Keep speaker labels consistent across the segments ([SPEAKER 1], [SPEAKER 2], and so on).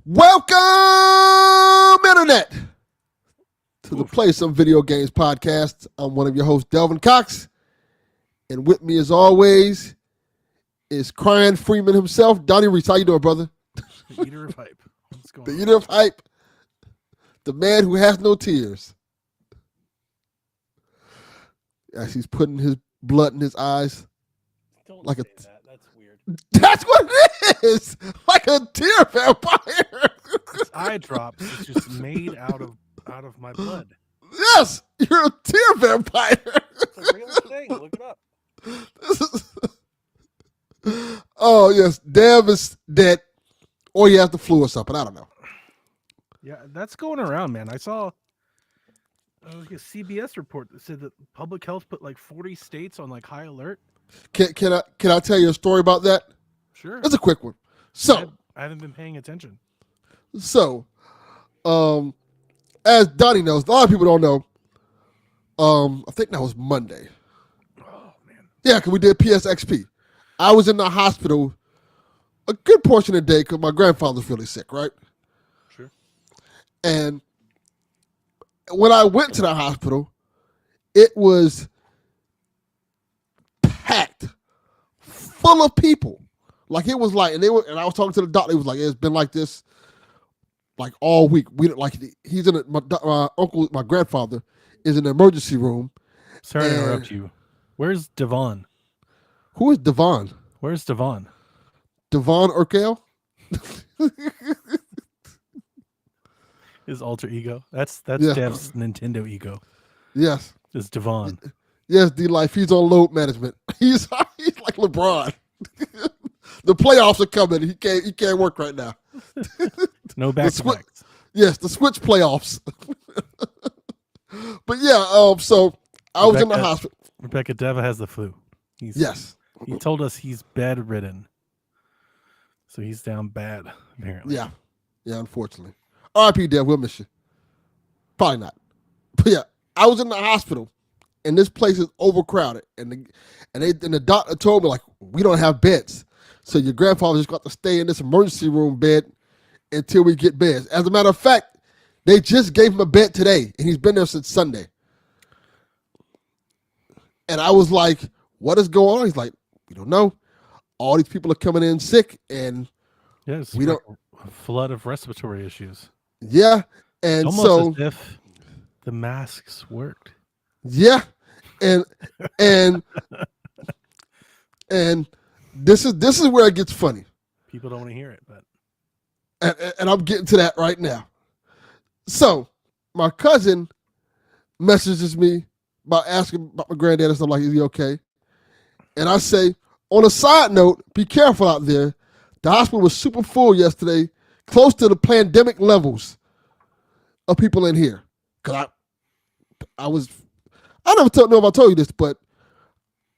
[SPEAKER 1] Welcome, Internet, to the Play Some Video Games podcast. I'm one of your hosts, Delvin Cox, and with me, as always, is Crying Freeman himself, Donnie Reese. How you doing, brother?
[SPEAKER 2] The eater of hype. What's going
[SPEAKER 1] The
[SPEAKER 2] on?
[SPEAKER 1] eater of hype, the man who has no tears. As he's putting his blood in his eyes.
[SPEAKER 2] Don't
[SPEAKER 1] like
[SPEAKER 2] say
[SPEAKER 1] a-
[SPEAKER 2] that. That's weird.
[SPEAKER 1] That's what it is! Like a tear vampire!
[SPEAKER 2] Eye drops is just made out of my blood.
[SPEAKER 1] Yes! You're a tear vampire!
[SPEAKER 2] It's a real thing. Look it up.
[SPEAKER 1] Oh, yes. Dev is dead. Or he has the flu or something. I don't know.
[SPEAKER 2] Yeah, that's going around, man. I saw like a CBS report that said that public health put like 40 states on like high alert.
[SPEAKER 1] Can I tell you a story about that?
[SPEAKER 2] Sure.
[SPEAKER 1] It's a quick one. So,
[SPEAKER 2] I haven't been paying attention.
[SPEAKER 1] As Donnie knows, a lot of people don't know. I think that was Monday.
[SPEAKER 2] Oh man.
[SPEAKER 1] Yeah, because we did PSXP. I was in the hospital a good portion of the day because my grandfather's really sick, right?
[SPEAKER 2] Sure.
[SPEAKER 1] And when I went to the hospital, it was packed, full of people. Like it was like, and I was talking to the doctor. He was like, "It's been like this, like all week. We don't like he's in my grandfather is in the emergency room."
[SPEAKER 2] Sorry to interrupt you. Where's Devon?
[SPEAKER 1] Who is Devon?
[SPEAKER 2] Where's Devon?
[SPEAKER 1] Devon Urkel?
[SPEAKER 2] His alter ego. That's
[SPEAKER 1] Yeah.
[SPEAKER 2] Dev's Nintendo ego.
[SPEAKER 1] Yes,
[SPEAKER 2] Is Devon.
[SPEAKER 1] yes. D-Life. He's on load management. He's like LeBron. The playoffs are coming. He can't work right now.
[SPEAKER 2] No back-to-backs.
[SPEAKER 1] Yes, the Switch playoffs. But yeah, so I was in the hospital.
[SPEAKER 2] Rebecca Deva has the flu.
[SPEAKER 1] Yes.
[SPEAKER 2] He told us he's bedridden. So he's down bad, apparently.
[SPEAKER 1] Yeah, unfortunately. R.I.P. Dev, we'll miss you. Probably not. But yeah, I was in the hospital, and this place is overcrowded. And the doctor told me, like, we don't have beds. So your grandfather just got to stay in this emergency room bed until we get beds. As a matter of fact, they just gave him a bed today, and he's been there since Sunday. And I was like, what is going on? He's like, we don't know. All these people are coming in sick, and
[SPEAKER 2] Yes,
[SPEAKER 1] we don't.
[SPEAKER 2] A flood of respiratory issues.
[SPEAKER 1] Yeah, and
[SPEAKER 2] Almost
[SPEAKER 1] so
[SPEAKER 2] as if the masks worked.
[SPEAKER 1] yeah, and this is where it gets funny.
[SPEAKER 2] People don't want to hear it, but
[SPEAKER 1] And I'm getting to that right now. So, my cousin messages me about asking about my granddad and stuff like, is he okay? And I say, on a side note, be careful out there. The hospital was super full yesterday, close to the pandemic levels of people in here. Because I never know if I told you this, but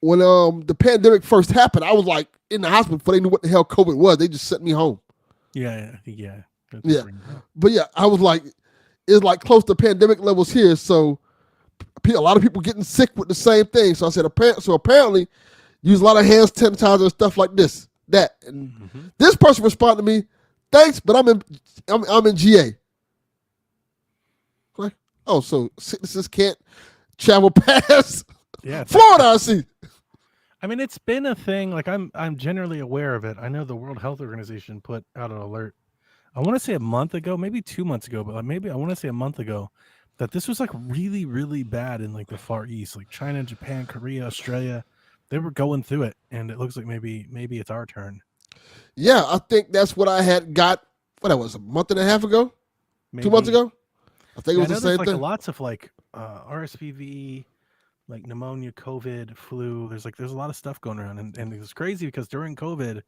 [SPEAKER 1] when the pandemic first happened, I was like in the hospital before they knew what the hell COVID was. They just sent me home.
[SPEAKER 2] yeah.
[SPEAKER 1] Yeah.
[SPEAKER 2] Pretty rough.
[SPEAKER 1] But yeah, I was like, it's like close to pandemic levels here. So a lot of people getting sick with the same thing. So I said, apparently, use a lot of hand sanitizer and stuff like that. And this person responded to me, thanks, but I'm in GA. Like, oh, so sicknesses can't travel past Florida, I see.
[SPEAKER 2] I mean, it's been a thing. Like I'm generally aware of it. I know the World Health Organization put out an alert. I want to say a month ago, maybe 2 months ago, but maybe I want to say a month ago, that this was like really, really bad in like the Far East, like China, Japan, Korea, Australia. They were going through it, and it looks like maybe it's our turn.
[SPEAKER 1] Yeah, I think that's what I had got. What that was a month and a half ago,
[SPEAKER 2] Maybe.
[SPEAKER 1] 2 months ago. I think it was the same
[SPEAKER 2] like
[SPEAKER 1] thing.
[SPEAKER 2] Lots of like RSVP, like pneumonia, COVID, flu. There's a lot of stuff going around, and it's crazy because during COVID,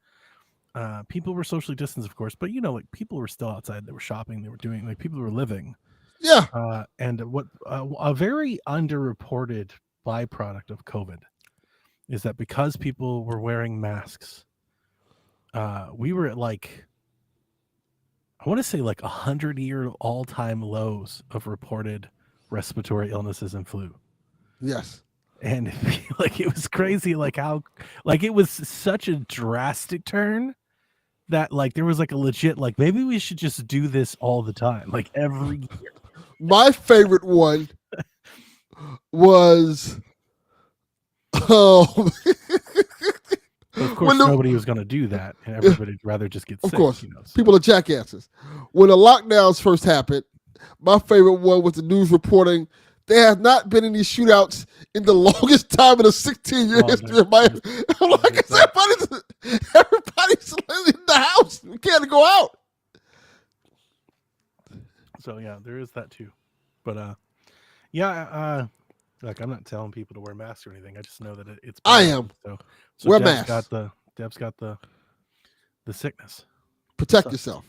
[SPEAKER 2] people were socially distanced, of course, but like people were still outside. They were shopping. They were doing like people were living.
[SPEAKER 1] Yeah.
[SPEAKER 2] And what a very underreported byproduct of COVID is that because people were wearing masks, we were at like, I want to say like 100-year all-time lows of reported respiratory illnesses and flu.
[SPEAKER 1] Yes.
[SPEAKER 2] And like it was crazy, like how like it was such a drastic turn that like there was like a legit like maybe we should just do this all the time, like every year.
[SPEAKER 1] My favorite one was
[SPEAKER 2] But of course, nobody was going to do that, and everybody'd rather just get sick.
[SPEAKER 1] Of course,
[SPEAKER 2] you know, so.
[SPEAKER 1] People are jackasses. When the lockdowns first happened, my favorite one was the news reporting there have not been any shootouts in the longest time in a 16-year history of Miami. I'm like, everybody's in the house. We can't go out.
[SPEAKER 2] So yeah, there is that too. But yeah, like I'm not telling people to wear masks or anything. I just know that it's.
[SPEAKER 1] I am.
[SPEAKER 2] So
[SPEAKER 1] wear
[SPEAKER 2] Deb's
[SPEAKER 1] masks.
[SPEAKER 2] Deb's got the sickness.
[SPEAKER 1] Protect yourself.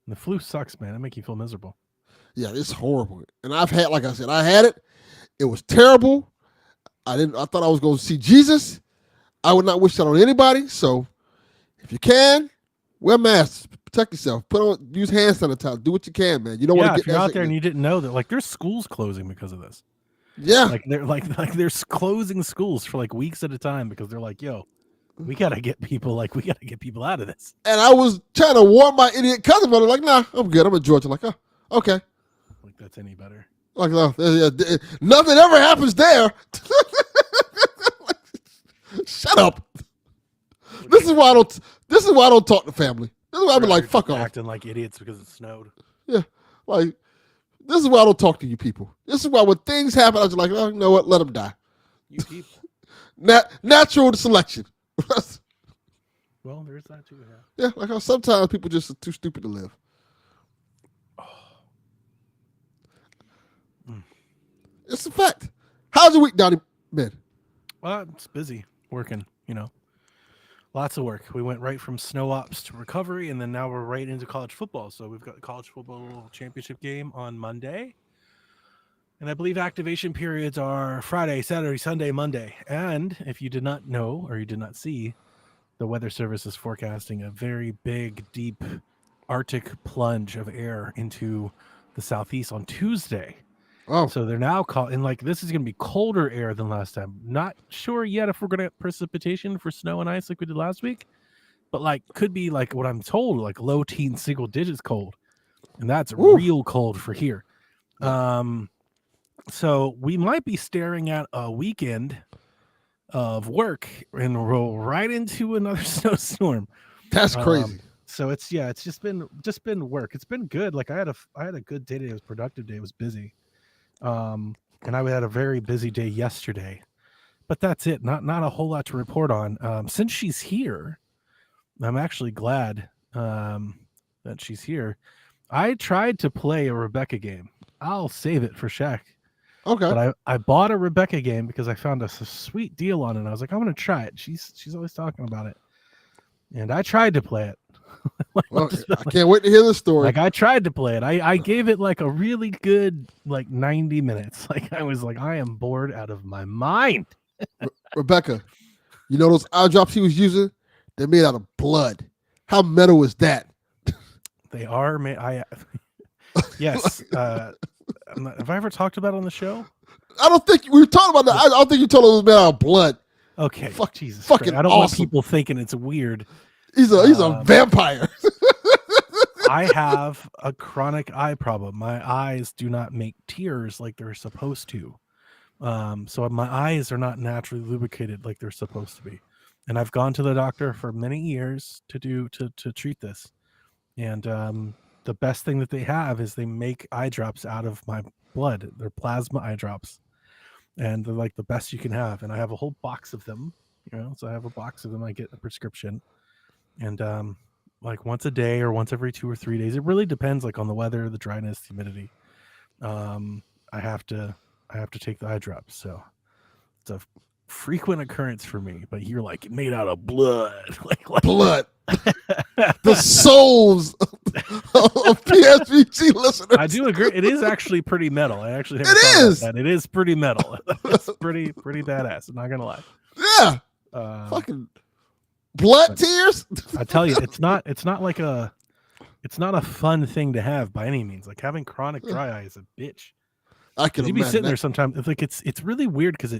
[SPEAKER 2] And the flu sucks, man. It makes you feel miserable.
[SPEAKER 1] Yeah, it's horrible. And I've had, like I said, I had it. It was terrible. I thought I was going to see Jesus. I would not wish that on anybody. So if you can, wear masks. Protect yourself. Use hand sanitizer. Do what you can, man. You don't want to get
[SPEAKER 2] if you're out there and you didn't know that, like there's schools closing because of this.
[SPEAKER 1] Yeah.
[SPEAKER 2] Like they're closing schools for like weeks at a time because they're like, yo, we gotta get people out of this.
[SPEAKER 1] And I was trying to warn my idiot cousin, but I'm like, nah, I'm good. I'm in Georgia. Like, oh, okay.
[SPEAKER 2] Like that's any better.
[SPEAKER 1] Like, no, nothing ever happens there. Shut up. This is why I don't talk to family. This is why I'm like, fuck off.
[SPEAKER 2] Acting like idiots because it snowed.
[SPEAKER 1] Yeah. Like, this is why I don't talk to you people. This is why when things happen, I was like, oh, you know what? Let them die.
[SPEAKER 2] You people.
[SPEAKER 1] Natural selection.
[SPEAKER 2] Well, there is that too, yeah.
[SPEAKER 1] Yeah, like how sometimes people just are too stupid to live. It's a fact. How's your week, Donnie? Man.
[SPEAKER 2] Well, it's busy working, you know. Lots of work. We went right from snow ops to recovery, and then now we're right into college football. So we've got the college football championship game on Monday. And I believe activation periods are Friday, Saturday, Sunday, Monday. And if you did not know or you did not see, the Weather Service is forecasting a very big, deep Arctic plunge of air into the southeast on Tuesday.
[SPEAKER 1] Oh.
[SPEAKER 2] So they're now calling, like, this is going to be colder air than last time. Not sure yet if we're going to get precipitation for snow and ice like we did last week, but like could be like what I'm told, like low teen single digits cold, and that's real cold for here. So we might be staring at a weekend of work and roll right into another snowstorm.
[SPEAKER 1] That's crazy.
[SPEAKER 2] So it's just been work. It's been good. Like I had a good day today. It was a productive day. It was busy. And I had a very busy day yesterday, but that's it. Not a whole lot to report on. Since she's here, I'm actually glad that she's here. I tried to play a Rebecca game. I'll save it for Shaq.
[SPEAKER 1] Okay.
[SPEAKER 2] But I bought a Rebecca game because I found a sweet deal on it. And I was like, I'm going to try it. She's always talking about it. And I tried to play it.
[SPEAKER 1] Well, I can't wait to hear the story.
[SPEAKER 2] Like I tried to play it. I gave it like a really good 90 minutes. Like I was like, I am bored out of my mind.
[SPEAKER 1] Rebecca, you know those eye drops he was using? They're made out of blood. How metal is that?
[SPEAKER 2] They are made. Yes. Have I ever talked about it on the show?
[SPEAKER 1] I don't think we were talking about that. I don't think you told us it was made out of blood.
[SPEAKER 2] Okay. Jesus.
[SPEAKER 1] Fucking
[SPEAKER 2] I don't
[SPEAKER 1] awesome.
[SPEAKER 2] want people thinking it's weird.
[SPEAKER 1] He's a vampire.
[SPEAKER 2] I have a chronic eye problem. My eyes do not make tears like they're supposed to. So my eyes are not naturally lubricated like they're supposed to be. And I've gone to the doctor for many years to treat this. And the best thing that they have is they make eye drops out of my blood. They're plasma eye drops. And they're like the best you can have. And I have a whole box of them. So I have a box of them. I get a prescription. And like once a day or once every 2 or 3 days, it really depends like on the weather, the dryness, humidity. I have to take the eye drops. So it's a frequent occurrence for me. But you're like made out of blood, like
[SPEAKER 1] blood. The souls of PSVG listeners.
[SPEAKER 2] I do agree. It is actually pretty metal. I actually never
[SPEAKER 1] it is.
[SPEAKER 2] That. It is pretty metal. It's pretty badass. I'm not gonna lie.
[SPEAKER 1] Yeah. Fucking blood tears.
[SPEAKER 2] I tell you, it's not a fun thing to have by any means. Like having chronic dry eye is a bitch.
[SPEAKER 1] I can
[SPEAKER 2] imagine. You'd be sitting there sometimes. It's like it's really weird because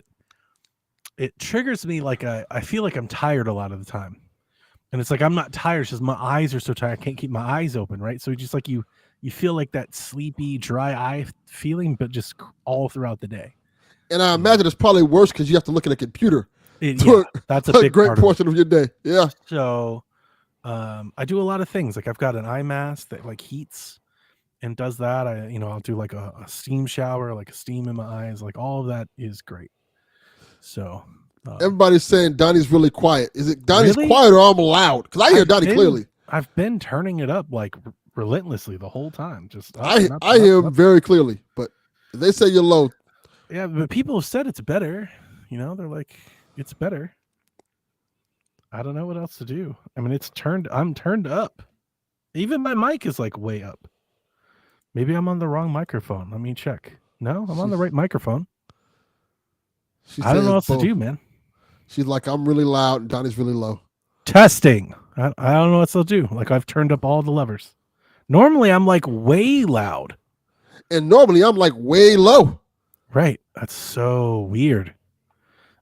[SPEAKER 2] it triggers me. Like I feel like I'm tired a lot of the time. And it's like I'm not tired, it's just my eyes are so tired. I can't keep my eyes open, right? So just like you feel like that sleepy, dry eye feeling, but just all throughout the day.
[SPEAKER 1] And I imagine it's probably worse because you have to look at a computer.
[SPEAKER 2] That's a big
[SPEAKER 1] great
[SPEAKER 2] part
[SPEAKER 1] portion of your day. Yeah.
[SPEAKER 2] So I do a lot of things. Like I've got an eye mask that like heats and does that. I'll do like a steam shower, like a steam in my eyes. Like all of that is great. So
[SPEAKER 1] everybody's saying Donnie's really quiet. Is it Donnie's
[SPEAKER 2] really?
[SPEAKER 1] quiet or I'm loud? Because I hear Donnie clearly.
[SPEAKER 2] I've been turning it up like relentlessly the whole time. Just
[SPEAKER 1] I hear him very clearly, but if they say you're low.
[SPEAKER 2] Yeah, but people have said it's better. They're like, it's better. I don't know what else to do. I mean, I'm turned up. Even my mic is like way up. Maybe I'm on the wrong microphone. Let me check. No, I'm on the right microphone. I don't know what else to do, man.
[SPEAKER 1] She's like, I'm really loud and Donnie's really low.
[SPEAKER 2] Testing. I don't know what else to do. Like I've turned up all the levers. Normally I'm like way loud.
[SPEAKER 1] And normally I'm like way low.
[SPEAKER 2] Right. That's so weird.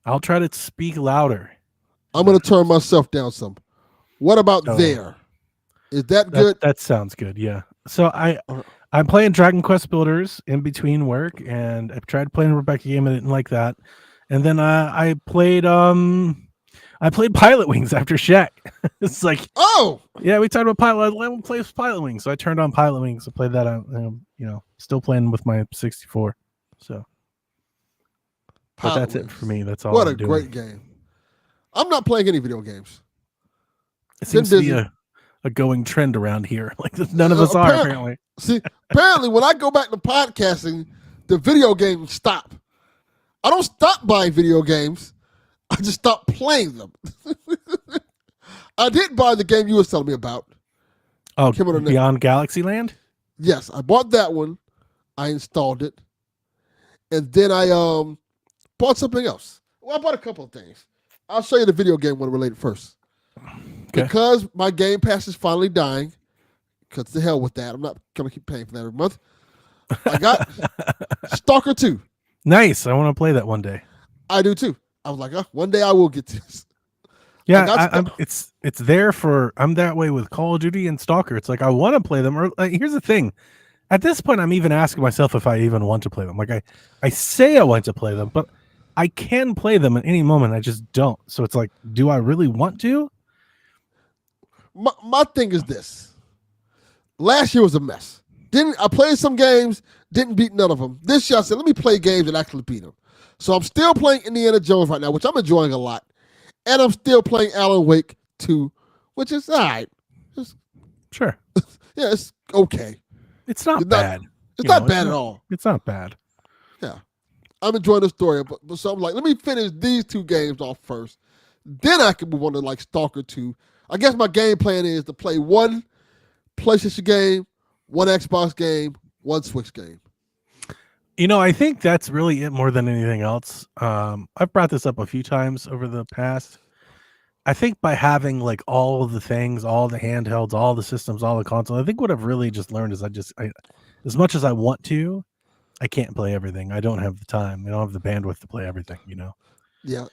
[SPEAKER 2] I'll try to speak louder.
[SPEAKER 1] I'm going to turn myself down some. What about there? Is that good?
[SPEAKER 2] That sounds good. Yeah. So I'm playing Dragon Quest Builders in between work, and I tried playing Rebecca game and I didn't like that. And then I played Pilot Wings after Shaq. It's like,
[SPEAKER 1] oh
[SPEAKER 2] yeah, we talked about Pilot. Let me play Pilot Wings. So I turned on Pilot Wings. I played that out. Still playing with my 64. So, but that's it for me. That's all.
[SPEAKER 1] What a great game! I'm not playing any video games.
[SPEAKER 2] It seems to be a going trend around here. Like none of us are apparently.
[SPEAKER 1] See, apparently when I go back to podcasting, the video games stop. I don't stop buying video games. I just stopped playing them. I did buy the game you were telling me about.
[SPEAKER 2] Oh, Beyond Galaxyland?
[SPEAKER 1] Yes, I bought that one. I installed it. And then I bought something else. Well, I bought a couple of things. I'll show you the video game one related first. Okay. Because my Game Pass is finally dying, because the hell with that. I'm not going to keep paying for that every month. I got Stalker 2.
[SPEAKER 2] Nice. I want to play that one day.
[SPEAKER 1] I do too. I was like, one day I will get this.
[SPEAKER 2] Yeah, it's there for. I'm that way with Call of Duty and Stalker. It's like I want to play them. Or here's the thing, at this point, I'm even asking myself if I even want to play them. Like I say I want to play them, but I can play them at any moment. I just don't. So it's like, do I really want to?
[SPEAKER 1] My thing is this. Last year was a mess. I played some games, didn't beat none of them. This year I said, let me play games and actually beat them. So I'm still playing Indiana Jones right now, which I'm enjoying a lot. And I'm still playing Alan Wake 2, which is all right.
[SPEAKER 2] Sure.
[SPEAKER 1] Yeah, it's okay.
[SPEAKER 2] It's not bad.
[SPEAKER 1] It's not bad at all.
[SPEAKER 2] It's not bad.
[SPEAKER 1] Yeah. I'm enjoying the story. But so I'm like, let me finish these two games off first. Then I can move on to like Stalker 2. I guess my game plan is to play one PlayStation game, one Xbox game, one Switch game.
[SPEAKER 2] I think that's really it more than anything else. I've brought this up a few times over the past. I think by having like all of the things, all the handhelds, all the systems, all the consoles, I think what I've really just learned is I as much as I want to, I can't play everything. I don't have the time. I don't have the bandwidth to play everything,
[SPEAKER 1] Yeah.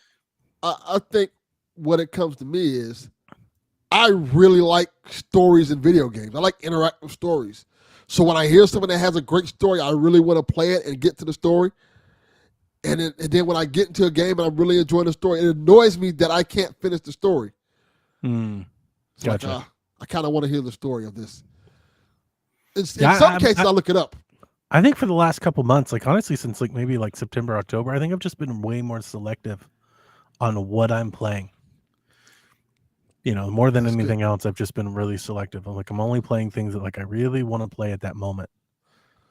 [SPEAKER 1] I think what it comes to me is I really like stories in video games. I like interactive stories. So when I hear someone that has a great story, I really want to play it and get to the story. And then when I get into a game and I'm really enjoying the story, it annoys me that I can't finish the story.
[SPEAKER 2] Gotcha.
[SPEAKER 1] Like, I kind of want to hear the story of this. In some cases, I look it up.
[SPEAKER 2] I think for the last couple months, like honestly, since like maybe like September, October, I think I've just been way more selective on what I'm playing. More than anything else, I've just been really selective. I'm only playing things that like I really want to play at that moment.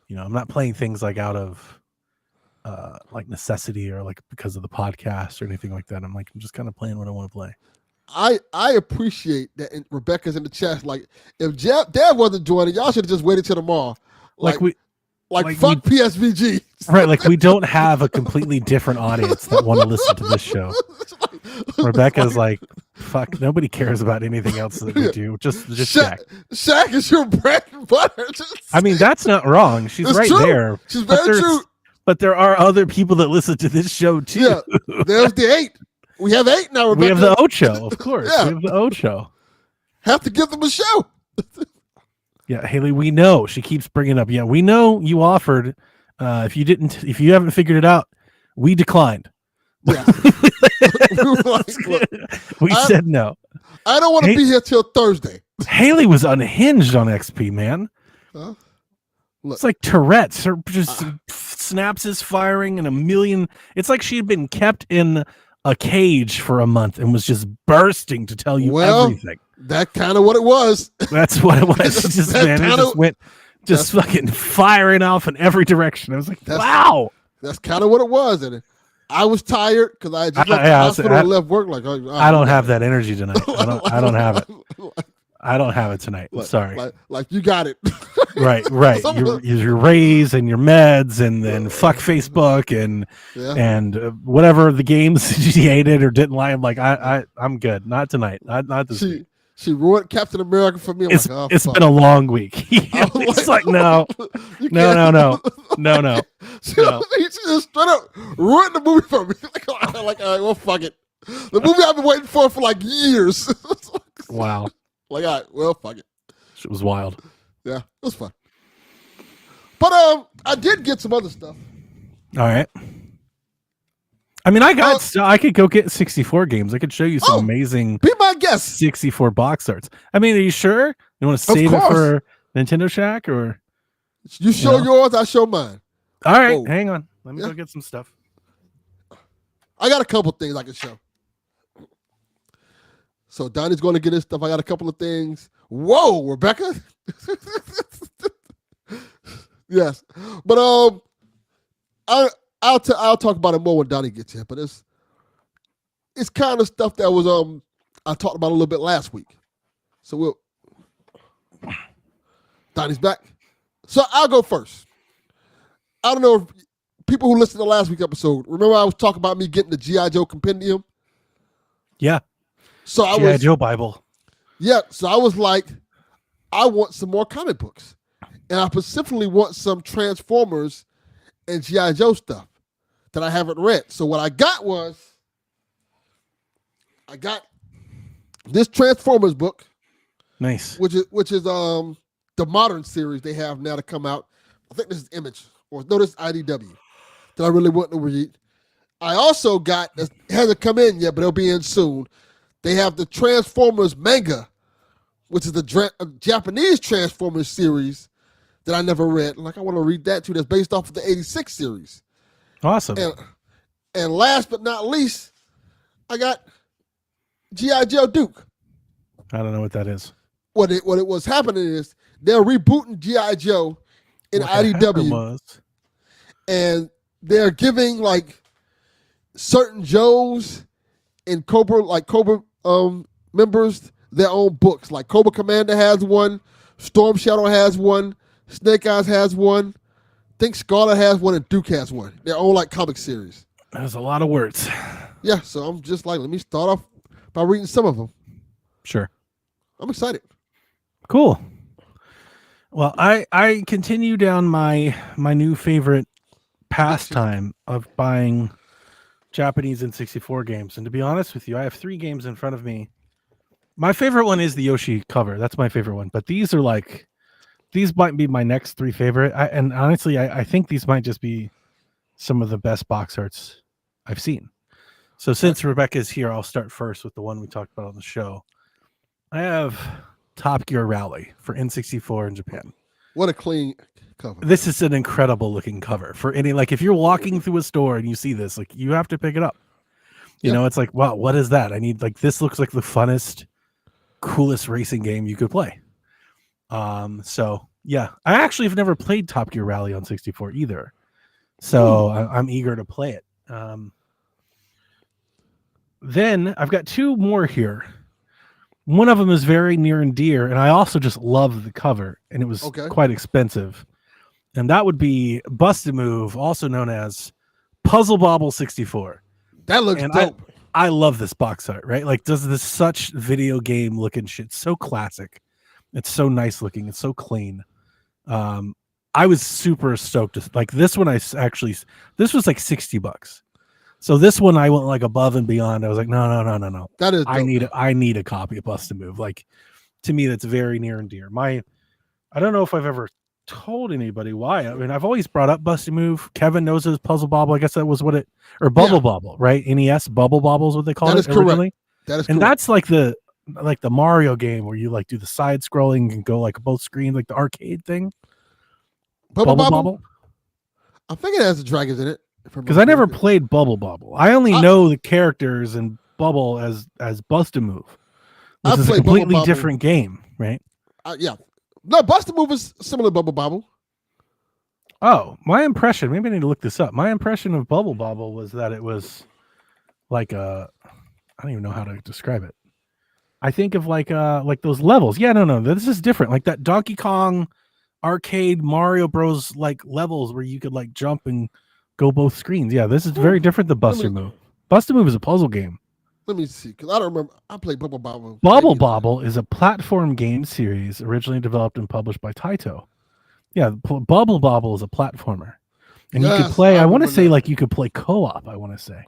[SPEAKER 2] I'm not playing things like out of like necessity or like because of the podcast or anything like that. I'm just kind of playing what I want to play.
[SPEAKER 1] I appreciate that. And Rebecca's in the chat. Like if Dad wasn't joining, y'all should have just waited till tomorrow. Like fuck PSVG.
[SPEAKER 2] Right, like we don't have a completely different audience that want to listen to this show. Rebecca's like, fuck, nobody cares about anything else that we do. Just Shaq.
[SPEAKER 1] Shaq is your bread and butter.
[SPEAKER 2] I mean, that's not wrong. She's right
[SPEAKER 1] true.
[SPEAKER 2] there.
[SPEAKER 1] She's very true.
[SPEAKER 2] But there are other people that listen to this show too.
[SPEAKER 1] Yeah, there's the 8. We have 8 now, Rebecca.
[SPEAKER 2] We have the Ocho, of course. Yeah. We have the Ocho.
[SPEAKER 1] have to give them a show.
[SPEAKER 2] Yeah, Haley, we know. She keeps bringing up. Yeah, we know you offered. If you haven't figured it out, we declined.
[SPEAKER 1] Yeah.
[SPEAKER 2] We said no.
[SPEAKER 1] I don't want to be here till Thursday.
[SPEAKER 2] Haley was unhinged on XP, man.
[SPEAKER 1] Look,
[SPEAKER 2] it's like Tourette's. Her just snaps is firing and a million. It's like she had been kept in a cage for a month and was just bursting to tell you everything.
[SPEAKER 1] That's kind of what it was.
[SPEAKER 2] That's what it was. She just, man, it just went fucking firing off in every direction. I was like, wow.
[SPEAKER 1] That's kind of what it was. And I was tired because I just left the hospital and left work. Like,
[SPEAKER 2] I don't have that energy tonight. I don't have it. I don't have it tonight. Sorry.
[SPEAKER 1] Like you got it.
[SPEAKER 2] Right. Your raise and your meds and then fuck Facebook and whatever the games she hated or didn't like. I'm like, I'm good. Not tonight. Not this week.
[SPEAKER 1] She ruined Captain America for me.
[SPEAKER 2] It's been a long week. It's like no.
[SPEAKER 1] She just straight up ruined the movie for me. Like, all right, well, fuck it. The movie I've been waiting for like years.
[SPEAKER 2] Wow.
[SPEAKER 1] Like, all right, well, fuck it.
[SPEAKER 2] It was wild.
[SPEAKER 1] Yeah, it was fun. But I did get some other stuff.
[SPEAKER 2] All right. I mean, I could go get 64 games. I could show you some amazing.
[SPEAKER 1] Be my guest.
[SPEAKER 2] 64 box arts. I mean, are you sure you want to save it for Nintendo Shack or?
[SPEAKER 1] You show yours, I show mine.
[SPEAKER 2] All right, hang on. Let me go get some stuff.
[SPEAKER 1] I got a couple things I can show. So Donnie's going to get his stuff. I got a couple of things. Whoa, Rebecca. Yes, but I'll talk about it more when Donnie gets here. But it's kind of stuff that was I talked about a little bit last week. So Donnie's back. So I'll go first. I don't know if people who listened to last week's episode remember I was talking about me getting the G.I. Joe compendium.
[SPEAKER 2] Yeah.
[SPEAKER 1] So I
[SPEAKER 2] G.I. Joe Bible.
[SPEAKER 1] Yeah. So I was like, I want some more comic books, and I specifically want some Transformers and G.I. Joe stuff that I haven't read. So what I got was, I got this Transformers book.
[SPEAKER 2] Nice.
[SPEAKER 1] Which is the modern series they have now to come out. I think this is Image, or no, this is IDW that I really want to read. I also got, it hasn't come in yet, but it'll be in soon. They have the Transformers manga, which is the Japanese Transformers series that I never read. Like, I want to read that too. That's based off of the 86 series.
[SPEAKER 2] Awesome.
[SPEAKER 1] And last but not least, I got G.I. Joe Duke.
[SPEAKER 2] I don't know what that is.
[SPEAKER 1] What it was happening is they're rebooting G.I. Joe in IDW. And they're giving like certain Joes and Cobra members their own books. Like Cobra Commander has one, Storm Shadow has one, Snake Eyes has one, I think Scarlet has one, and Duke has one. Their own like comic series.
[SPEAKER 2] There's a lot of words.
[SPEAKER 1] Yeah, so I'm just like, let me start off by reading some of them.
[SPEAKER 2] Sure.
[SPEAKER 1] I'm excited.
[SPEAKER 2] Cool. Well, I continue down my new favorite pastime of buying Japanese N64 games. And to be honest with you, I have 3 games in front of me. My favorite one is the Yoshi cover. That's my favorite one. But these might be my next 3 favorite. And honestly, I think these might just be some of the best box arts I've seen. So since Rebecca's here, I'll start first with the one we talked about on the show. I have Top Gear Rally for N64 in Japan.
[SPEAKER 1] What a clean cover.
[SPEAKER 2] This is an incredible looking cover for any, like, if you're walking through a store and you see this, like, you have to pick it up. You know, it's like, wow, what is that? I need, like, this looks like the funnest, coolest racing game you could play. So yeah, I actually have never played Top Gear Rally on 64 either. So I'm eager to play it. Then I've got 2 more here. One of them is very near and dear, and I also just love the cover, and it was quite expensive. And that would be Busted Move, also known as Puzzle Bobble 64.
[SPEAKER 1] That looks dope.
[SPEAKER 2] I love this box art, right? Like, does this such video game looking shit. So classic. It's so nice looking. It's so clean. I was super stoked. Like, this one, this was like $60. So this one I went like above and beyond. I was like, no.
[SPEAKER 1] That is dope.
[SPEAKER 2] I need a copy of Busted Move. Like, to me that's very near and dear. I don't know if I've ever told anybody why. I mean, I've always brought up Bust a Move. Kevin knows his Puzzle Bobble. I guess that was what it, or Bubble Bobble, right? NES Bubble Bobble is what they called it originally.
[SPEAKER 1] That is correct.
[SPEAKER 2] And that's like the Mario game where you like do the side scrolling and go like both screens, like the arcade thing.
[SPEAKER 1] Bubble Bobble? I think it has the dragons in it.
[SPEAKER 2] Because I never played Bubble Bobble. I only know the characters in Bubble as Bust a Move, which is a completely different game, right?
[SPEAKER 1] Yeah. No, Bust a Move is similar to Bubble Bobble.
[SPEAKER 2] Oh, my impression, maybe I need to look this up. My impression of Bubble Bobble was that it was like I don't even know how to describe it. I think of like those levels. Yeah, no, this is different. Like that Donkey Kong arcade Mario Bros. Like levels where you could like jump and go both screens. Yeah, this is very different than Bust a Move. Bust a Move is a puzzle game.
[SPEAKER 1] Let me see, because I don't remember. I played Bubble Bobble.
[SPEAKER 2] Bubble Bobble is a platform game series originally developed and published by Taito. Yeah, Bubble Bobble is a platformer. And you could play, I want to say like you could play co-op, I want to say.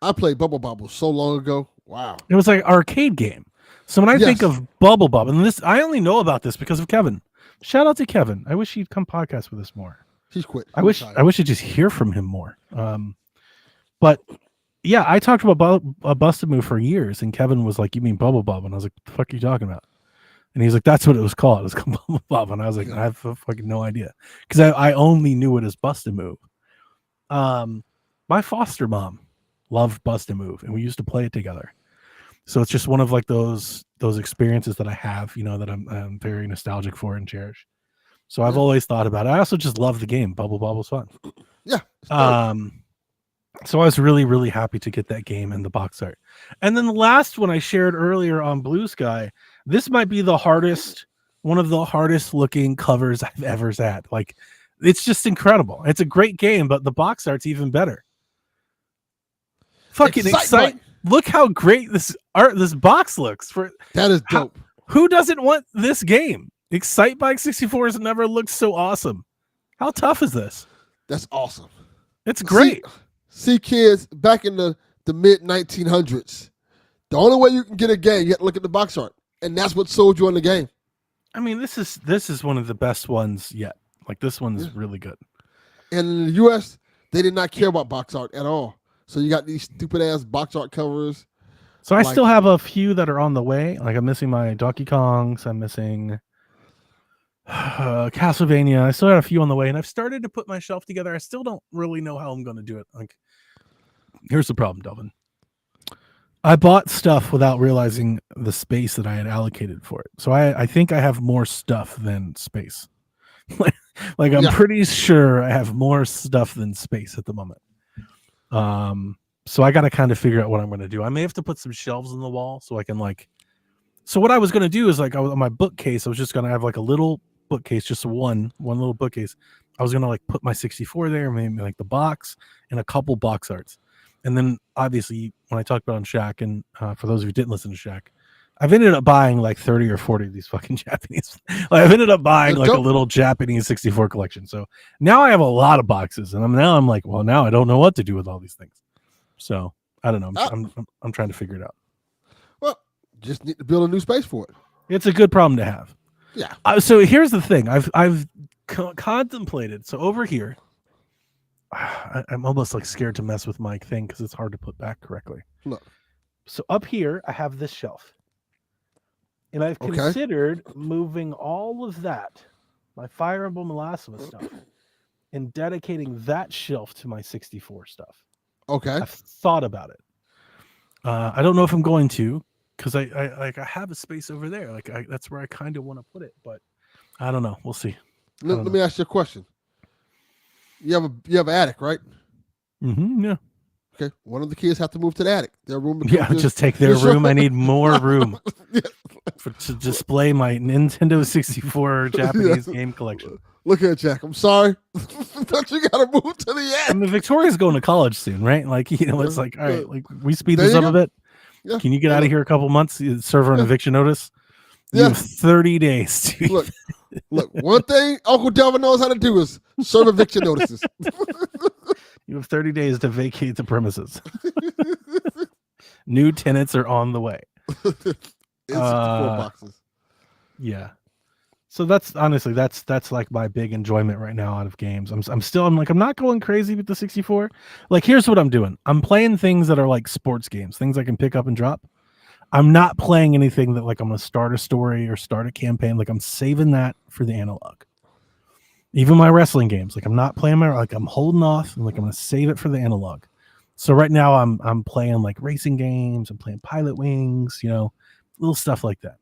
[SPEAKER 1] I played Bubble Bobble so long ago. Wow.
[SPEAKER 2] It was like an arcade game. So when I think of Bubble Bobble, and this, I only know about this because of Kevin. Shout out to Kevin. I wish he'd come podcast with us more.
[SPEAKER 1] He's quit.
[SPEAKER 2] I wish I'd just hear from him more. But yeah, I talked about a Bust a Move for years, and Kevin was like, "You mean Bubble Bobble?" And I was like, "What the fuck are you talking about?" And he's like, "That's what it was called. It was called Bubble Bobble." And I was like, "I have fucking no idea," because I only knew it as Bust a Move. My foster mom loved Bust a Move, and we used to play it together. So it's just one of like those experiences that I have, you know, that I'm very nostalgic for and cherish. So I've always thought about it. I also just love the game. Bubble Bobble's fun.
[SPEAKER 1] Yeah.
[SPEAKER 2] So I was really, really happy to get that game and the box art. And then the last one I shared earlier on Blue Sky, this might be one of the hardest looking covers I've ever had. Like, it's just incredible. It's a great game, but the box art's even better. Fucking excite! Look how great this box looks.
[SPEAKER 1] That is dope.
[SPEAKER 2] Who doesn't want this game? Excite Bike 64 has never looked so awesome. How tough is this?
[SPEAKER 1] That's awesome.
[SPEAKER 2] It's great.
[SPEAKER 1] See kids, back in the mid 1900s, the only way you can get a game, you have to look at the box art, and that's what sold you on the game.
[SPEAKER 2] I mean, this is one of the best ones yet. Like, this one's really good.
[SPEAKER 1] And in the U.S., they did not care about box art at all. So you got these stupid ass box art covers.
[SPEAKER 2] So I still have a few that are on the way. Like, I'm missing my Donkey Kongs. I'm missing Castlevania. I still got a few on the way, and I've started to put my shelf together. I still don't really know how I'm going to do it. Like, here's the problem, Delvin. I bought stuff without realizing the space that I had allocated for it. So I think I have more stuff than space. like I'm pretty sure I have more stuff than space at the moment. So I got to kind of figure out what I'm going to do. I may have to put some shelves in the wall so I can so what I was going to do is like on my bookcase, I was just going to have like a little bookcase, just one little bookcase. I was going to like put my 64 there, maybe like the box and a couple box arts. And then obviously when I talked about on Shaq, and for those of you who didn't listen to Shaq, I've ended up buying like 30 or 40 of these fucking Japanese. I've ended up buying like a little Japanese 64 collection. So now I have a lot of boxes, and I'm like, well, now I don't know what to do with all these things. So I don't know. I'm trying to figure it out.
[SPEAKER 1] Well, just need to build a new space for it.
[SPEAKER 2] It's a good problem to have.
[SPEAKER 1] Yeah.
[SPEAKER 2] So here's the thing. I've contemplated. So over here, I'm almost like scared to mess with my thing because it's hard to put back correctly.
[SPEAKER 1] Look.
[SPEAKER 2] So up here, I have this shelf. And I've considered moving all of that, my Fire Emblem and Last of Us stuff, and dedicating that shelf to my 64 stuff.
[SPEAKER 1] Okay.
[SPEAKER 2] I've thought about it. I don't know if I'm going to, because I have a space over there. Like that's where I kind of want to put it, but I don't know. We'll see.
[SPEAKER 1] Let me ask you a question. You have an attic, right?
[SPEAKER 2] Mm-hmm. Yeah.
[SPEAKER 1] Okay. One of the kids have to move to the attic. Their room.
[SPEAKER 2] Just take their room. I need more room to display my Nintendo 64 Japanese game collection.
[SPEAKER 1] Look here, Jack. I'm sorry, but you gotta move to the attic.
[SPEAKER 2] I mean, Victoria's going to college soon, right? Like, it's like, all right, like we speed this up a bit. Yeah. Can you get out of here a couple months? Serve her an eviction notice. You have 30 days. To
[SPEAKER 1] Look, one thing Uncle Delvin knows how to do is serve eviction notices.
[SPEAKER 2] You have 30 days to vacate the premises. New tenants are on the way.
[SPEAKER 1] 64 boxes.
[SPEAKER 2] Yeah. So that's honestly that's like my big enjoyment right now out of games. I'm not going crazy with the 64. Like here's what I'm doing. I'm playing things that are like sports games, things I can pick up and drop. I'm not playing anything that like I'm gonna start a story or start a campaign. Like I'm saving that for the analog. Even my wrestling games, like I'm not playing I'm holding off and like I'm gonna save it for the analog. So right now I'm playing like racing games, I'm playing Pilot Wings, little stuff like that.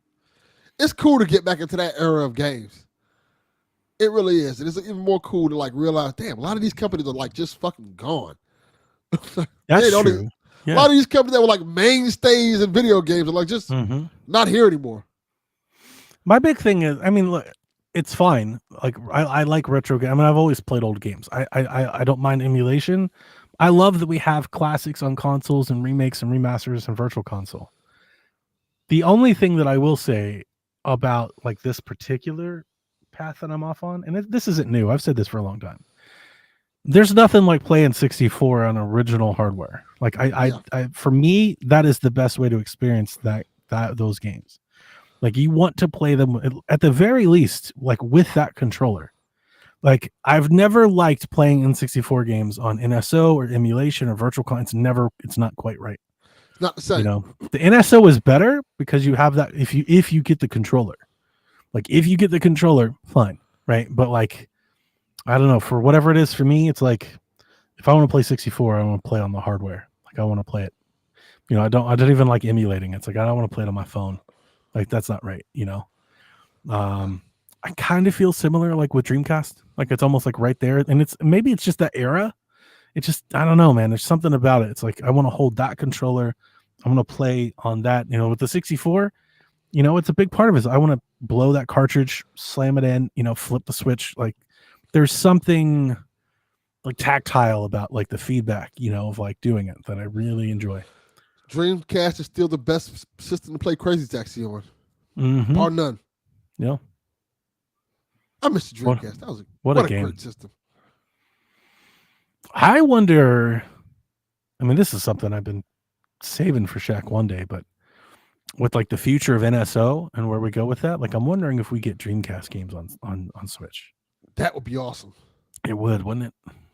[SPEAKER 1] It's cool to get back into that era of games. It really is. And it's even more cool to like realize, damn, a lot of these companies are like just fucking gone.
[SPEAKER 2] That's true.
[SPEAKER 1] A lot of these companies that were like mainstays in video games are like just not here anymore.
[SPEAKER 2] My big thing is, I mean, look, it's fine. Like I like retro games. I mean, I've always played old games. I don't mind emulation. I love that we have classics on consoles and remakes and remasters and virtual console. The only thing that I will say about like this particular path that I'm off on, and this isn't new. I've said this for a long time. There's nothing like playing 64 on original hardware. Like I for me, that is the best way to experience those games. Like you want to play them at the very least, like with that controller. Like I've never liked playing N64 games on NSO or emulation or virtual console. It's not quite right.
[SPEAKER 1] Not the same.
[SPEAKER 2] The NSO is better because you have that if you get the controller. Like if you get the controller, fine, right? But like I don't know, for whatever it is for me, it's like if I want to play 64, I want to play on the hardware. Like I want to play it. I don't even like emulating. It's like I don't want to play it on my phone. Like that's not right, I kind of feel similar like with Dreamcast. Like it's almost like right there. And it's just that era. It's just I don't know, man. There's something about it. It's like I want to hold that controller. I want to play on that. With the 64, it's a big part of it. I want to blow that cartridge, slam it in, flip the switch. Like there's something like tactile about like the feedback, of like doing it that I really enjoy.
[SPEAKER 1] Dreamcast is still the best system to play Crazy Taxi on. Bar none.
[SPEAKER 2] Yeah.
[SPEAKER 1] I miss the Dreamcast. That was
[SPEAKER 2] what a game.
[SPEAKER 1] Great system.
[SPEAKER 2] I wonder, I mean, this is something I've been saving for Shaq one day, but with like the future of NSO and where we go with that, like I'm wondering if we get Dreamcast games on Switch.
[SPEAKER 1] That would be awesome.
[SPEAKER 2] It would, wouldn't it?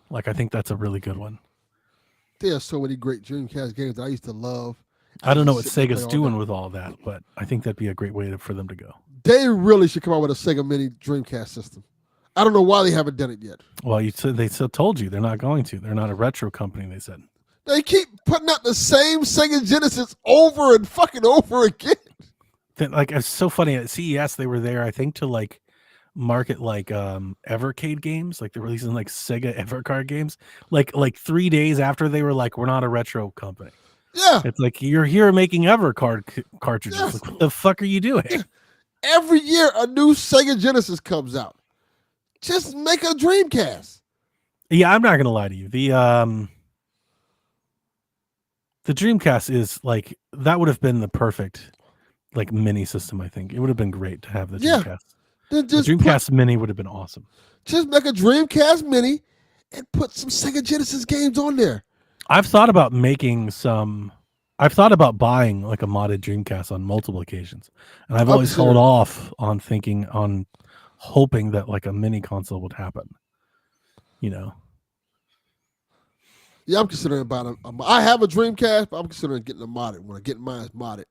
[SPEAKER 2] Like I think that's a really good one.
[SPEAKER 1] There are so many great Dreamcast games that I used to love.
[SPEAKER 2] I don't know what Sega's doing with all that, but I think that'd be a great way for them to go.
[SPEAKER 1] They really should come out with a Sega Mini Dreamcast system. I don't know why they haven't done it yet.
[SPEAKER 2] Well, they still told you they're not going to. They're not a retro company, they said.
[SPEAKER 1] They keep putting out the same Sega Genesis over and fucking over again.
[SPEAKER 2] Like it's so funny. At CES, they were there, I think, to like market like Evercade games. Like they're releasing like Sega Evercard games. Like 3 days after they were like, we're not a retro company.
[SPEAKER 1] Yeah.
[SPEAKER 2] It's like you're here making Evercard cartridges. Yes. Like, what the fuck are you doing? Yeah.
[SPEAKER 1] Every year a new Sega Genesis comes out. Just make a Dreamcast.
[SPEAKER 2] Yeah, I'm not gonna lie to you. The Dreamcast is like that would have been the perfect like mini system. I think it would have been great to have the Dreamcast. The Dreamcast Mini would have been awesome.
[SPEAKER 1] Just make a Dreamcast Mini and put some Sega Genesis games on there.
[SPEAKER 2] I've thought about buying like a modded Dreamcast on multiple occasions, and I've always held off on hoping that like a mini console would happen.
[SPEAKER 1] Yeah, I'm considering about it. I have a Dreamcast, but I'm considering getting a modded. When I get mine modded.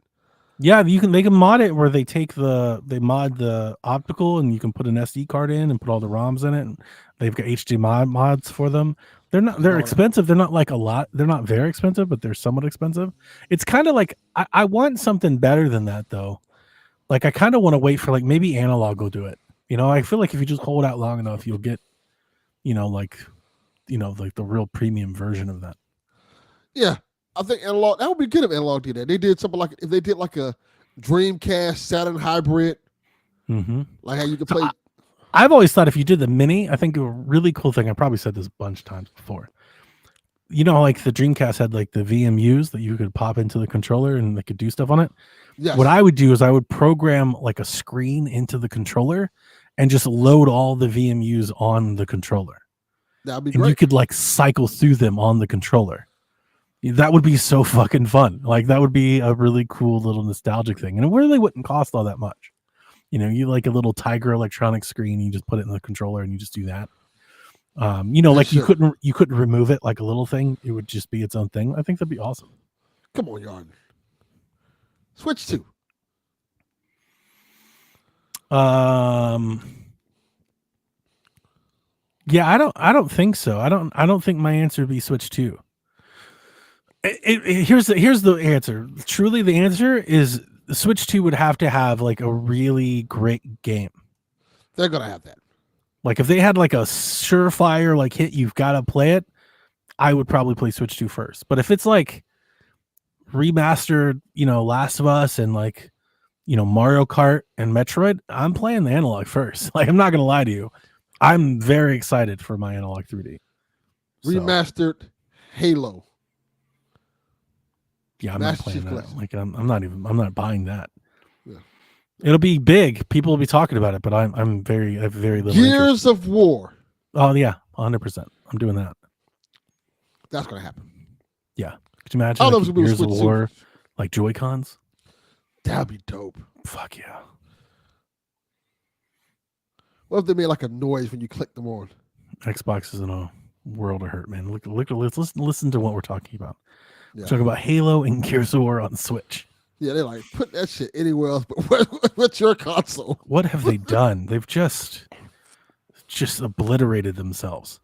[SPEAKER 2] Yeah, they can mod it where they mod the optical and you can put an SD card in and put all the ROMs in it. And they've got HDMI mods for them. They're expensive. They're not like a lot. They're not very expensive, but they're somewhat expensive. It's kind of like I want something better than that though. Like I kind of want to wait for like maybe Analog will do it. I feel like if you just hold out long enough, you'll get, like the real premium version of that.
[SPEAKER 1] Yeah. I think Analog, that would be good if Analog did that. They did something like, if they did like a Dreamcast Saturn hybrid, like how you could play.
[SPEAKER 2] I've always thought if you did the mini, I think a really cool thing, I probably said this a bunch of times before. Like the Dreamcast had like the VMUs that you could pop into the controller and they could do stuff on it. Yes. What I would do is I would program like a screen into the controller and just load all the VMUs on the controller.
[SPEAKER 1] That'd be
[SPEAKER 2] great.
[SPEAKER 1] And
[SPEAKER 2] you could like cycle through them on the controller. That would be so fucking fun. Like that would be a really cool little nostalgic thing. And it really wouldn't cost all that much. You like a little Tiger electronic screen, you just put it in the controller and you just do that.
[SPEAKER 1] They
[SPEAKER 2] Like you
[SPEAKER 1] should.
[SPEAKER 2] couldn't remove it like a little thing. It would just be its own thing. I think that'd be awesome.
[SPEAKER 1] Come on, Yarn. Switch 2.
[SPEAKER 2] Yeah, I don't think so. I don't think my answer would be Switch 2. Here's the answer. Truly, the answer is the Switch 2 would have to have like a really great game.
[SPEAKER 1] They're gonna have that.
[SPEAKER 2] Like if they had like a surefire like hit, you've got to play it. I would probably play Switch 2 first. But if it's like remastered, Last of Us and like, Mario Kart and Metroid, I'm playing the analog first. Like I'm not gonna lie to you, I'm very excited for my analog 3D.
[SPEAKER 1] Remastered Halo.
[SPEAKER 2] Yeah, I'm
[SPEAKER 1] Master
[SPEAKER 2] not playing
[SPEAKER 1] Chief
[SPEAKER 2] that.
[SPEAKER 1] Collection.
[SPEAKER 2] Like I'm not buying that.
[SPEAKER 1] Yeah.
[SPEAKER 2] It'll be big. People will be talking about it, but I have very little
[SPEAKER 1] Gears
[SPEAKER 2] interest.
[SPEAKER 1] of War.
[SPEAKER 2] Oh yeah, 100%. I'm doing that.
[SPEAKER 1] That's gonna happen.
[SPEAKER 2] Yeah. Could you imagine
[SPEAKER 1] I don't know
[SPEAKER 2] like,
[SPEAKER 1] if it's gonna be
[SPEAKER 2] Gears of
[SPEAKER 1] Switch
[SPEAKER 2] War, like Joy-Cons?
[SPEAKER 1] That'd be dope.
[SPEAKER 2] Fuck yeah.
[SPEAKER 1] What if they made like a noise when you click them on?
[SPEAKER 2] Xbox is in a world of hurt, man. Look, listen to what we're talking about.
[SPEAKER 1] Yeah.
[SPEAKER 2] We're talking about Halo and Gears of War on Switch.
[SPEAKER 1] Yeah, they're like, put that shit anywhere else, but what's your console?
[SPEAKER 2] What have they done? They've just obliterated themselves.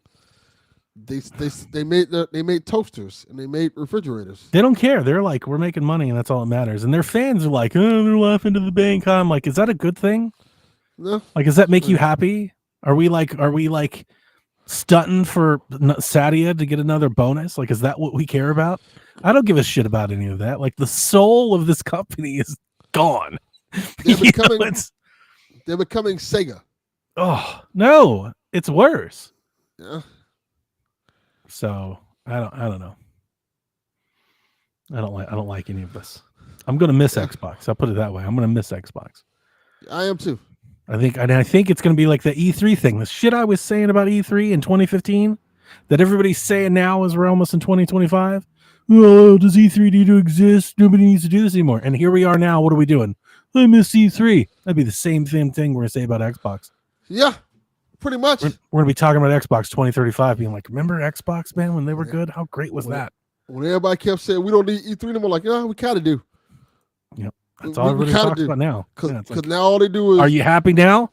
[SPEAKER 1] They made toasters and they made refrigerators.
[SPEAKER 2] They don't care. They're like, we're making money and that's all that matters. And their fans are like, oh, they're laughing to the bank. I'm like, is that a good thing?
[SPEAKER 1] No.
[SPEAKER 2] Like, does that make you happy? Are we like stunting for Sadia to get another bonus? Like, is that what we care about? I don't give a shit about any of that. Like, the soul of this company is gone.
[SPEAKER 1] They're becoming Sega.
[SPEAKER 2] Oh no, it's worse.
[SPEAKER 1] Yeah.
[SPEAKER 2] So I don't know. I don't like any of this. I'm gonna miss Xbox. I'll put it that way. I'm gonna miss Xbox.
[SPEAKER 1] I am too.
[SPEAKER 2] I think it's gonna be like the E3 thing. The shit I was saying about E3 in 2015 that everybody's saying now as we're almost in 2025. Oh, does E3 need to exist? Nobody needs to do this anymore. And here we are now. What are we doing? I miss E3. That'd be the same thing we're gonna say about Xbox.
[SPEAKER 1] Yeah, pretty much.
[SPEAKER 2] We're gonna be talking about Xbox 2035, being like, remember Xbox, man, when they were good? How great was that?
[SPEAKER 1] When everybody kept saying we don't need E3 anymore, like, yeah, we kind of do.
[SPEAKER 2] Yep, that's all everybody talks about now.
[SPEAKER 1] Because now all they do is.
[SPEAKER 2] Are you happy now?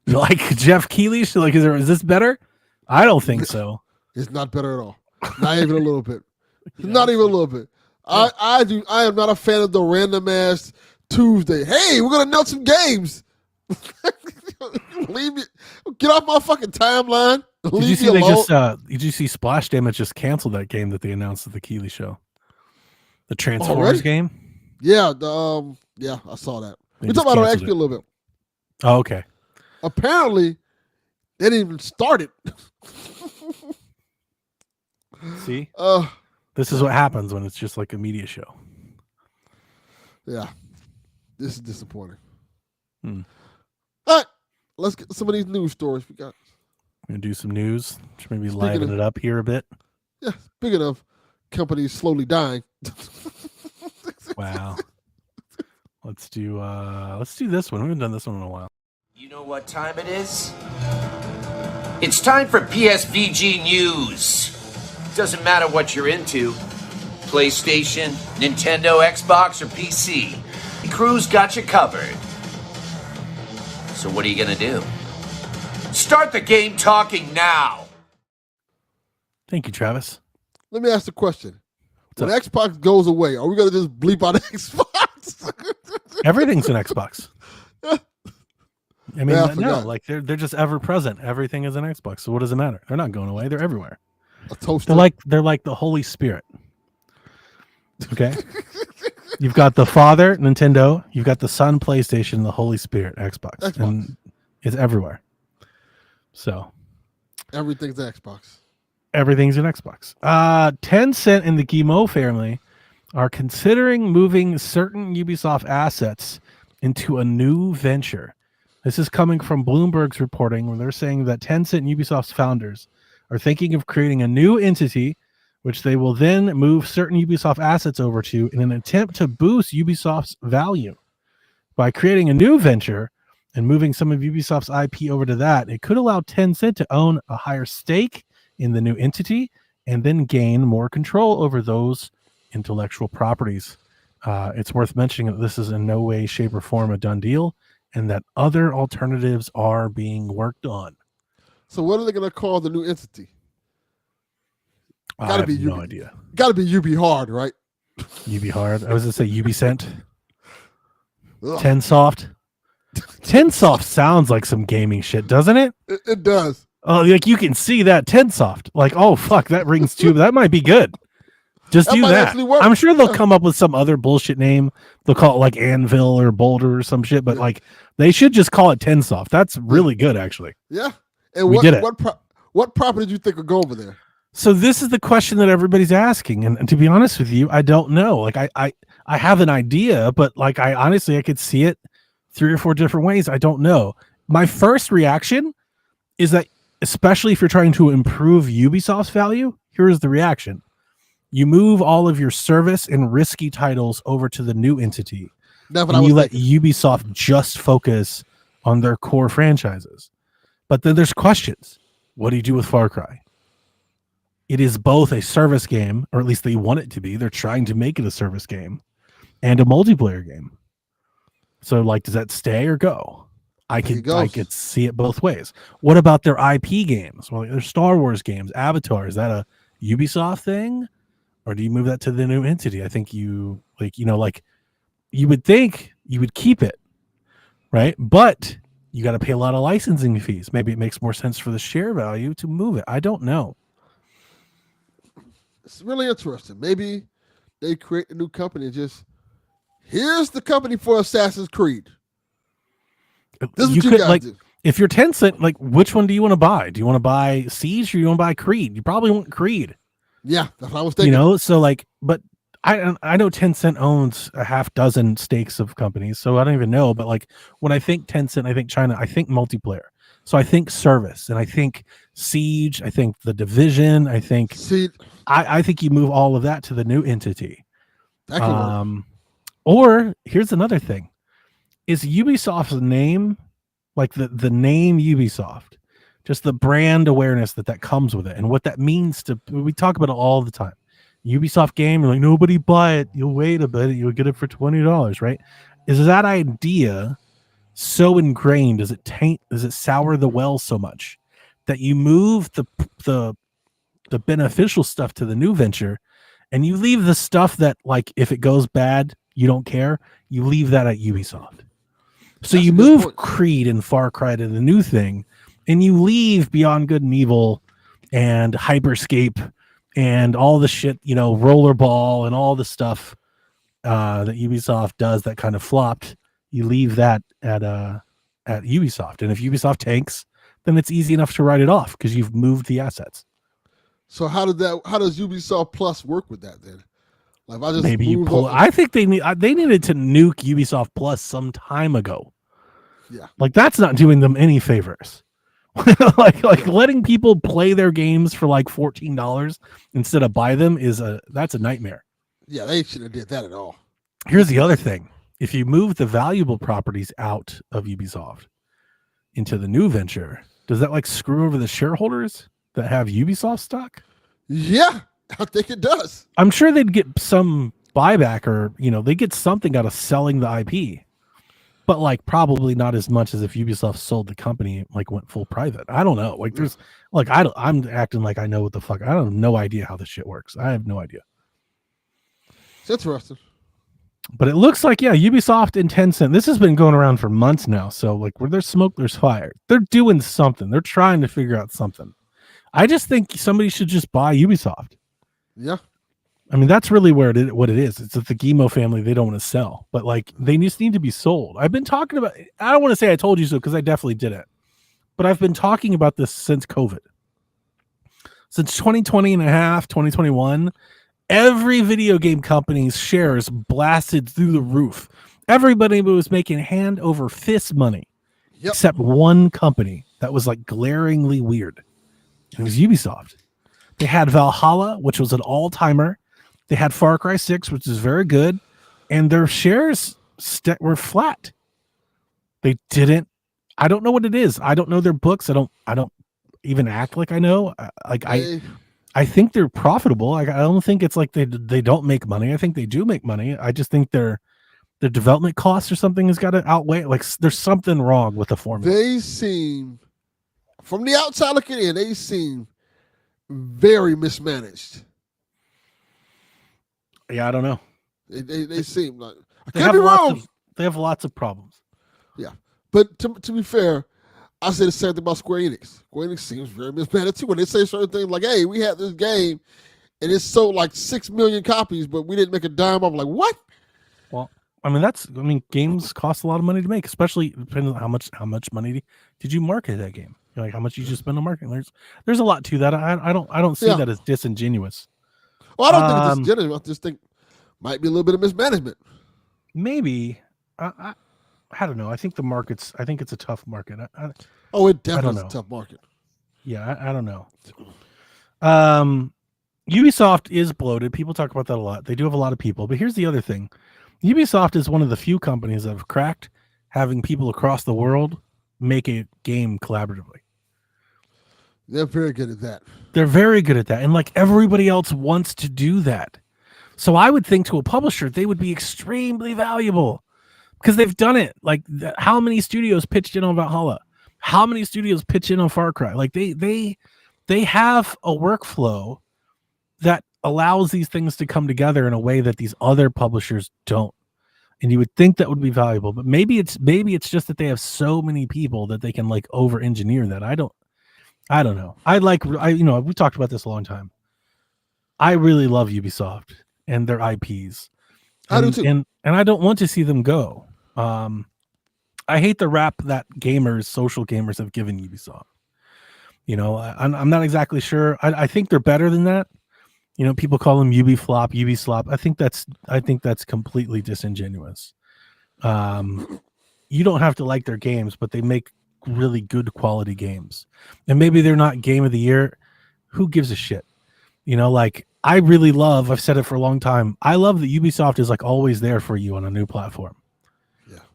[SPEAKER 2] Like Jeff Keighley? Like, is this better? I don't think so.
[SPEAKER 1] It's not better at all. Not even a little bit. Not even a little bit. Yeah. I am not a fan of the random ass Tuesday. Hey, we're gonna announce some games. Leave me. Get off my fucking timeline.
[SPEAKER 2] Did you see did you see Splash Damage just canceled that game that they announced at the Keighley show? The Transformers game?
[SPEAKER 1] Yeah, yeah, I saw that. We talked about it on XP a little bit.
[SPEAKER 2] Oh, okay.
[SPEAKER 1] Apparently, they didn't even start it.
[SPEAKER 2] See? This is what happens when it's just like a media show.
[SPEAKER 1] Yeah. This is disappointing.
[SPEAKER 2] All
[SPEAKER 1] right. Let's get some of these news stories we got.
[SPEAKER 2] We're going to do some news. Maybe liven it up here a bit.
[SPEAKER 1] Yeah. Speaking of companies slowly dying.
[SPEAKER 2] Wow. Let's do this one. We haven't done this one in a while.
[SPEAKER 3] You know what time it is? It's time for PSVG News. Doesn't matter what you're into. PlayStation, Nintendo, Xbox, or PC. The crew's got you covered. So what are you gonna do? Start the game talking now!
[SPEAKER 2] Thank you, Travis.
[SPEAKER 1] Let me ask the question. When Xbox goes away, are we gonna just bleep out Xbox?
[SPEAKER 2] Everything's an Xbox. I mean,
[SPEAKER 1] yeah,
[SPEAKER 2] no, like they're just ever present. Everything is an Xbox. So what does it matter? They're not going away. They're everywhere.
[SPEAKER 1] A toaster.
[SPEAKER 2] They're like the Holy Spirit. Okay. You've got the Father, Nintendo. You've got the Son, PlayStation, and the Holy Spirit, Xbox. And it's everywhere. So
[SPEAKER 1] everything's an Xbox.
[SPEAKER 2] Everything's an Xbox. Tencent and the Guillemot family are considering moving certain Ubisoft assets into a new venture. This is coming from Bloomberg's reporting, where they're saying that Tencent and Ubisoft's founders are thinking of creating a new entity, which they will then move certain Ubisoft assets over to in an attempt to boost Ubisoft's value. By creating a new venture, And moving some of Ubisoft's IP over to that, it could allow Tencent to own a higher stake in the new entity and then gain more control over those intellectual properties. It's worth mentioning that this is in no way, shape, or form a done deal, and that other alternatives are being worked on.
[SPEAKER 1] So what are they going to call the new entity?
[SPEAKER 2] I have no idea.
[SPEAKER 1] Got to be UB Hard, right?
[SPEAKER 2] UB Hard. I was going to say Ubicent. Tensoft. Tensoft sounds like some gaming shit, doesn't it?
[SPEAKER 1] It does.
[SPEAKER 2] Oh, like you can see that Tensoft. Like, oh fuck, that rings true. That might be good. Just do that. I'm sure they'll come up with some other bullshit name. They'll call it like Anvil or Boulder or some shit. But like, they should just call it Tensoft. That's really good, actually.
[SPEAKER 1] Yeah. And what property do you think will go over there?
[SPEAKER 2] So this is the question that everybody's asking, and to be honest with you, I don't know. Like, I have an idea, but like, I honestly could see it 3 or 4 different ways. I don't know. My first reaction is that, especially if you're trying to improve Ubisoft's value, here's the reaction. You move all of your service and risky titles over to the new entity. And you let Ubisoft just focus on their core franchises. But then there's questions. What do you do with Far Cry? It is both a service game, or at least they want it to be. They're trying to make it a service game and a multiplayer game. So, like, does that stay or go? I could see it both ways. What about their IP games? Well, their Star Wars games, Avatar. Is that a Ubisoft thing, or do you move that to the new entity? I think you would think you would keep it, right? But you got to pay a lot of licensing fees. Maybe it makes more sense for the share value to move it. I don't know.
[SPEAKER 1] It's really interesting. Maybe they create a new company and just, here's the company for Assassin's Creed. This is what you guys do.
[SPEAKER 2] If you're Tencent, like, which one do you want to buy? Do you want to buy Siege or you want to buy Creed? You probably want Creed.
[SPEAKER 1] Yeah, that's what I was thinking.
[SPEAKER 2] So like, but I know Tencent owns a half dozen stakes of companies, so I don't even know. But like, when I think Tencent, I think China, I think multiplayer. So I think service, and I think Siege, I think The Division, I think I think you move all of that to the new entity.
[SPEAKER 1] That can work.
[SPEAKER 2] Or here's another thing. Is Ubisoft's name, like the name Ubisoft, just the brand awareness that comes with it and what that means to, we talk about it all the time. Ubisoft game, you're like, nobody buy it. You'll wait a bit. You'll get it for $20, right? Is that idea so ingrained? Does it sour the well so much that you move the beneficial stuff to the new venture and you leave the stuff that, like, if it goes bad, you don't care. You leave that at Ubisoft. So you move Creed and Far Cry to the new thing, and you leave Beyond Good and Evil and Hyperscape and all the shit, Rollerball and all the stuff that Ubisoft does that kind of flopped. You leave that at Ubisoft, and if Ubisoft tanks, then it's easy enough to write it off because you've moved the assets.
[SPEAKER 1] So how does Ubisoft Plus work with that then? Like, if I just
[SPEAKER 2] maybe you pull. I think they needed to nuke Ubisoft Plus some time ago.
[SPEAKER 1] Yeah,
[SPEAKER 2] like that's not doing them any favors. like letting people play their games for like $14 instead of buy them that's a nightmare.
[SPEAKER 1] Yeah, they shouldn't have did that at all.
[SPEAKER 2] Here's the other thing. If you move the valuable properties out of Ubisoft into the new venture, does that like screw over the shareholders that have Ubisoft stock?
[SPEAKER 1] Yeah, I think it does.
[SPEAKER 2] I'm sure they'd get some buyback, or they get something out of selling the IP. But like probably not as much as if Ubisoft sold the company, like went full private. I don't know. Like there's like I'm acting like I know what the fuck. I don't have no idea how this shit works. I have no idea.
[SPEAKER 1] It's interesting.
[SPEAKER 2] But it looks like, Ubisoft and Tencent, this has been going around for months now. So like where there's smoke, there's fire. They're doing something. They're trying to figure out something. I just think somebody should just buy Ubisoft.
[SPEAKER 1] Yeah.
[SPEAKER 2] I mean, that's really what it is. It's that the Guillemot family, they don't want to sell, but like they just need to be sold. I've been talking about, I don't want to say I told you so because I definitely didn't, but I've been talking about this since COVID. Since 2020 and a half, 2021, every video game company's shares blasted through the roof. Everybody was making hand over fist money, except one company that was like glaringly weird. It was Ubisoft. They had Valhalla, which was an all-timer. They had Far Cry 6, which is very good, and their shares were flat. They didn't I don't know what it is. I don't know their books. I don't even act like I know. I think they're profitable. I don't think it's like they don't make money. I think they do make money. I just think their development costs or something has got to outweigh. Like there's something wrong with the formula.
[SPEAKER 1] They seem, from the outside looking in, they seem very mismanaged.
[SPEAKER 2] Yeah, I don't know.
[SPEAKER 1] They seem like I
[SPEAKER 2] They
[SPEAKER 1] could be wrong.
[SPEAKER 2] They have lots of problems.
[SPEAKER 1] Yeah, but to be fair, I say the same thing about Square Enix. Square Enix seems very mismanaged too when they say certain things like, "Hey, we had this game, and it sold like 6 million copies, but we didn't make a dime." I'm like, "What?"
[SPEAKER 2] Well, I mean, games cost a lot of money to make, especially depending on how much money did you market that game. Like how much you just spend on marketing. There's a lot to that. I don't see that as disingenuous.
[SPEAKER 1] Well, I don't think it's disingenuous. I just think might be a little bit of mismanagement.
[SPEAKER 2] Maybe. I don't know. I think I think it's a tough market.
[SPEAKER 1] It definitely is a tough market.
[SPEAKER 2] Yeah, I don't know. Ubisoft is bloated. People talk about that a lot. They do have a lot of people. But here's the other thing. Ubisoft is one of the few companies that have cracked having people across the world make a game collaboratively.
[SPEAKER 1] They're very good at that.
[SPEAKER 2] They're very good at that. And like everybody else wants to do that. So I would think to a publisher, they would be extremely valuable because they've done it. Like how many studios pitched in on Valhalla? How many studios pitch in on Far Cry? Like they have a workflow that allows these things to come together in a way that these other publishers don't. And you would think that would be valuable, but maybe it's just that they have so many people that they can like over engineer that. I don't know. We talked about this a long time. I really love Ubisoft and their IPs.
[SPEAKER 1] I do too.
[SPEAKER 2] And I don't want to see them go. I hate the rap that social gamers have given Ubisoft. I'm not exactly sure. I think they're better than that. People call them Ubislop. I think that's completely disingenuous. You don't have to like their games, but they make really good quality games. And maybe they're not game of the year. Who gives a shit? I really love, I've said it for a long time, I love that Ubisoft is like always there for you on a new platform.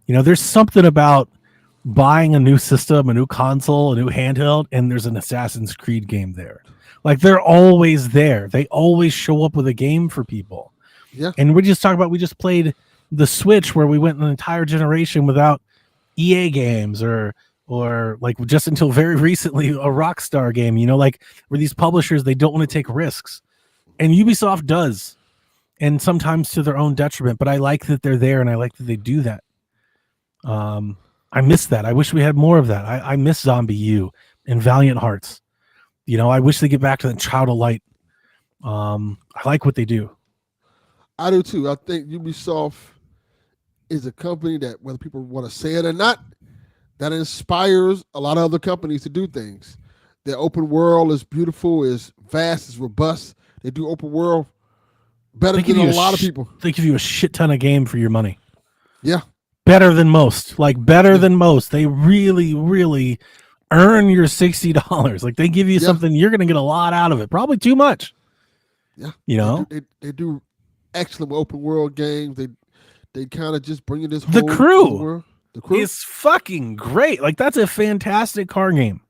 [SPEAKER 2] Yeah. There's something about buying a new system, a new console, a new handheld, and there's an Assassin's Creed game there. Like they're always there. They always show up with a game for people.
[SPEAKER 1] Yeah.
[SPEAKER 2] And we just played the Switch where we went an entire generation without EA games or like just until very recently a Rockstar game, like where these publishers, they don't want to take risks. And Ubisoft does. And sometimes to their own detriment, but I like that they're there and I like that they do that. I miss that. I wish we had more of that. I miss Zombie U and Valiant Hearts. I wish they get back to the Child of Light. I like what they do.
[SPEAKER 1] I do too. I think Ubisoft is a company that, whether people want to say it or not, that inspires a lot of other companies to do things. Their open world is beautiful, is vast, is robust. They do open world better than a lot of people.
[SPEAKER 2] They give you a shit ton of game for your money.
[SPEAKER 1] Yeah.
[SPEAKER 2] Better than most. Like better than most. They really, really earn your $60. Like they give you something, you're going to get a lot out of it. Probably too much.
[SPEAKER 1] Yeah. They do excellent open world games. They kind of just bring you this whole
[SPEAKER 2] The Crew.
[SPEAKER 1] world. The Crew
[SPEAKER 2] is fucking great. Like that's a fantastic car game.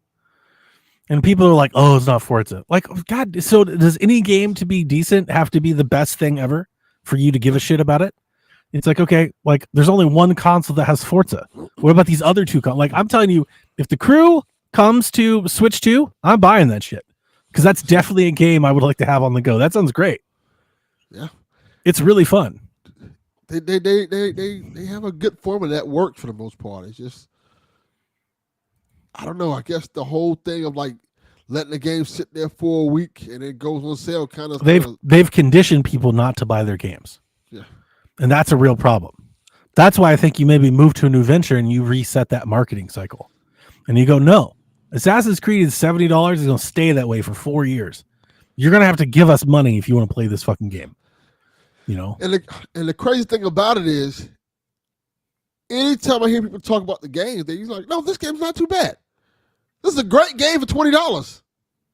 [SPEAKER 2] And people are like, "Oh, it's not Forza." Like, God, so does any game to be decent have to be the best thing ever for you to give a shit about it? It's like, okay, like there's only one console that has Forza. What about these other two? Like, I'm telling you, if The Crew comes to Switch 2, I'm buying that shit because that's definitely a game I would like to have on the go. That sounds great.
[SPEAKER 1] Yeah,
[SPEAKER 2] it's really fun.
[SPEAKER 1] They have a good formula that works for the most part. It's just, I don't know. I guess the whole thing of like letting the game sit there for a week and it goes on sale kind of.
[SPEAKER 2] They've conditioned people not to buy their games.
[SPEAKER 1] Yeah,
[SPEAKER 2] and that's a real problem. That's why I think you maybe move to a new venture and you reset that marketing cycle, and you go, no, Assassin's Creed is $70. It's going to stay that way for 4 years. You're going to have to give us money if you want to play this fucking game.
[SPEAKER 1] And the crazy thing about it is, anytime I hear people talk about the game, they're like, "No, this game's not too bad. This is a great game for $20.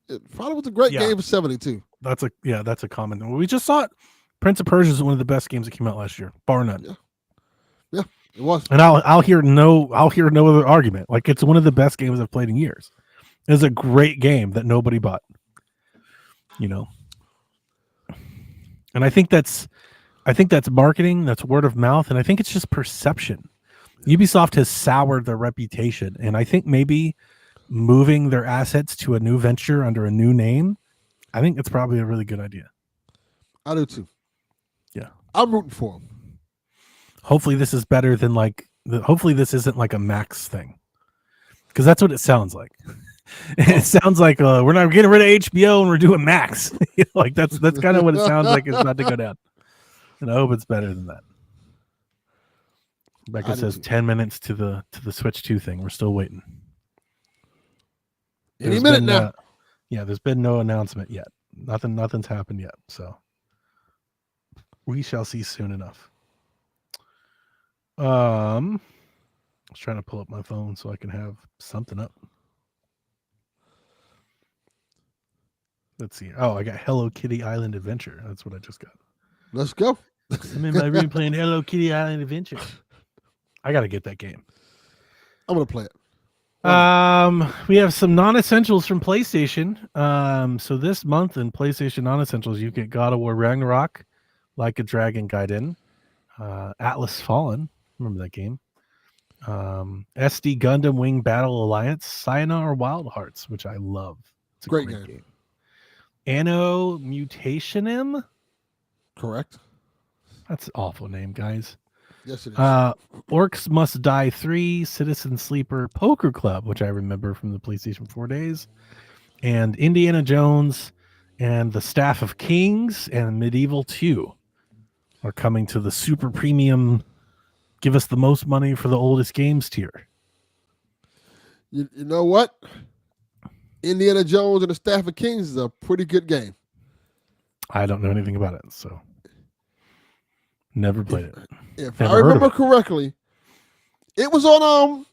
[SPEAKER 1] It probably was a great game for $72."
[SPEAKER 2] That's a common. We just saw it. Prince of Persia is one of the best games that came out last year, bar none.
[SPEAKER 1] Yeah. It was.
[SPEAKER 2] And I'll hear no other argument. Like, it's one of the best games I've played in years. It's a great game that nobody bought. You know. And I think that's marketing, that's word of mouth, and I think it's just perception. Ubisoft has soured their reputation, and I think maybe moving their assets to a new venture under a new name, I think it's probably a really good idea.
[SPEAKER 1] I do too.
[SPEAKER 2] Yeah.
[SPEAKER 1] I'm rooting for them.
[SPEAKER 2] Hopefully this is better than hopefully this isn't like a Max thing. Because that's what it sounds like. It sounds like we're not getting rid of HBO and we're doing Max. Like that's kind of what it sounds like it's about to go down. And I hope it's better than that. Becca says 10 minutes to the Switch 2 thing. We're still waiting.
[SPEAKER 1] Any minute now.
[SPEAKER 2] Yeah, there's been no announcement yet. Nothing's happened yet. So we shall see soon enough. I was trying to pull up my phone so I can have something up. Let's see. Oh, I got Hello Kitty Island Adventure. That's what I just got.
[SPEAKER 1] Let's go.
[SPEAKER 2] I'm in my room playing Hello Kitty Island Adventure. I got to get that game.
[SPEAKER 1] I'm going to play it.
[SPEAKER 2] We have some non-essentials from PlayStation. So this month in PlayStation non-essentials, you get God of War Ragnarok, Like a Dragon Gaiden, Atlas Fallen. Remember that game? SD Gundam Wing Battle Alliance, Sayonara Wild Hearts, which I love. It's a great game. Anno Mutationem?
[SPEAKER 1] Correct.
[SPEAKER 2] That's an awful name, guys.
[SPEAKER 1] Yes, it is.
[SPEAKER 2] Orcs Must Die 3, Citizen Sleeper Poker Club, which I remember from the PlayStation 4 days, and Indiana Jones and the Staff of Kings and Medieval 2 are coming to the super premium, give us the most money for the oldest games tier.
[SPEAKER 1] You know what? Indiana Jones and the Staff of Kings is a pretty good game.
[SPEAKER 2] I don't know anything about it, so never played it.
[SPEAKER 1] If I remember correctly, it was on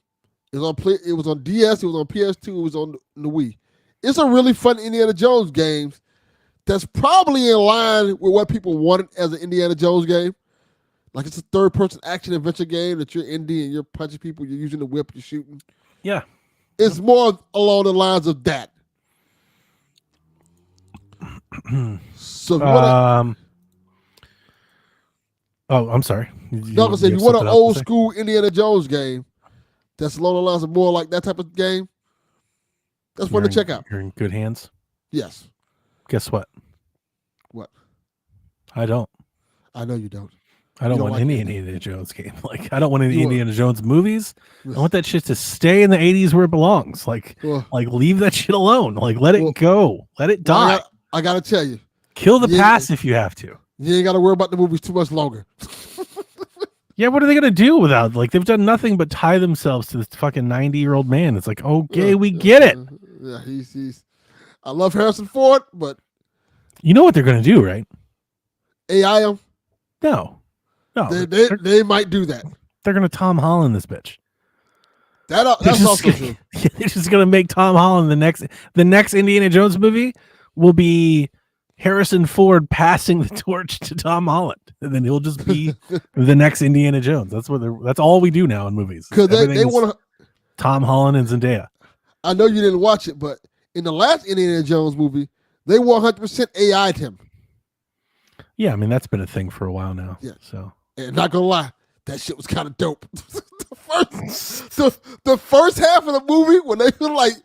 [SPEAKER 1] DS, it was on PS2, it was on the Wii. It's a really fun Indiana Jones game that's probably in line with what people wanted as an Indiana Jones game. Like, it's a third-person action adventure game that you're Indy and you're punching people, you're using the whip, you're shooting.
[SPEAKER 2] Yeah.
[SPEAKER 1] It's more along the lines of that. So
[SPEAKER 2] I'm sorry.
[SPEAKER 1] If you want an old school Indiana Jones game that's along the lines of more like that type of game, that's one to check out.
[SPEAKER 2] You're in good hands?
[SPEAKER 1] Yes.
[SPEAKER 2] Guess what?
[SPEAKER 1] What?
[SPEAKER 2] I don't.
[SPEAKER 1] I know you don't.
[SPEAKER 2] I don't want any Indiana Jones game. Like, I don't want any Indiana Jones movies. I want that shit to stay in the 80s where it belongs. Like leave that shit alone. Like, let it go. Let it die.
[SPEAKER 1] I got to tell you.
[SPEAKER 2] Kill the past if you have to.
[SPEAKER 1] You ain't got to worry about the movies too much longer.
[SPEAKER 2] Yeah, what are they going to do without? Like, they've done nothing but tie themselves to this fucking 90-year-old man. It's like, okay, we get it.
[SPEAKER 1] Yeah, he's. I love Harrison Ford, but
[SPEAKER 2] you know what they're going to do, right?
[SPEAKER 1] AI him?
[SPEAKER 2] No.
[SPEAKER 1] They might do that.
[SPEAKER 2] They're going to Tom Holland this bitch.
[SPEAKER 1] That's also true.
[SPEAKER 2] They're just going to make Tom Holland the next Indiana Jones movie will be Harrison Ford passing the torch to Tom Holland, and then he'll just be the next Indiana Jones. That's all we do now in movies.
[SPEAKER 1] Because they want to
[SPEAKER 2] Tom Holland and Zendaya.
[SPEAKER 1] I know you didn't watch it, but in the last Indiana Jones movie, they 100% AI'd him.
[SPEAKER 2] Yeah, I mean that's been a thing for a while now. Yeah. So,
[SPEAKER 1] and not gonna lie, that shit was kind of dope. the first half of the movie when they were like,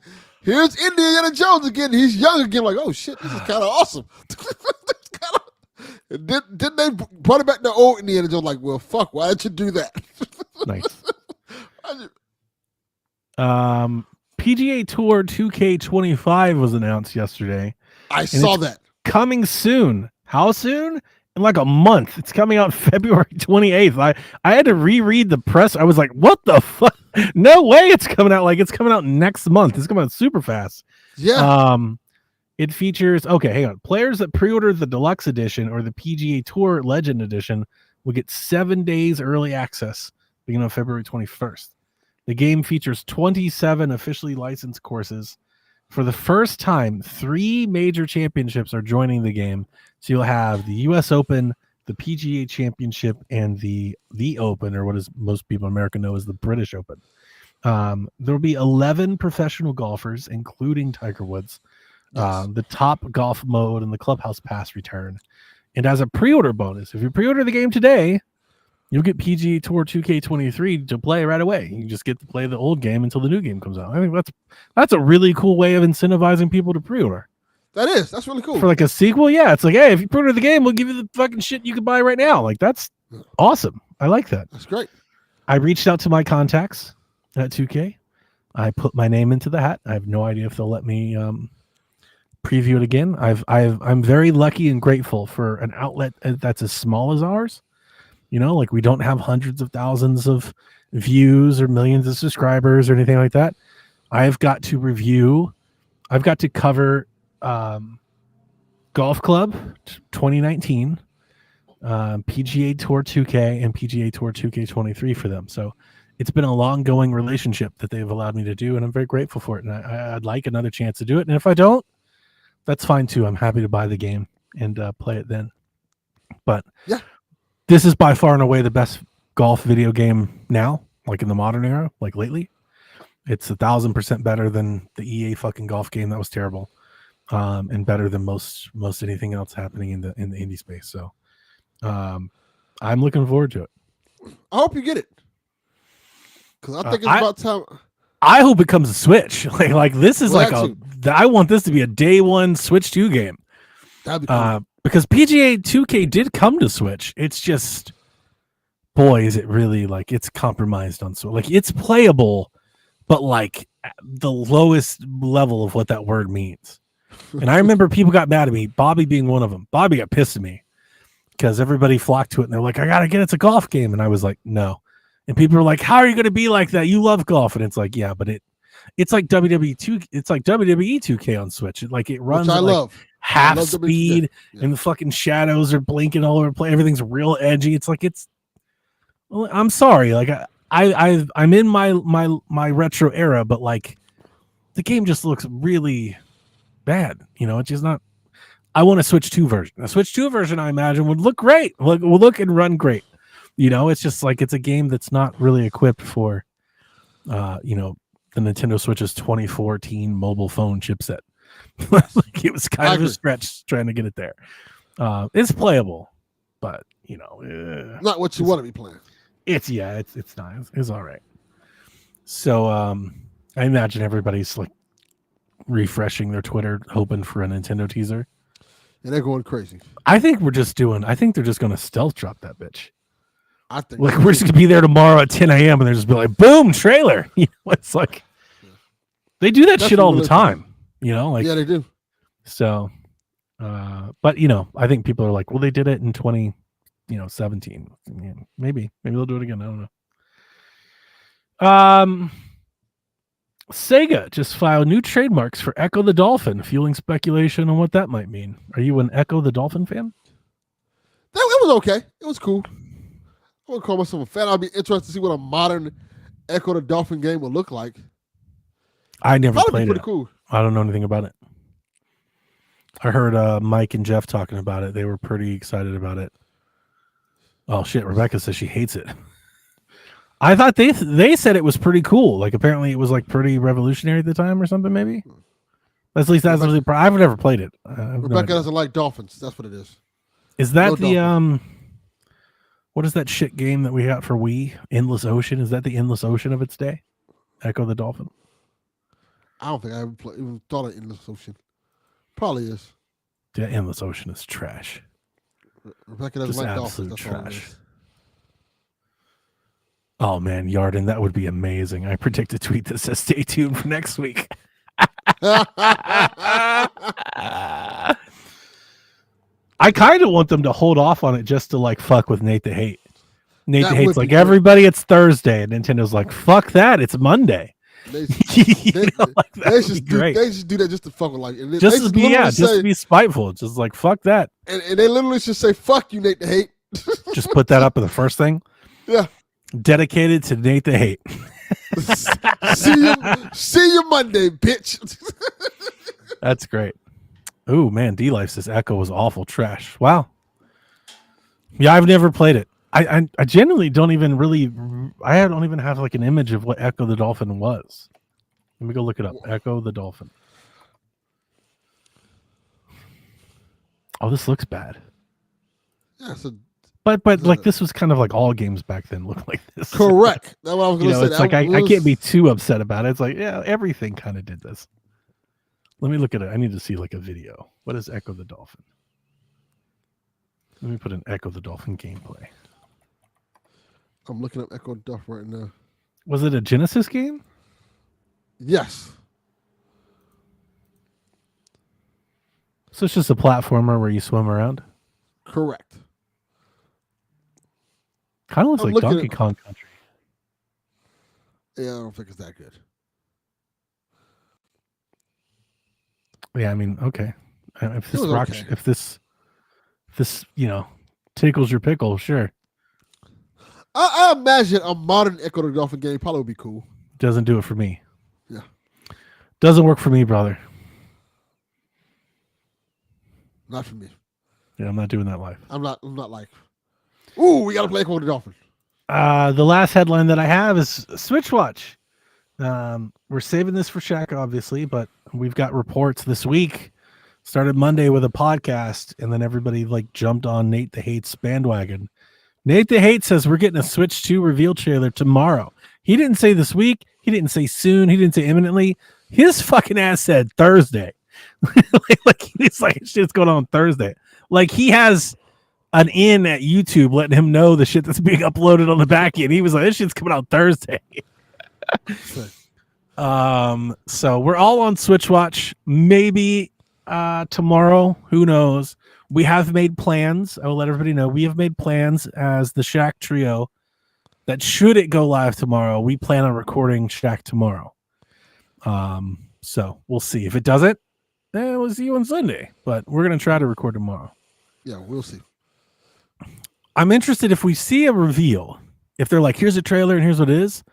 [SPEAKER 1] "Here's Indiana Jones again. He's young again." Like, oh shit, this is kind of awesome. And then they brought it back to old Indiana Jones. Like, well, fuck, why did you do that?
[SPEAKER 2] Nice. PGA Tour 2K25 was announced yesterday.
[SPEAKER 1] I saw that.
[SPEAKER 2] Coming soon. How soon? In like a month. It's coming out February 28th. I had to reread the press. I was like, what the fuck? No way it's coming out. Like, it's coming out next month. It's coming out super fast.
[SPEAKER 1] Yeah.
[SPEAKER 2] It features, okay, hang on. Players that pre-order the Deluxe Edition or the PGA Tour Legend Edition will get 7 days early access beginning on February 21st. The game features 27 officially licensed courses. For the first time, 3 major championships are joining the game. So you'll have the U.S. Open, the PGA Championship and the Open, or what is most people in America know as the British Open. There will be 11 professional golfers, including Tiger Woods.
[SPEAKER 1] Yes.
[SPEAKER 2] The top golf mode and the clubhouse pass return. And as a pre-order bonus, if you pre-order the game today, you'll get PGA Tour 2K23 to play right away. You just get to play the old game until the new game comes out. I think that's a really cool way of incentivizing people to pre-order.
[SPEAKER 1] That's really cool.
[SPEAKER 2] For like a sequel, yeah. It's like, hey, if you pre-order the game, we'll give you the fucking shit you can buy right now. Like, that's awesome. I like that.
[SPEAKER 1] That's great.
[SPEAKER 2] I reached out to my contacts at 2K. I put my name into the hat. I have no idea if they'll let me preview it again. I'm very lucky and grateful for an outlet that's as small as ours. You know, like we don't have hundreds of thousands of views or millions of subscribers or anything like that. I've got to cover Golf Club 2019, PGA Tour 2K, and PGA Tour 2K23 for them. So it's been a long-going relationship that they've allowed me to do, and I'm very grateful for it. And I'd like another chance to do it. And if I don't, that's fine too. I'm happy to buy the game and play it then. But
[SPEAKER 1] yeah,
[SPEAKER 2] this is by far and away the best golf video game now, like in the modern era, like lately. It's 1,000% better than the EA fucking golf game that was terrible, and better than most anything else happening in the indie space. So, I'm looking forward to it.
[SPEAKER 1] I hope you get it, because I think it's about time.
[SPEAKER 2] I hope it comes to Switch. Like this is I want this to be a day one Switch 2 game.
[SPEAKER 1] That'd be cool.
[SPEAKER 2] Because PGA 2K did come to Switch. It's just, boy, is it really like it's compromised on Switch. Like it's playable, but like the lowest level of what that word means. And I remember people got mad at me, Bobby being one of them. Bobby got pissed at me because everybody flocked to it and they're like, I gotta get it's a golf game. And I was like, no. And people were like, how are you going to be like that? You love golf. And it's like, yeah, but it's like WWE 2. It's like WWE 2K on Switch. It runs at like half speed, and the fucking shadows are blinking all over the place. Everything's real edgy. It's like well, I'm sorry, like I'm in my retro era, but like the game just looks really bad. You know, it's just not. I want a Switch 2 version. A Switch 2 version, I imagine, would look great. Will look and run great. You know, it's just like it's a game that's not really equipped for, you know, the Nintendo Switch's 2014 mobile phone chipset. Like it was kind of a stretch trying to get it there. It's playable, but you know,
[SPEAKER 1] not what you want to be playing.
[SPEAKER 2] It's not. It's all right. So I imagine everybody's like refreshing their Twitter, hoping for a Nintendo teaser.
[SPEAKER 1] And they're going crazy.
[SPEAKER 2] I think they're just going to stealth drop that bitch.
[SPEAKER 1] I think
[SPEAKER 2] like we're just gonna be there tomorrow at 10 a.m. and they're just be like, boom, trailer. You know, it's like they do that shit all the time. You know, like
[SPEAKER 1] yeah, they do. So,
[SPEAKER 2] but you know, I think people are like, well, they did it in 2017. Yeah, maybe they'll do it again. I don't know. Sega just filed new trademarks for Echo the Dolphin, fueling speculation on what that might mean. Are you an Echo the Dolphin fan?
[SPEAKER 1] It was okay. It was cool. I wouldn't call myself a fan. I'd be interested to see what a modern Echo the Dolphin game would look like.
[SPEAKER 2] I never played it.
[SPEAKER 1] Cool.
[SPEAKER 2] I don't know anything about it. I heard Mike and Jeff talking about it. They were pretty excited about it. Oh shit! Rebecca says she hates it. I thought they said it was pretty cool. Like apparently it was like pretty revolutionary at the time or something. Maybe. At least that's really. I've never played it.
[SPEAKER 1] Rebecca doesn't like dolphins. That's what it is.
[SPEAKER 2] Is that the what is that shit game that we got for Wii? Endless Ocean? Is that the Endless Ocean of its day? Echo the Dolphin?
[SPEAKER 1] I don't think I even thought of Endless Ocean. Probably is.
[SPEAKER 2] Yeah, Endless Ocean is trash.
[SPEAKER 1] Rebecca doesn't like dolphins. That's trash.
[SPEAKER 2] Oh man, Yarden, that would be amazing. I predict a tweet that says stay tuned for next week. I kind of want them to hold off on it just to like fuck with Nate the Hate. Nate the Hate's like, everybody, it's Thursday. And Nintendo's like, fuck that, it's Monday.
[SPEAKER 1] They just do that just to fuck with like
[SPEAKER 2] just to be spiteful. It's just like fuck that.
[SPEAKER 1] And they literally just say, fuck you, Nate the Hate.
[SPEAKER 2] Just put that up in the first thing.
[SPEAKER 1] Yeah.
[SPEAKER 2] Dedicated to Nate the Hate.
[SPEAKER 1] see you Monday, bitch.
[SPEAKER 2] That's great. Ooh, man, D-Life says Echo was awful trash. Wow. Yeah, I've never played it. I genuinely don't even really. I don't even have like an image of what Echo the Dolphin was. Let me go look it up. Echo the Dolphin. Oh, this looks bad.
[SPEAKER 1] Yeah, so
[SPEAKER 2] But like this was kind of like all games back then looked like this.
[SPEAKER 1] correct. That's what I was
[SPEAKER 2] You
[SPEAKER 1] going to
[SPEAKER 2] know,
[SPEAKER 1] say.
[SPEAKER 2] it's like I can't be too upset about it. It's like, yeah, everything kind of did this. Let me look at it. I need to see like a video. What is Echo the Dolphin? Let me put an Echo the Dolphin gameplay.
[SPEAKER 1] I'm looking up Echo Duff right now.
[SPEAKER 2] Was it a Genesis game?
[SPEAKER 1] Yes.
[SPEAKER 2] So it's just a platformer where you swim around?
[SPEAKER 1] Correct.
[SPEAKER 2] Kind of looks
[SPEAKER 1] I'm
[SPEAKER 2] like
[SPEAKER 1] looking
[SPEAKER 2] Donkey
[SPEAKER 1] at-
[SPEAKER 2] Kong Country.
[SPEAKER 1] Yeah, I don't think it's that good.
[SPEAKER 2] Yeah, I mean, okay. If this
[SPEAKER 1] was
[SPEAKER 2] rock,
[SPEAKER 1] okay.
[SPEAKER 2] if this, tickles your pickle, sure.
[SPEAKER 1] I imagine a modern Echo the Dolphin game probably would be cool.
[SPEAKER 2] Doesn't do it for me.
[SPEAKER 1] Yeah.
[SPEAKER 2] Doesn't work for me, brother.
[SPEAKER 1] Not for me.
[SPEAKER 2] Yeah, I'm not doing that live.
[SPEAKER 1] I'm not like, ooh, we got to play Echo the Dolphin.
[SPEAKER 2] The last headline that I have is Switch Watch. We're saving this for Shaq, obviously, but we've got reports this week. Started Monday with a podcast, and then everybody like jumped on Nate the Hate's bandwagon. Nate the Hate says we're getting a Switch 2 reveal trailer tomorrow. He didn't say this week. He didn't say soon. He didn't say imminently. His fucking ass said Thursday. like he's like, shit's going on Thursday. Like he has an in at YouTube letting him know the shit that's being uploaded on the back end. He was like, this shit's coming out Thursday. So we're all on Switch Watch. Maybe tomorrow. Who knows? We have made plans. I will let everybody know. We have made plans as the Shaq Trio that should it go live tomorrow, we plan on recording Shaq tomorrow. So we'll see. If it doesn't, then we'll see you on Sunday. But we're going to try to record tomorrow.
[SPEAKER 1] Yeah, we'll see.
[SPEAKER 2] I'm interested if we see a reveal. If they're like, here's a trailer and here's what it is,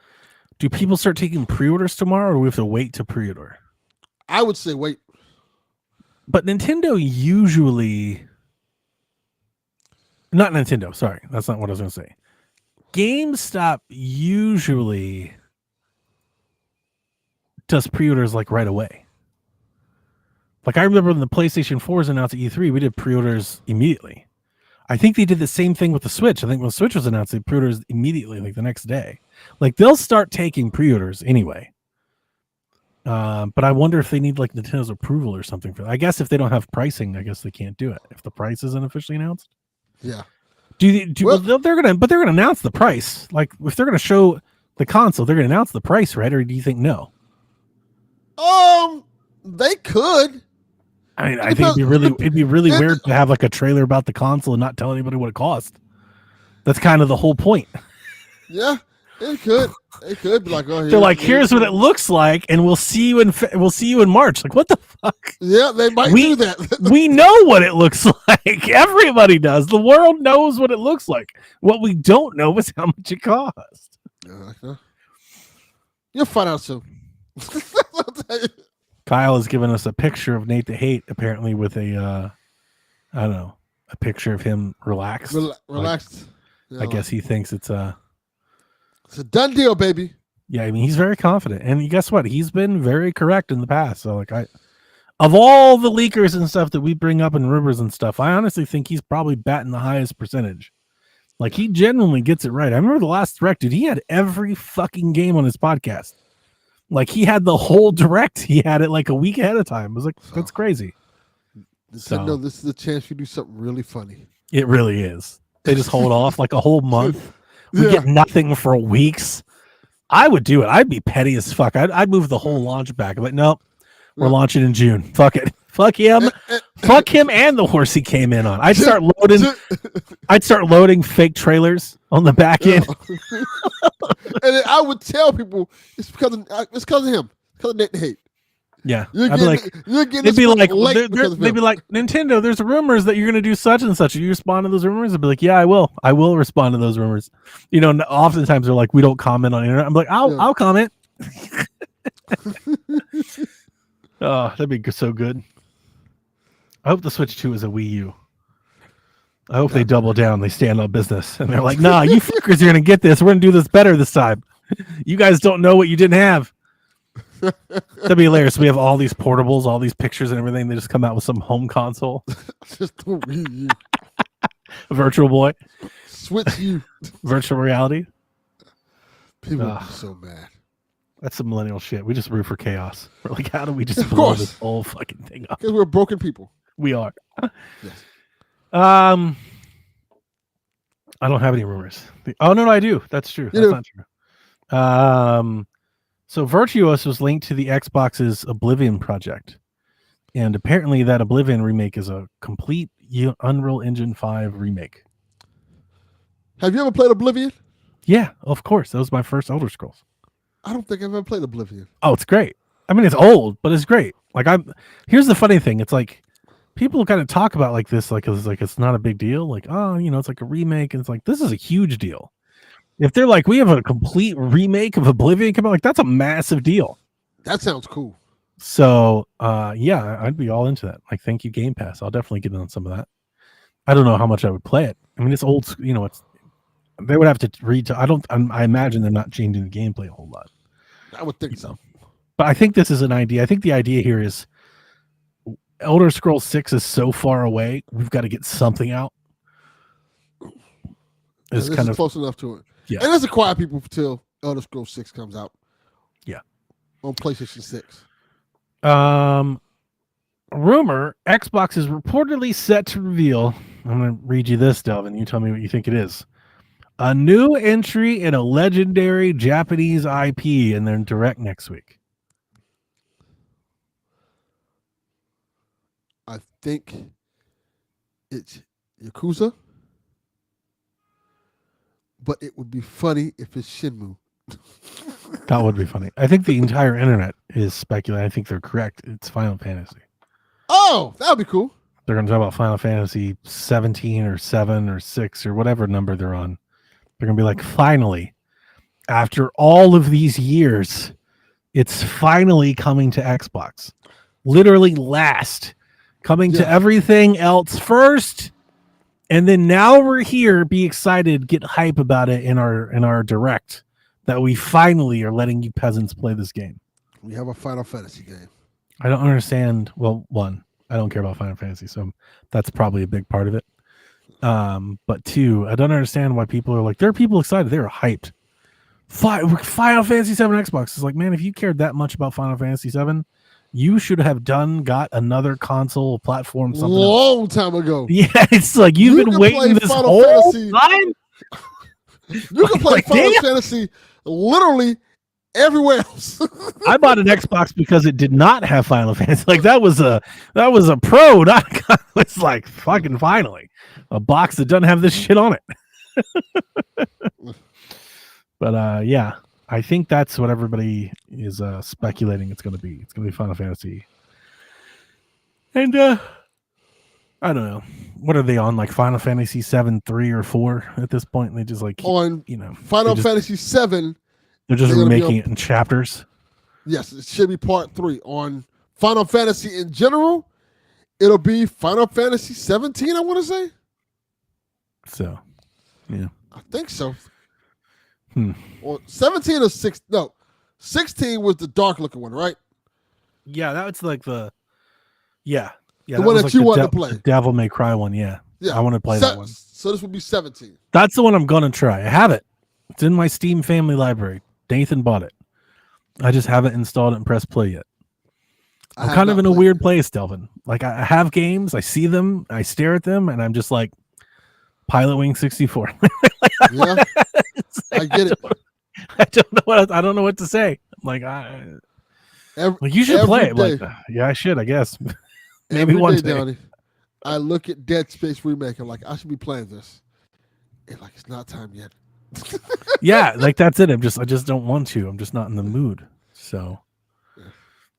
[SPEAKER 2] do people start taking pre-orders tomorrow or do we have to wait to pre-order?
[SPEAKER 1] I would say wait.
[SPEAKER 2] But Nintendo usually... Not Nintendo, sorry. That's not what I was going to say. GameStop usually does pre-orders like right away. Like I remember when the PlayStation 4 was announced at E3, we did pre-orders immediately. I think they did the same thing with the Switch. I think when the Switch was announced, they pre-orders immediately, like the next day. Like they'll start taking pre-orders anyway. But I wonder if they need like Nintendo's approval or something for that. I guess if they don't have pricing, I guess they can't do it. If the price isn't officially announced.
[SPEAKER 1] Yeah.
[SPEAKER 2] Well, they're gonna announce the price. Like if they're gonna show the console, they're gonna announce the price, right? Or do you think no?
[SPEAKER 1] They could.
[SPEAKER 2] I mean, I think it'd be really weird to have like a trailer about the console and not tell anybody what it cost. That's kind of the whole point.
[SPEAKER 1] Yeah, it could. It could be like, oh,
[SPEAKER 2] they're like, here's what it looks like, and we'll see you in March. Like, what the fuck?
[SPEAKER 1] Yeah, they might do that.
[SPEAKER 2] We know what it looks like. Everybody does. The world knows what it looks like. What we don't know is how much it costs.
[SPEAKER 1] You'll find out soon.
[SPEAKER 2] Kyle has given us a picture of Nate the Hate, apparently with a, I don't know, a picture of him relaxed.
[SPEAKER 1] Relaxed.
[SPEAKER 2] Like, I guess he thinks it's a
[SPEAKER 1] done deal, baby.
[SPEAKER 2] Yeah, I mean, he's very confident. And guess what? He's been very correct in the past. So, like, of all the leakers and stuff that we bring up in rumors and stuff, I honestly think he's probably batting the highest percentage. Like, he genuinely gets it right. I remember the last direct, dude, he had every fucking game on his podcast. Like, he had the whole direct. He had it like a week ahead of time. It was like, that's crazy.
[SPEAKER 1] No, this is a chance you do something really funny.
[SPEAKER 2] It really is. They just hold off like a whole month. We get nothing for weeks. I would do it. I'd be petty as fuck. I'd move the whole launch back. I'm like, nope, we're launching in June. Fuck it. Fuck him. Fuck him and the horse he came in on. I'd start loading fake trailers on the back end.
[SPEAKER 1] And then I would tell people it's because of him. Because of Nate the Hate.
[SPEAKER 2] Yeah.
[SPEAKER 1] They'd be like,
[SPEAKER 2] Nintendo, there's rumors that you're going to do such and such. You respond to those rumors? I'd be like, yeah, I will. I will respond to those rumors. You know, oftentimes they're like, we don't comment on the internet. I'm like, I'll comment. Oh, that'd be so good. I hope the Switch 2 is a Wii U. I hope they double down. They stand on business, and they're like, "Nah, you fuckers are gonna get this. We're gonna do this better this time. You guys don't know what you didn't have." That'd be hilarious. We have all these portables, all these pictures, and everything. They just come out with some home console,
[SPEAKER 1] Just the Wii U.
[SPEAKER 2] Virtual Boy,
[SPEAKER 1] Switch U.
[SPEAKER 2] virtual reality.
[SPEAKER 1] People would be so mad.
[SPEAKER 2] That's some millennial shit. We just root for chaos. We're like, how do we just
[SPEAKER 1] Of
[SPEAKER 2] blow
[SPEAKER 1] course.
[SPEAKER 2] this whole fucking thing up?
[SPEAKER 1] Because we're broken people.
[SPEAKER 2] We are.
[SPEAKER 1] Yes.
[SPEAKER 2] I don't have any rumors. Oh no, I do. That's true.
[SPEAKER 1] You
[SPEAKER 2] That's
[SPEAKER 1] do.
[SPEAKER 2] not true. So Virtuos was linked to the Xbox's Oblivion project, and apparently that Oblivion remake is a complete Unreal Engine 5 remake.
[SPEAKER 1] Have you ever played Oblivion?
[SPEAKER 2] Yeah, of course. That was my first Elder Scrolls.
[SPEAKER 1] I don't think I've ever played Oblivion.
[SPEAKER 2] Oh, it's great. I mean, it's old, but it's great. Like here's the funny thing. It's like people kind of talk about like this, like it's not a big deal. Like, oh, it's like a remake, and it's like this is a huge deal. If they're like, we have a complete remake of Oblivion coming, like that's a massive deal.
[SPEAKER 1] That sounds cool.
[SPEAKER 2] So, yeah, I'd be all into that. Like, thank you, Game Pass. I'll definitely get on some of that. I don't know how much I would play it. I mean, it's old. They would have to read. I imagine they're not changing the gameplay a whole lot.
[SPEAKER 1] I would think so.
[SPEAKER 2] But I think this is an idea. I think the idea here is Elder Scrolls 6 is so far away. We've got to get something out.
[SPEAKER 1] This is close enough to it.
[SPEAKER 2] Yeah.
[SPEAKER 1] And let's acquire people till Elder Scrolls 6 comes out.
[SPEAKER 2] Yeah.
[SPEAKER 1] On PlayStation 6.
[SPEAKER 2] Rumor, Xbox is reportedly set to reveal. I'm going to read you this, Delvin. You tell me what you think it is. A new entry in a legendary Japanese IP in their direct next week.
[SPEAKER 1] I think it's Yakuza. But it would be funny if it's Shenmue.
[SPEAKER 2] That would be funny. I think the entire internet is speculating. I think they're correct. It's Final Fantasy.
[SPEAKER 1] Oh, that would be cool.
[SPEAKER 2] They're going to talk about Final Fantasy 17 or 7 or 6 or whatever number they're on. They're going to be like, finally, after all of these years, it's finally coming to Xbox. Literally last. Coming to everything else first. And then now we're here, be excited, get hype about it in our direct that we finally are letting you peasants play this game.
[SPEAKER 1] We have a Final Fantasy game.
[SPEAKER 2] I don't understand. Well, one, I don't care about Final Fantasy, so that's probably a big part of it. But two, I don't understand why people are like, there are people excited. They're hyped. Final Fantasy 7 Xbox. It's like, man, if you cared that much about Final Fantasy 7, you should have got another console platform something
[SPEAKER 1] long time ago.
[SPEAKER 2] Yeah, it's like you've been waiting this
[SPEAKER 1] Final
[SPEAKER 2] whole
[SPEAKER 1] Fantasy.
[SPEAKER 2] time.
[SPEAKER 1] You can play Final Fantasy literally everywhere else.
[SPEAKER 2] I bought an Xbox because it did not have Final Fantasy. Like that was a pro. It's like fucking finally a box that doesn't have this shit on it. But yeah. I think that's what everybody is speculating it's going to be. It's going to be Final Fantasy. And I don't know. What are they on? Like Final Fantasy 7, 3, or 4 at this point? And they just like keep,
[SPEAKER 1] on Final Fantasy 7.
[SPEAKER 2] They're just remaking it in chapters.
[SPEAKER 1] Yes, it should be part 3. On Final Fantasy in general, it'll be Final Fantasy 17, I want to say.
[SPEAKER 2] So, yeah.
[SPEAKER 1] I think so. Or 17 or 6? No, 16 was the dark looking one, right?
[SPEAKER 2] Yeah, that's like the
[SPEAKER 1] the one that you want to play.
[SPEAKER 2] The Devil May Cry one, yeah. I want to play that one.
[SPEAKER 1] So this would be 17.
[SPEAKER 2] That's the one I'm gonna try. I have it. It's in my Steam family library. Nathan bought it. I just haven't installed it and pressed play yet. I'm kind of in a weird place, Delvin. Like I have games, I see them, I stare at them, and I'm just like Pilot Wing 64.
[SPEAKER 1] Yeah, I get it.
[SPEAKER 2] I don't know what to say. I'm like, you should play it. Like, yeah, I should, I guess. Maybe one day.
[SPEAKER 1] Johnny, I look at Dead Space Remake. I'm like, I should be playing this. And like, it's not time yet.
[SPEAKER 2] Yeah, like that's it. I just don't want to. I'm just not in the mood. So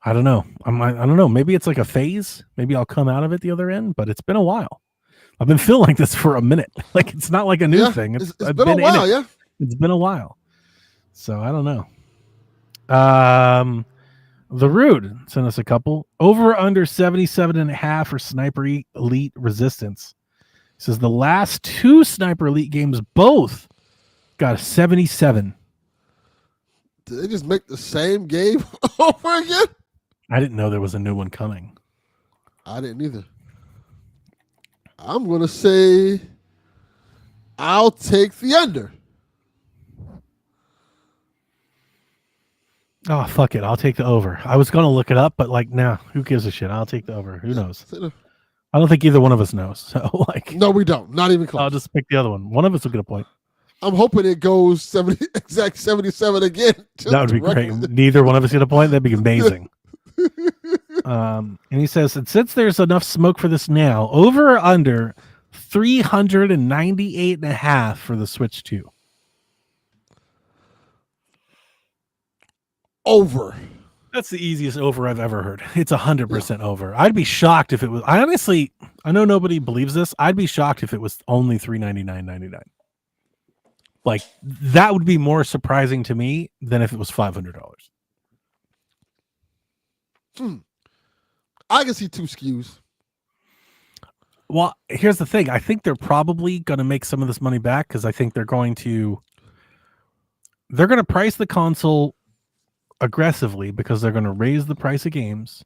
[SPEAKER 2] I don't know. I don't know. Maybe it's like a phase. Maybe I'll come out of it the other end. But it's been a while. I've been feeling like this for a minute. Like it's not like a new thing.
[SPEAKER 1] It's been a while. Yeah,
[SPEAKER 2] it's been a while. So I don't know. The Rude sent us a couple. Over under 77.5 for Sniper Elite Resistance. says the last 2 Sniper Elite games both got a 77.
[SPEAKER 1] Did they just make the same game over again?
[SPEAKER 2] I didn't know there was a new one coming.
[SPEAKER 1] I didn't either. I'm going to say I'll take the under.
[SPEAKER 2] Oh, fuck it. I'll take the over. I was going to look it up, but like, nah, who gives a shit? I'll take the over. Who knows? I don't think either one of us knows. So, like,
[SPEAKER 1] no, we don't. Not even close.
[SPEAKER 2] I'll just pick the other one. One of us will get a point.
[SPEAKER 1] I'm hoping it goes 77 again.
[SPEAKER 2] That would be great. Neither one of us get a point. That'd be amazing. And he says, and since there's enough smoke for this now, over or under 398.5 for the Switch 2.
[SPEAKER 1] Over.
[SPEAKER 2] That's the easiest over I've ever heard. It's 100% over. I'd be shocked if it was. I know nobody believes this. I'd be shocked if it was only $399.99. Like, that would be more surprising to me than if it was $500.
[SPEAKER 1] I can see 2 SKUs.
[SPEAKER 2] Well, here's the thing. I think they're probably going to make some of this money back because I think they're going to price the console aggressively because they're going to raise the price of games.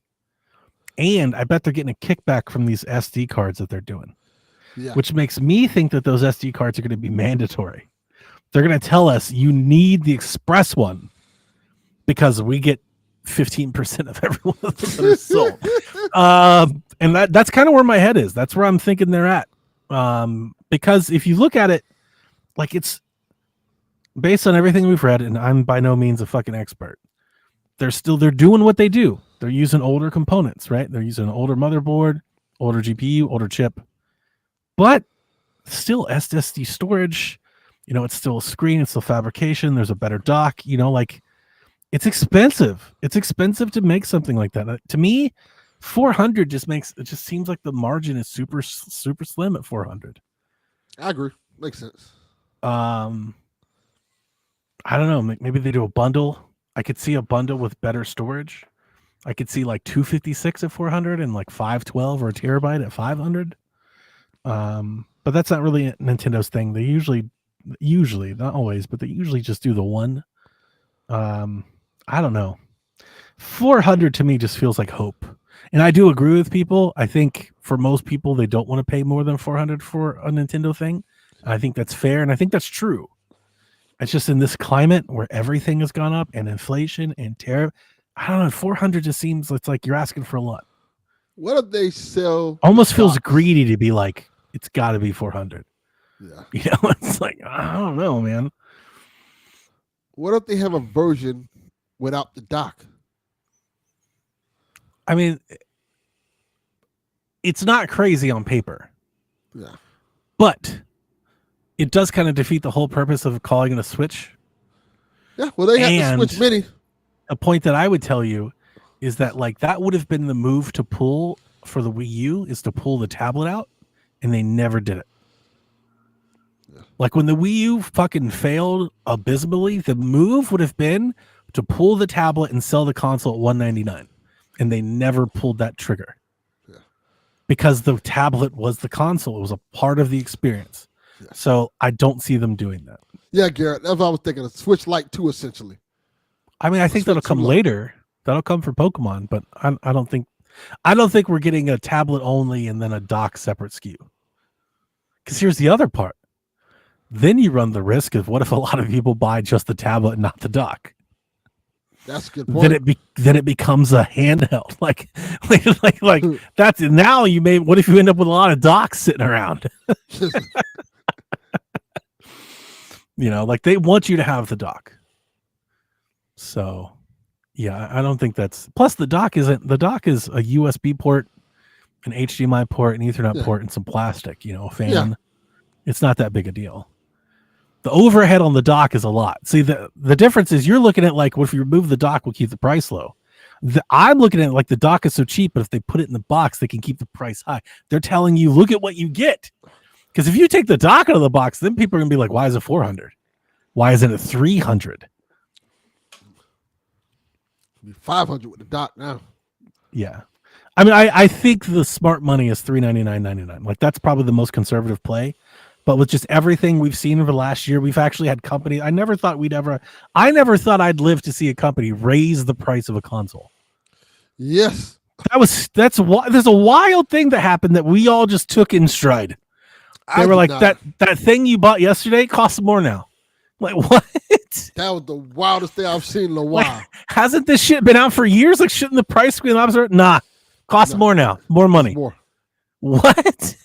[SPEAKER 2] And I bet they're getting a kickback from these SD cards that they're doing, which makes me think that those SD cards are going to be mandatory. They're going to tell us you need the express one because we get 15% of every one of them that is sold. And that's kind of where my head is. That's where I'm thinking they're at. Because if you look at it, like, it's based on everything we've read, and I'm by no means a fucking expert. They're doing what they do. They're using older components, right? They're using an older motherboard, older GPU, older chip, but still SSD storage. It's still a screen. It's still fabrication. There's a better dock. Like, it's expensive. It's expensive to make something like that. To me, 400 just seems like the margin is super, super slim at 400.
[SPEAKER 1] I agree. Makes sense.
[SPEAKER 2] I don't know. Maybe they do a bundle. I could see a bundle with better storage. I could see like 256 at 400 and like 512 or a terabyte at 500. But that's not really Nintendo's thing. They usually, not always, but they usually just do the one. I don't know. 400 to me just feels like hope. And I do agree with people. I think for most people, they don't want to pay more than 400 for a Nintendo thing. And I think that's fair. And I think that's true. It's just in this climate where everything has gone up and inflation and tariff. I don't know. 400 just seems it's like you're asking for a lot.
[SPEAKER 1] What if they sell?
[SPEAKER 2] Almost feels greedy to be like, it's got to be 400.
[SPEAKER 1] Yeah.
[SPEAKER 2] It's like, I don't know, man.
[SPEAKER 1] What if they have a version without the dock?
[SPEAKER 2] I mean, it's not crazy on paper.
[SPEAKER 1] Yeah.
[SPEAKER 2] But it does kind of defeat the whole purpose of calling it a Switch.
[SPEAKER 1] Yeah, well, they have the Switch Mini.
[SPEAKER 2] A point that I would tell you is that, like, that would have been the move to pull for the Wii U, is to pull the tablet out, and they never did it. Yeah. Like, when the Wii U fucking failed abysmally, the move would have been to pull the tablet and sell the console at $199, and they never pulled that trigger. Yeah. Because the tablet was the console. It was a part of the experience. Yeah. So I don't see them doing that.
[SPEAKER 1] Yeah, Garrett, that's what I was thinking. A Switch Lite 2, essentially.
[SPEAKER 2] I mean, I think that'll come later. That'll come for Pokemon, but I don't think we're getting a tablet only and then a dock separate SKU. Because here's the other part. Then you run the risk of what if a lot of people buy just the tablet and not the dock?
[SPEAKER 1] That's a good point.
[SPEAKER 2] Then it becomes a handheld. Like that's now you may. What if you end up with a lot of docks sitting around? Like they want you to have the dock. So, yeah, I don't think that's. Plus, the dock is a USB port, an HDMI port, an Ethernet port, and some plastic. A fan. Yeah. It's not that big a deal. The overhead on the dock is a lot. See, the difference is you're looking at like, well, if you remove the dock, we'll keep the price low. I'm looking at it like the dock is so cheap, but if they put it in the box, they can keep the price high. They're telling you, look at what you get. Because if you take the dock out of the box, then people are going to be like, why is it 400? Why isn't it 300?
[SPEAKER 1] 500 with the dock now.
[SPEAKER 2] Yeah. I mean, I think the smart money is $399.99. Like that's probably the most conservative play. But with just everything we've seen over the last year, we've actually had companies. I never thought I'd live to see a company raise the price of a console.
[SPEAKER 1] Yes.
[SPEAKER 2] There's a wild thing that happened that we all just took in stride. They were like, that thing you bought yesterday costs more now. Like, what?
[SPEAKER 1] That was the wildest thing I've seen in a while.
[SPEAKER 2] Like, hasn't this shit been out for years? Like, shouldn't the price be opposite? Nah, costs more now. More money.
[SPEAKER 1] More.
[SPEAKER 2] What?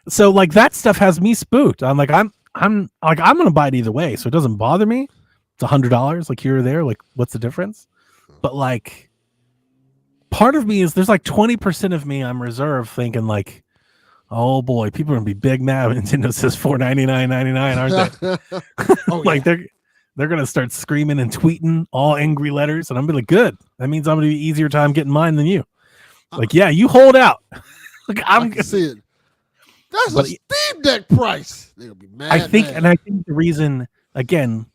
[SPEAKER 2] So like that stuff has me spooked. I'm gonna buy it either way, so it doesn't bother me. It's $100, like here or there. Like, what's the difference? But like, part of me is there's like 20% of me I'm reserved, thinking like, oh boy, people are gonna be big mad when Nintendo says $499.99, aren't they? Like they're gonna start screaming and tweeting all angry letters, and I'm gonna be like, good. That means I'm gonna be easier time getting mine than you. Like, yeah, you hold out. Like I
[SPEAKER 1] can see it. That's a Steam Deck price. They'll be mad.
[SPEAKER 2] I think the reason, again,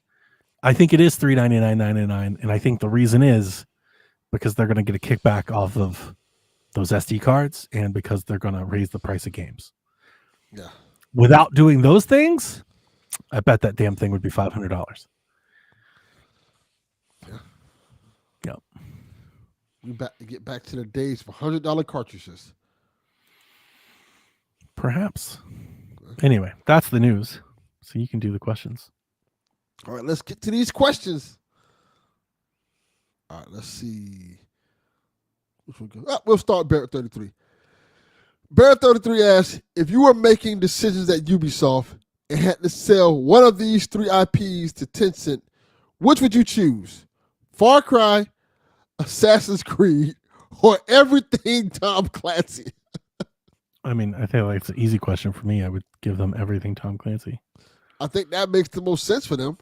[SPEAKER 2] I think it is $399.99, and I think the reason is because they're going to get a kickback off of those SD cards, and because they're going to raise the price of games.
[SPEAKER 1] Yeah.
[SPEAKER 2] Without doing those things, I bet that damn thing would be $500.
[SPEAKER 1] Yeah.
[SPEAKER 2] Yep.
[SPEAKER 1] We get back to the days for $100 cartridges.
[SPEAKER 2] Perhaps. Anyway, that's the news. So you can do the questions.
[SPEAKER 1] All right, let's get to these questions. All right, let's see. Which one goes? We'll start Barrett33. Barrett33 asks, if you were making decisions at Ubisoft and had to sell one of these 3 IPs to Tencent, which would you choose? Far Cry, Assassin's Creed, or everything Tom Clancy?
[SPEAKER 2] I mean, I think like it's an easy question for me. I would give them everything Tom Clancy.
[SPEAKER 1] I think that makes the most sense for them.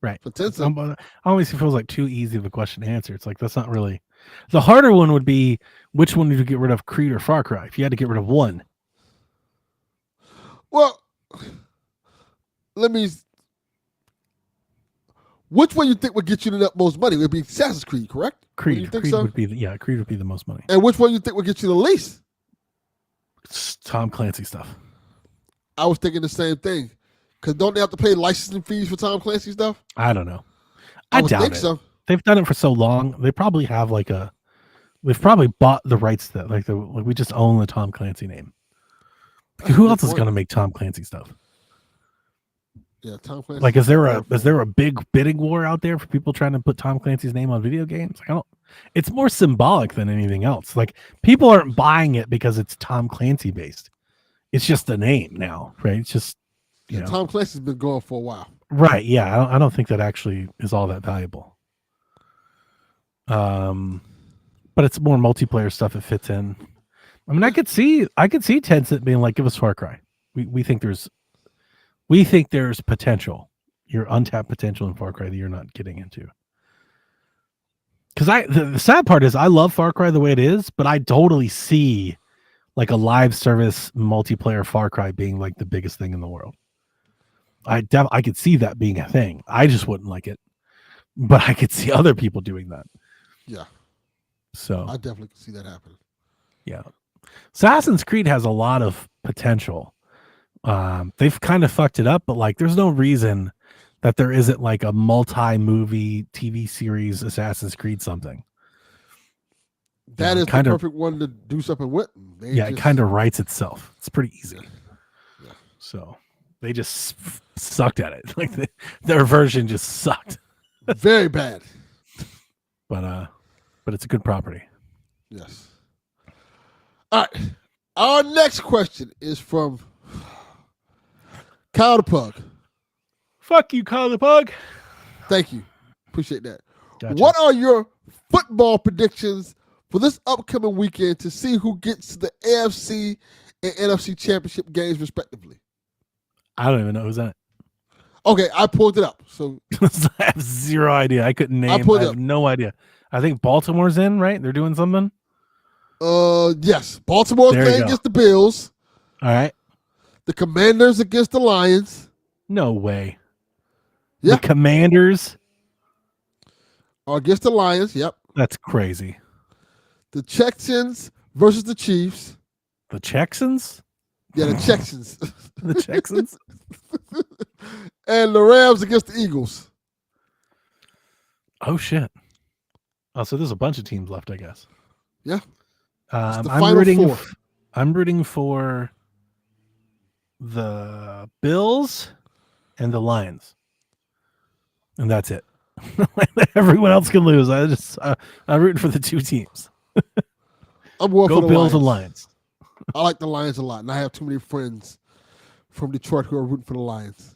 [SPEAKER 2] Right.
[SPEAKER 1] For Tencent.
[SPEAKER 2] It always feels like too easy of a question to answer. It's like, that's not really. The harder one would be, which one would you get rid of, Creed or Far Cry? If you had to get rid of one.
[SPEAKER 1] Well, which one you think would get you the most money? It would be Assassin's Creed, correct?
[SPEAKER 2] Creed.
[SPEAKER 1] You think
[SPEAKER 2] Creed
[SPEAKER 1] so?
[SPEAKER 2] would be Creed would be the most money.
[SPEAKER 1] And which one you think would get you the least?
[SPEAKER 2] It's Tom Clancy stuff.
[SPEAKER 1] I was thinking the same thing. Because don't they have to pay licensing fees for Tom Clancy stuff?
[SPEAKER 2] I don't know.
[SPEAKER 1] I
[SPEAKER 2] doubt
[SPEAKER 1] think
[SPEAKER 2] it.
[SPEAKER 1] so.
[SPEAKER 2] They've done it for so long. They probably have they've probably bought the rights to that. We just own the Tom Clancy name. Who else is going to make Tom Clancy stuff?
[SPEAKER 1] Yeah, Tom Clancy.
[SPEAKER 2] Like, is there a big bidding war out there for people trying to put Tom Clancy's name on video games? Like, it's more symbolic than anything else. Like, people aren't buying it because it's Tom Clancy based. It's just a name now, right? It's just, you know.
[SPEAKER 1] Tom Clancy's been going for a while.
[SPEAKER 2] Right. Yeah. I don't think that actually is all that valuable. But it's more multiplayer stuff that fits in. I mean, I could see Tencent being like, give us Far Cry. We think there's potential, your untapped potential in Far Cry that you're not getting into. Because the sad part is I love Far Cry the way it is, but I totally see like a live service multiplayer Far Cry being like the biggest thing in the world. I could see that being a thing. I just wouldn't like it, but I could see other people doing that.
[SPEAKER 1] Yeah.
[SPEAKER 2] So
[SPEAKER 1] I definitely can see that happening.
[SPEAKER 2] Yeah. Assassin's Creed has a lot of potential. They've kind of fucked it up, but like there's no reason that there isn't like a multi-movie TV series Assassin's Creed something.
[SPEAKER 1] That is the perfect one to do something with.
[SPEAKER 2] It kind of writes itself. It's pretty easy.
[SPEAKER 1] Yeah.
[SPEAKER 2] So they just sucked at it. Like their version just sucked.
[SPEAKER 1] Very bad.
[SPEAKER 2] But it's a good property.
[SPEAKER 1] Yes. All right. Our next question is from Kyle the Pug.
[SPEAKER 2] Fuck you, Kyle the Pug.
[SPEAKER 1] Thank you. Appreciate that.
[SPEAKER 2] Gotcha.
[SPEAKER 1] What are your football predictions for this upcoming weekend to see who gets to the AFC and NFC championship games respectively?
[SPEAKER 2] I don't even know who's in it.
[SPEAKER 1] Okay, I pulled it up. So
[SPEAKER 2] I have zero idea. I couldn't name. I have no idea. I think Baltimore's in, right? They're doing something.
[SPEAKER 1] Yes. Baltimore's playing against the Bills.
[SPEAKER 2] All right.
[SPEAKER 1] The Commanders against the Lions.
[SPEAKER 2] No way.
[SPEAKER 1] Yeah.
[SPEAKER 2] The Commanders
[SPEAKER 1] are against the Lions. Yep.
[SPEAKER 2] That's crazy.
[SPEAKER 1] The Texans versus the Chiefs.
[SPEAKER 2] The Texans?
[SPEAKER 1] Yeah, the Texans.
[SPEAKER 2] The Texans?
[SPEAKER 1] And the Rams against the Eagles.
[SPEAKER 2] Oh, shit. Oh, so there's a bunch of teams left, I guess.
[SPEAKER 1] Yeah.
[SPEAKER 2] I'm
[SPEAKER 1] final
[SPEAKER 2] rooting.
[SPEAKER 1] four.
[SPEAKER 2] I'm rooting for the Bills and the Lions, and that's it. Everyone else can lose. I'm rooting for the two teams.
[SPEAKER 1] I'm going
[SPEAKER 2] Go
[SPEAKER 1] for the
[SPEAKER 2] Bills
[SPEAKER 1] Lions.
[SPEAKER 2] and Lions.
[SPEAKER 1] I like the Lions a lot, and I have too many friends from Detroit who are rooting for the Lions.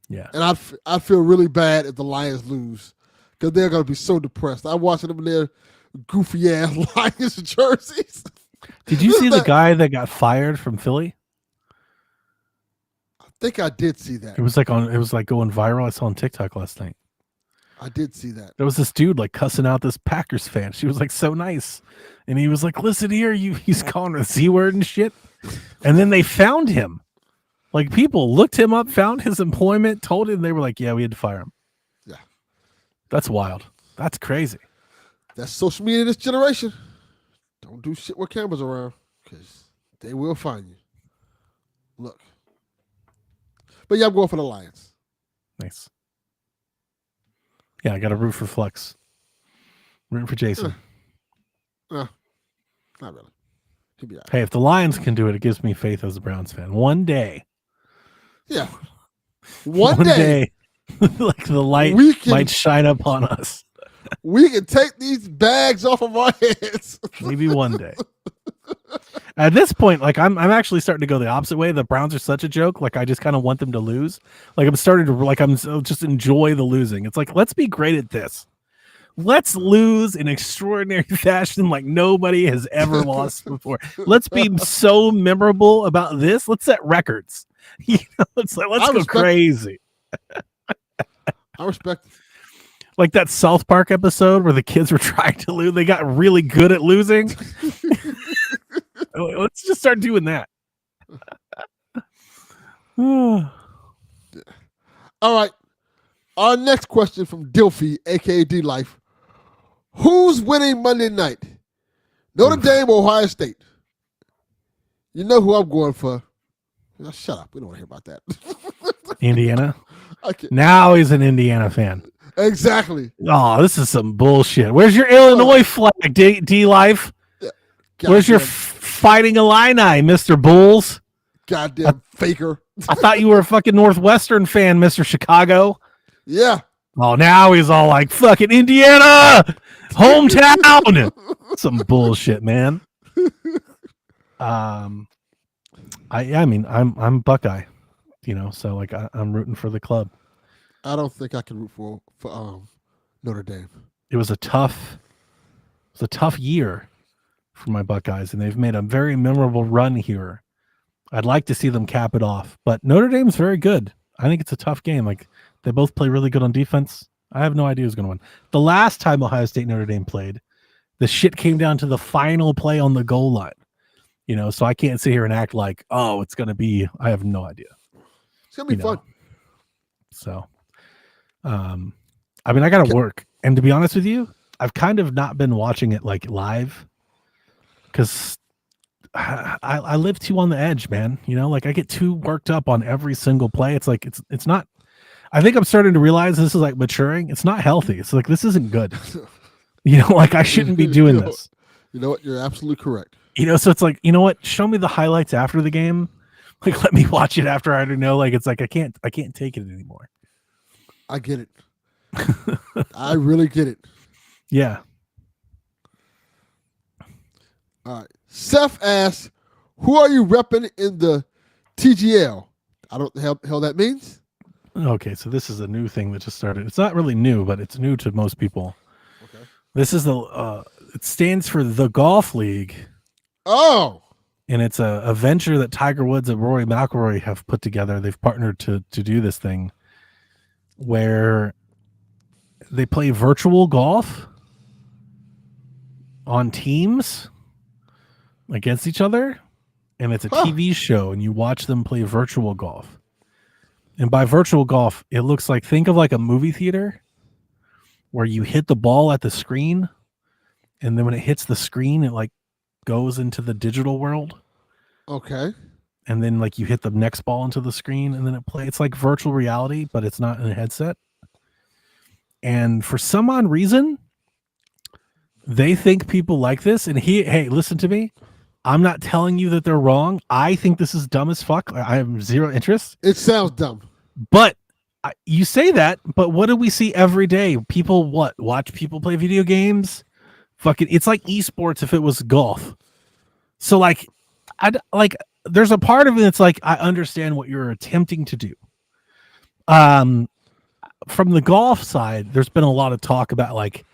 [SPEAKER 2] Yeah.
[SPEAKER 1] And I'd feel really bad if the Lions lose because they're going to be so depressed. I'm watching them in their goofy-ass Lions jerseys.
[SPEAKER 2] Did you see the guy that got fired from Philly?
[SPEAKER 1] I think I did see that.
[SPEAKER 2] It was like going viral. I saw on TikTok last night.
[SPEAKER 1] I did see that.
[SPEAKER 2] There was this dude like cussing out this Packers fan. She was like so nice. And he was like, listen here, he's calling her the Z word and shit. And then they found him. Like people looked him up, found his employment, told him, they were like, yeah, we had to fire him.
[SPEAKER 1] Yeah.
[SPEAKER 2] That's wild. That's crazy.
[SPEAKER 1] That's social media this generation. Don't do shit with cameras around because they will find you. Look. But yeah, I'm going for the Lions.
[SPEAKER 2] Nice. Yeah, I got to root for Flex. Rooting for Jason.
[SPEAKER 1] Not really. He'll be all right.
[SPEAKER 2] Hey, if the Lions can do it, it gives me faith as a Browns fan. One day.
[SPEAKER 1] Yeah. One day.
[SPEAKER 2] Like the light might shine upon us.
[SPEAKER 1] We can take these bags off of our heads.
[SPEAKER 2] Maybe one day. At this point, like I'm actually starting to go the opposite way. The Browns are such a joke. Like I just kind of want them to lose. Like I'm starting to just enjoy the losing. It's like, let's be great at this. Let's lose in extraordinary fashion like nobody has ever lost before. Let's be so memorable about this. Let's set records. You know, it's like let's go crazy.
[SPEAKER 1] I respect it.
[SPEAKER 2] Like that South Park episode where the kids were trying to lose. They got really good at losing. Let's just start doing that.
[SPEAKER 1] All right. Our next question from Dilfy, a.k.a. D-Life. Who's winning Monday night? Notre Dame or Ohio State? You know who I'm going for. Shut up. We don't want to hear about that.
[SPEAKER 2] Indiana? Now he's an Indiana fan.
[SPEAKER 1] Exactly.
[SPEAKER 2] Oh, this is some bullshit. Where's your Illinois flag, D-Life? Yeah. Where's your Fighting Illini, Mr. Bulls?
[SPEAKER 1] Goddamn faker.
[SPEAKER 2] I thought you were a fucking Northwestern fan, Mr. Chicago.
[SPEAKER 1] Yeah.
[SPEAKER 2] Oh, now he's all like, fucking Indiana! Hometown! Some bullshit, man. I mean, I'm Buckeye, you know, so like I'm rooting for the club.
[SPEAKER 1] I don't think I can root for Notre Dame.
[SPEAKER 2] It was a tough year for my Buckeyes, and they've made a very memorable run here. I'd like to see them cap it off, but Notre Dame's very good. I think it's a tough game. Like they both play really good on defense. I have no idea who's going to win. The last time Ohio State Notre Dame played, the shit came down to the final play on the goal line. You know, so I can't sit here and act like, oh, it's going to be. I have no idea.
[SPEAKER 1] It's going to be fun.
[SPEAKER 2] So, I mean, I got to work, and to be honest with you, I've kind of not been watching it like live because I live too on the edge, man. You know, like I get too worked up on every single play. It's like it's not. I think I'm starting to realize this is like maturing. It's not healthy. It's like this isn't good. You know, like I shouldn't be doing this.
[SPEAKER 1] You know what? You're absolutely correct.
[SPEAKER 2] You know, so it's like, you know what? Show me the highlights after the game. Like, let me watch it after I already know. Like, it's like I can't take it anymore.
[SPEAKER 1] I get it. I really get it.
[SPEAKER 2] Yeah.
[SPEAKER 1] All right. Seth asks, who are you repping in the TGL? I don't know the hell that means.
[SPEAKER 2] Okay, so this is a new thing that just started. It's not really new, but it's new to most people.
[SPEAKER 1] Okay.
[SPEAKER 2] This is it stands for the Golf League.
[SPEAKER 1] Oh.
[SPEAKER 2] And it's a venture that Tiger Woods and Rory McIlroy have put together. They've partnered to do this thing where they play virtual golf on teams against each other. And it's a TV show, and you watch them play virtual golf. And by virtual golf, it looks like, think of like a movie theater where you hit the ball at the screen and then when it hits the screen, it like goes into the digital world.
[SPEAKER 1] Okay.
[SPEAKER 2] And then like you hit the next ball into the screen, and then it plays. It's like virtual reality, but it's not in a headset. And for some odd reason, they think people like this. And hey, listen to me. I'm not telling you that they're wrong. I think this is dumb as fuck. I have zero interest.
[SPEAKER 1] It sounds dumb.
[SPEAKER 2] But you say that, but what do we see every day? People watch people play video games? Fucking, it's like esports if it was golf. So like, there's a part of it that's like, I understand what you're attempting to do. From the golf side, there's been a lot of talk about like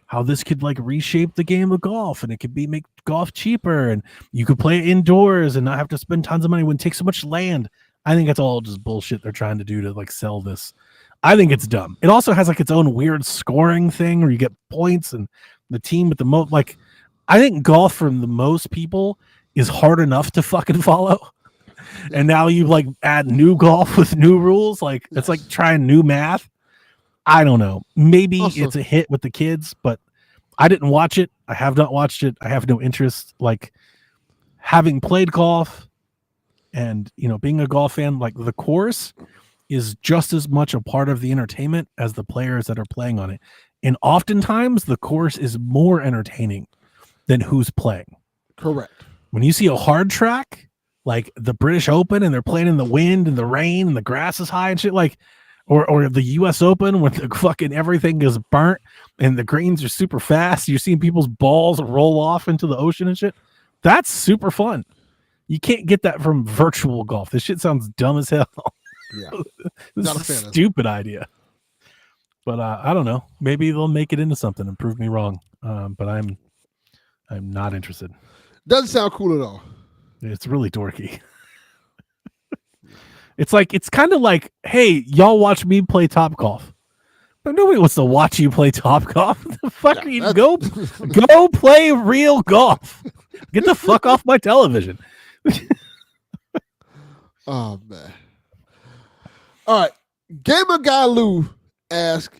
[SPEAKER 2] how this could like reshape the game of golf, and it could make golf cheaper, and you could play it indoors and not have to spend tons of money when it takes so much land. I think it's all just bullshit they're trying to do to like sell this. I think it's dumb. It also has like its own weird scoring thing where you get points and the team with the most. Like, I think golf for the most people is hard enough to fucking follow. And now you like add new golf with new rules. Like, it's like trying new math. I don't know. Maybe
[SPEAKER 1] Also,
[SPEAKER 2] it's a hit with the kids, but I didn't watch it. I have not watched it. I have no interest. Like, having played golf and, you know, being a golf fan, like the course is just as much a part of the entertainment as the players that are playing on it. And oftentimes the course is more entertaining than who's playing.
[SPEAKER 1] correct.
[SPEAKER 2] When you see a hard track, like the British Open, and they're playing in the wind and the rain and the grass is high and shit, like, or the US Open when the fucking everything is burnt and the greens are super fast. You're seeing people's balls roll off into the ocean and shit. That's super fun. You can't get that from virtual golf. This shit sounds dumb as hell.
[SPEAKER 1] Yeah.
[SPEAKER 2] This
[SPEAKER 1] Not a
[SPEAKER 2] is
[SPEAKER 1] fan
[SPEAKER 2] a
[SPEAKER 1] of it.
[SPEAKER 2] stupid idea. But I don't know. Maybe they'll make it into something and prove me wrong. But I'm not interested.
[SPEAKER 1] Doesn't sound cool at all.
[SPEAKER 2] It's really dorky. It's kind of like, hey, y'all watch me play Top Golf. But nobody wants to watch you play Top Golf. The fuck are you go play real golf. Get the fuck off my television.
[SPEAKER 1] Oh man. All right. Gamer Guy Lou asked,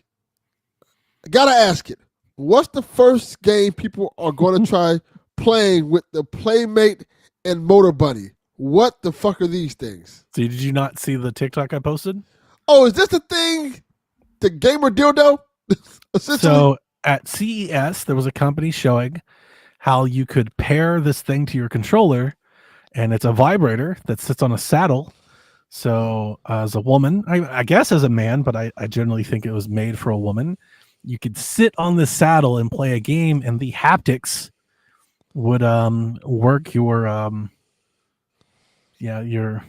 [SPEAKER 1] gotta ask it. What's the first game people are gonna try playing with the Playmate and Motor Bunny? What the fuck are these things?
[SPEAKER 2] So did you not see the TikTok I posted?
[SPEAKER 1] Oh, is this the thing? The gamer dildo?
[SPEAKER 2] So at CES, there was a company showing how you could pair this thing to your controller, and it's a vibrator that sits on a saddle. So as a woman, I guess as a man, but I generally think it was made for a woman, you could sit on the saddle and play a game, and the haptics would work your your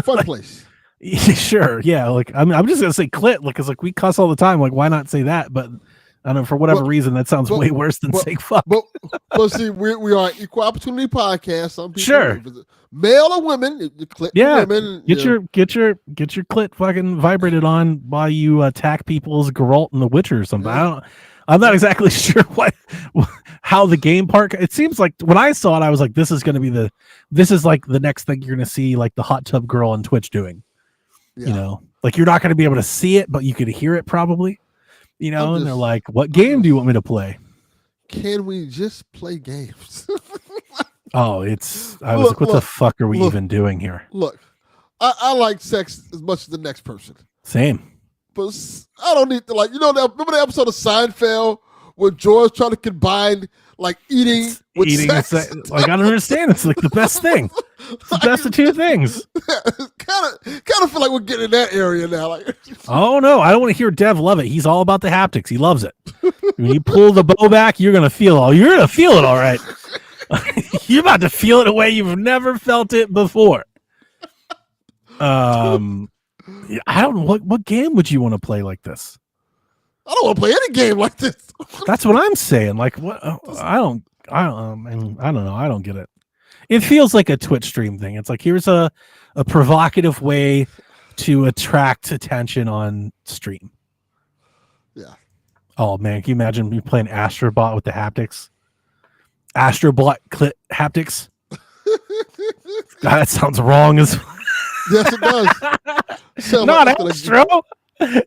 [SPEAKER 1] fun place.
[SPEAKER 2] Sure, yeah. Like I'm just gonna say clit, because like we cuss all the time. Like, why not say that? But I don't know, for whatever reason, that sounds way worse than saying fuck.
[SPEAKER 1] But see, we are an equal opportunity podcast. Some people,
[SPEAKER 2] sure,
[SPEAKER 1] male or women, clit women,
[SPEAKER 2] get your clit fucking vibrated on while you attack people's Geralt in The Witcher or something.
[SPEAKER 1] Yeah.
[SPEAKER 2] I'm not exactly sure how the game part. It seems like when I saw it, I was like, this is going to be this is like the next thing you're going to see, like the hot tub girl on Twitch doing. Yeah. You know, like you're not going to be able to see it, but you could hear it probably. You know, and they're like, "What game do you want me to play?"
[SPEAKER 1] Can we just play games?
[SPEAKER 2] Oh, I was like, what the fuck are we even doing here?
[SPEAKER 1] Look, I like sex as much as the next person.
[SPEAKER 2] Same.
[SPEAKER 1] But I don't need to, like, you know, remember the episode of Seinfeld where George tried to combine like eating with sex?
[SPEAKER 2] Like, I don't understand. It's like the best thing. It's the best of two things.
[SPEAKER 1] Kind of feel like we're getting in that area now. Like,
[SPEAKER 2] oh no, I don't want to hear Dev love it. He's all about the haptics. He loves it. When you pull the bow back, you're gonna feel it all right. You're about to feel it a way you've never felt it before. I don't know what game would you want to play like this?
[SPEAKER 1] I don't want to play any game like this.
[SPEAKER 2] That's what I'm saying. Like, what? I don't know. I don't get it. It feels like a Twitch stream thing. It's like, here's a provocative way to attract attention on stream.
[SPEAKER 1] Yeah.
[SPEAKER 2] Oh man, can you imagine me playing Astrobot with the haptics? Astrobot clit haptics. God, that sounds wrong as.
[SPEAKER 1] Yes, it does.
[SPEAKER 2] Not Astro.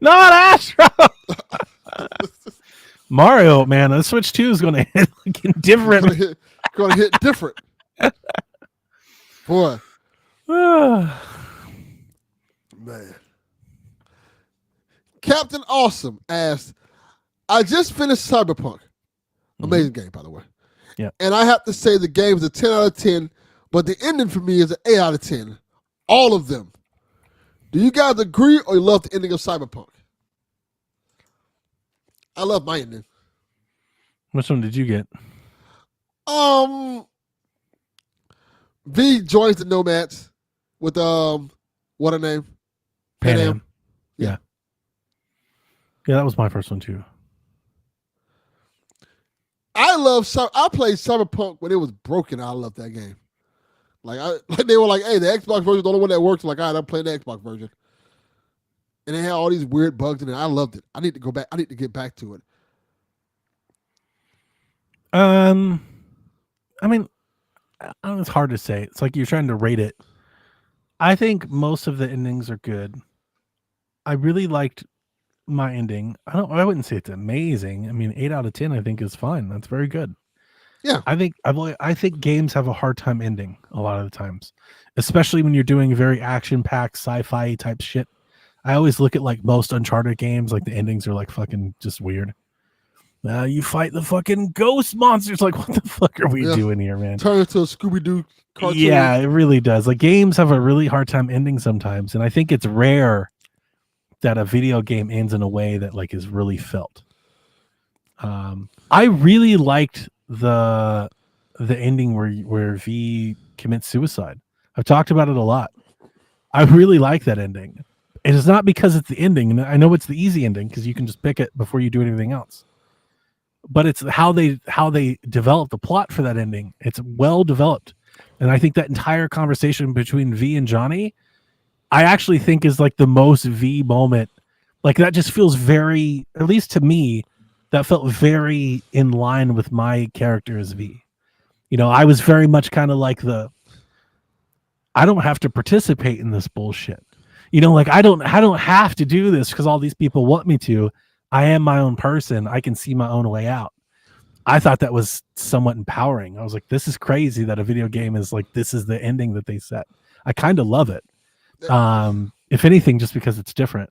[SPEAKER 2] Not Astro. Mario, man, the Switch 2 is going to hit like different.
[SPEAKER 1] Gonna hit different. Boy, man. Captain Awesome asked, I just finished Cyberpunk. Amazing game, by the way.
[SPEAKER 2] Yeah.
[SPEAKER 1] And I have to say the game is a 10 out of 10, but the ending for me is an 8 out of 10. All of them. Do you guys agree or you love the ending of Cyberpunk? I love my ending.
[SPEAKER 2] Which one did you get?
[SPEAKER 1] V joins the Nomads with what her name?
[SPEAKER 2] Pan Am. Yeah. Yeah, that was my first one too.
[SPEAKER 1] I played Cyberpunk when it was broken. I love that game. Like they were like, hey, the Xbox version is the only one that works. Like, all right, I'm playing the Xbox version. And they had all these weird bugs in it. I loved it. I need to go back. I need to get back to it.
[SPEAKER 2] I mean, it's hard to say. It's like you're trying to rate it. I think most of the endings are good. I really liked my ending. I wouldn't say it's amazing. I mean, 8 out of 10 I think is fine. That's very good.
[SPEAKER 1] Yeah.
[SPEAKER 2] I think games have a hard time ending a lot of the times, especially when you're doing very action-packed sci-fi type shit. I always look at like most Uncharted games, like the endings are like fucking just weird. You fight the fucking ghost monsters. Like, what the fuck are we doing here, man?
[SPEAKER 1] Turn into a Scooby-Doo cartoon.
[SPEAKER 2] Yeah, it really does. Like, games have a really hard time ending sometimes, and I think it's rare that a video game ends in a way that like is really felt. I really liked the ending where V commits suicide. I've talked about it a lot. I really like that ending. It is not because it's the ending, and I know it's the easy ending because you can just pick it before you do anything else. But it's how they develop the plot for that ending. It's well developed, and I think that entire conversation between V and Johnny, I actually think is like the most V moment. Like, that just feels very, at least to me, that felt very in line with my character as V. You know, I was very much kind of like I don't have to participate in this bullshit. You know, like I don't have to do this because all these people want me to. I am my own person. I can see my own way out. I thought that was somewhat empowering. I was like, this is crazy that a video game is like, this is the ending that they set. I kind of love it. If anything, just because it's different.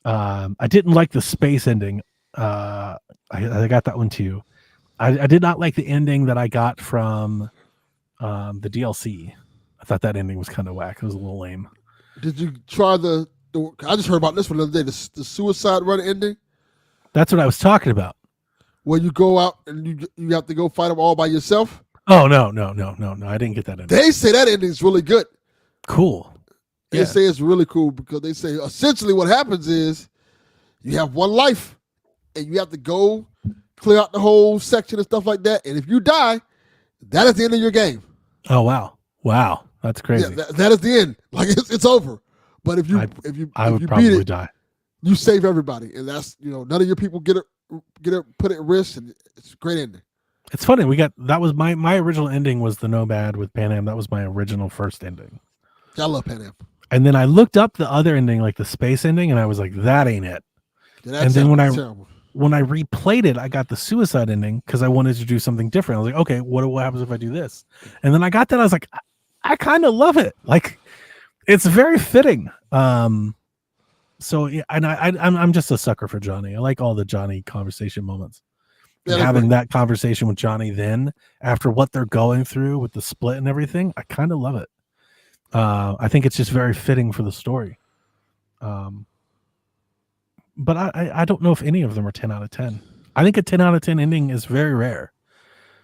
[SPEAKER 2] I didn't like the space ending. I got that one too. I did not like the ending that I got from the DLC. I thought that ending was kind of whack. It was a little lame.
[SPEAKER 1] Did you try the I just heard about this one the other day, the suicide run ending?
[SPEAKER 2] That's what I was talking about.
[SPEAKER 1] Where you go out and you have to go fight them all by yourself?
[SPEAKER 2] Oh, no. I didn't get that ending.
[SPEAKER 1] They say that ending is really good.
[SPEAKER 2] Cool.
[SPEAKER 1] They say it's really cool because they say essentially what happens is you have one life and you have to go clear out the whole section and stuff like that. And if you die, that is the end of your game.
[SPEAKER 2] Oh, wow. That's crazy.
[SPEAKER 1] Yeah, that is the end. Like it's over. But if you
[SPEAKER 2] probably
[SPEAKER 1] beat it,
[SPEAKER 2] die.
[SPEAKER 1] You save everybody, and that's none of your people get it put at risk, and it's a great ending.
[SPEAKER 2] It's funny. That was my original ending was the Nomad with Pan Am. That was my original first ending.
[SPEAKER 1] I love Pan Am.
[SPEAKER 2] And then I looked up the other ending, like the space ending, and I was like, that ain't it.
[SPEAKER 1] Yeah,
[SPEAKER 2] and then when I
[SPEAKER 1] terrible.
[SPEAKER 2] replayed it, I got the suicide ending because I wanted to do something different. I was like, okay, what happens if I do this? And then I got that. I was like, I kind of love it. Like, it's very fitting. So yeah, and I'm just a sucker for Johnny. I like all the Johnny conversation moments.
[SPEAKER 1] Yeah,
[SPEAKER 2] having that conversation with Johnny then after what they're going through with the split and everything, I kind of love it. I think it's just very fitting for the story. But I don't know if any of them are 10 out of 10. I think a 10 out of 10 ending is very rare.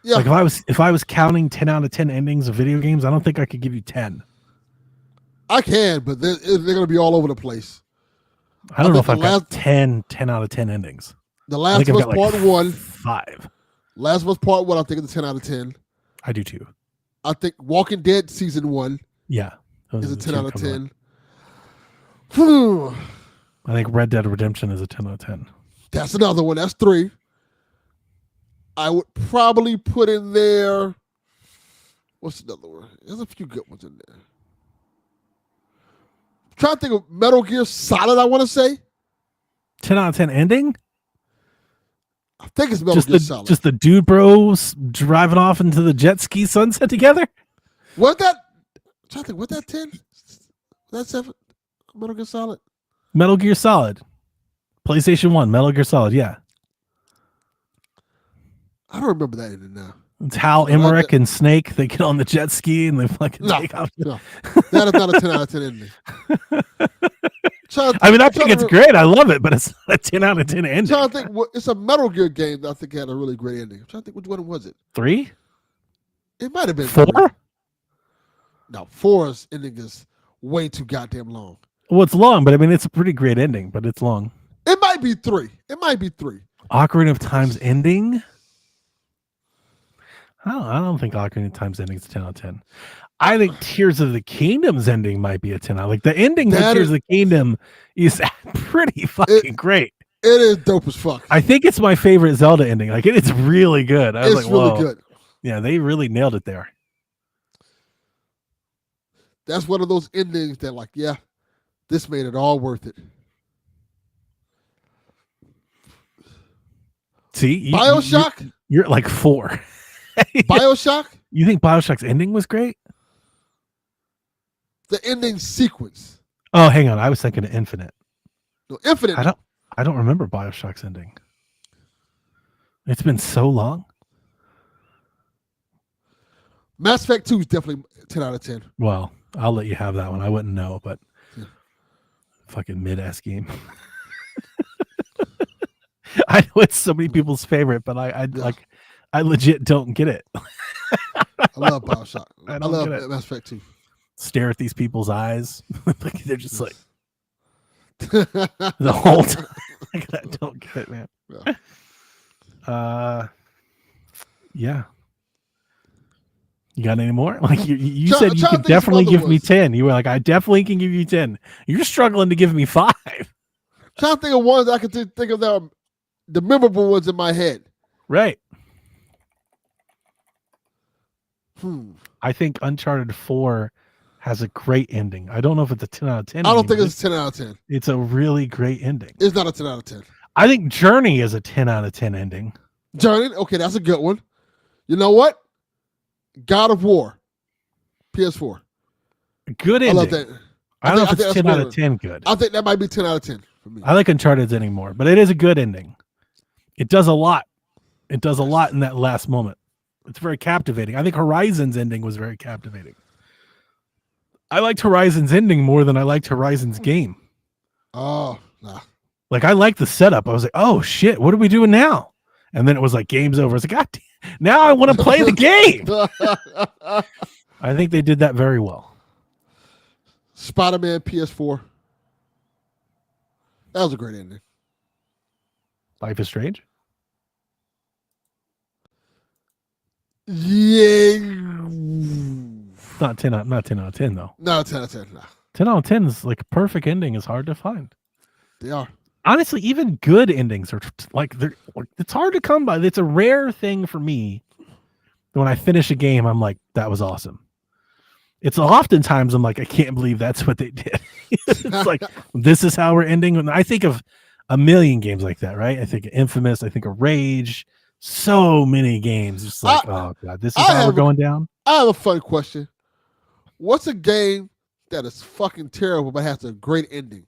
[SPEAKER 2] Yeah. Like if I was counting 10 out of 10 endings of video games, I don't think I could give you 10.
[SPEAKER 1] I can, but they're going to be all over the place.
[SPEAKER 2] I don't know if I've got 10 out of 10 endings.
[SPEAKER 1] The Last of Us Part 1.
[SPEAKER 2] 5.
[SPEAKER 1] Last of Us Part 1, I think it's a 10 out of 10.
[SPEAKER 2] I do too.
[SPEAKER 1] I think Walking Dead Season 1
[SPEAKER 2] is
[SPEAKER 1] a 10 out of 10.
[SPEAKER 2] I think Red Dead Redemption is a 10 out of 10.
[SPEAKER 1] That's another one. That's 3. I would probably put in there. What's another one? There's a few good ones in there. I'm trying to think of Metal Gear Solid, I want to say.
[SPEAKER 2] 10 out of 10 ending?
[SPEAKER 1] I think it's Metal Gear Solid.
[SPEAKER 2] Just the dude bros driving off into the jet ski sunset together.
[SPEAKER 1] Was that? I'm trying to think. Was that 10? Was that 7? Metal Gear Solid.
[SPEAKER 2] Metal Gear Solid, PlayStation 1. Metal Gear Solid. Yeah.
[SPEAKER 1] I don't remember that ending now.
[SPEAKER 2] It's Hal Emmerich and Snake. They get on the jet ski and they fucking take off.
[SPEAKER 1] No, that is not a 10 out of 10 ending.
[SPEAKER 2] I mean, I think it's great. I love it, but it's not a 10 out of 10 ending.
[SPEAKER 1] I'm trying to think. It's a Metal Gear game that I think had a really great ending. I'm trying to think which one was it.
[SPEAKER 2] 3?
[SPEAKER 1] It might have been
[SPEAKER 2] 4?
[SPEAKER 1] 3. No, 4's ending is way too goddamn long.
[SPEAKER 2] Well, it's long, but I mean, it's a pretty great ending, but it's long.
[SPEAKER 1] It might be 3. It might be 3.
[SPEAKER 2] Ocarina of Time's ending? I don't think Ocarina of Time's ending is a 10 out of 10. I think Tears of the Kingdom's ending might be a 10 out. Like the ending for Tears of the Kingdom is pretty fucking great.
[SPEAKER 1] It is dope as fuck.
[SPEAKER 2] I think it's my favorite Zelda ending. Like it's really good. I was
[SPEAKER 1] it's
[SPEAKER 2] like,
[SPEAKER 1] really
[SPEAKER 2] whoa.
[SPEAKER 1] good.
[SPEAKER 2] Yeah, they really nailed it there.
[SPEAKER 1] That's one of those endings that, like, yeah, this made it all worth it.
[SPEAKER 2] See,
[SPEAKER 1] BioShock?
[SPEAKER 2] You're at like 4.
[SPEAKER 1] BioShock?
[SPEAKER 2] You think BioShock's ending was great?
[SPEAKER 1] The ending sequence.
[SPEAKER 2] Oh, hang on. I was thinking of Infinite.
[SPEAKER 1] No, Infinite.
[SPEAKER 2] I don't remember BioShock's ending. It's been so long.
[SPEAKER 1] Mass Effect 2 is definitely 10 out of 10.
[SPEAKER 2] Well, I'll let you have that one. I wouldn't know, but fucking mid-ass game. I know it's so many people's favorite, but I legit don't get it.
[SPEAKER 1] I love BioShock. I love Mass Effect 2.
[SPEAKER 2] Stare at these people's eyes. Like they're just like the whole time. Like, I don't get it, man. Yeah. You got any more? Like you said you could definitely give me 10. You were like, I definitely can give you 10. You're struggling to give me 5.
[SPEAKER 1] Trying to think of ones I could think of that are the memorable ones in my head.
[SPEAKER 2] Right. I think Uncharted 4 has a great ending. I don't know if it's a 10 out of 10.
[SPEAKER 1] I don't think it's a 10 out of 10.
[SPEAKER 2] It's a really great ending.
[SPEAKER 1] It's not a 10 out of 10.
[SPEAKER 2] I think Journey is a 10 out of 10 ending.
[SPEAKER 1] Journey, okay, that's a good one. You know what? God of War, PS4.
[SPEAKER 2] Good ending.
[SPEAKER 1] I love that.
[SPEAKER 2] I don't know if it's 10 out of 10 good.
[SPEAKER 1] I think that might be 10 out of 10 for me.
[SPEAKER 2] I like Uncharted's ending more, but it is a good ending. It does a lot. It does a lot in that last moment. It's very captivating. I think Horizon's ending was very captivating. I liked Horizon's ending more than I liked Horizon's game.
[SPEAKER 1] Oh, nah.
[SPEAKER 2] Like, I liked the setup. I was like, oh, shit, what are we doing now? And then it was like, game's over. I was like, God damn, now I want to play the game. I think they did that very well.
[SPEAKER 1] Spider-Man PS4. That was a great ending.
[SPEAKER 2] Life is Strange?
[SPEAKER 1] Yeah.
[SPEAKER 2] Not 10 out of 10, though.
[SPEAKER 1] No, 10 out of 10. No.
[SPEAKER 2] 10 out of 10 is like a perfect ending is hard to find.
[SPEAKER 1] They are.
[SPEAKER 2] Honestly, even good endings are it's hard to come by. It's a rare thing for me. When I finish a game, I'm like, that was awesome. It's oftentimes I'm like, I can't believe that's what they did. It's like, this is how we're ending. And I think of a million games like that, right? I think of Infamous. I think of Rage. So many games. Just like, oh God, this is how we're going down.
[SPEAKER 1] I have a fun question. What's a game that is fucking terrible but has a great ending?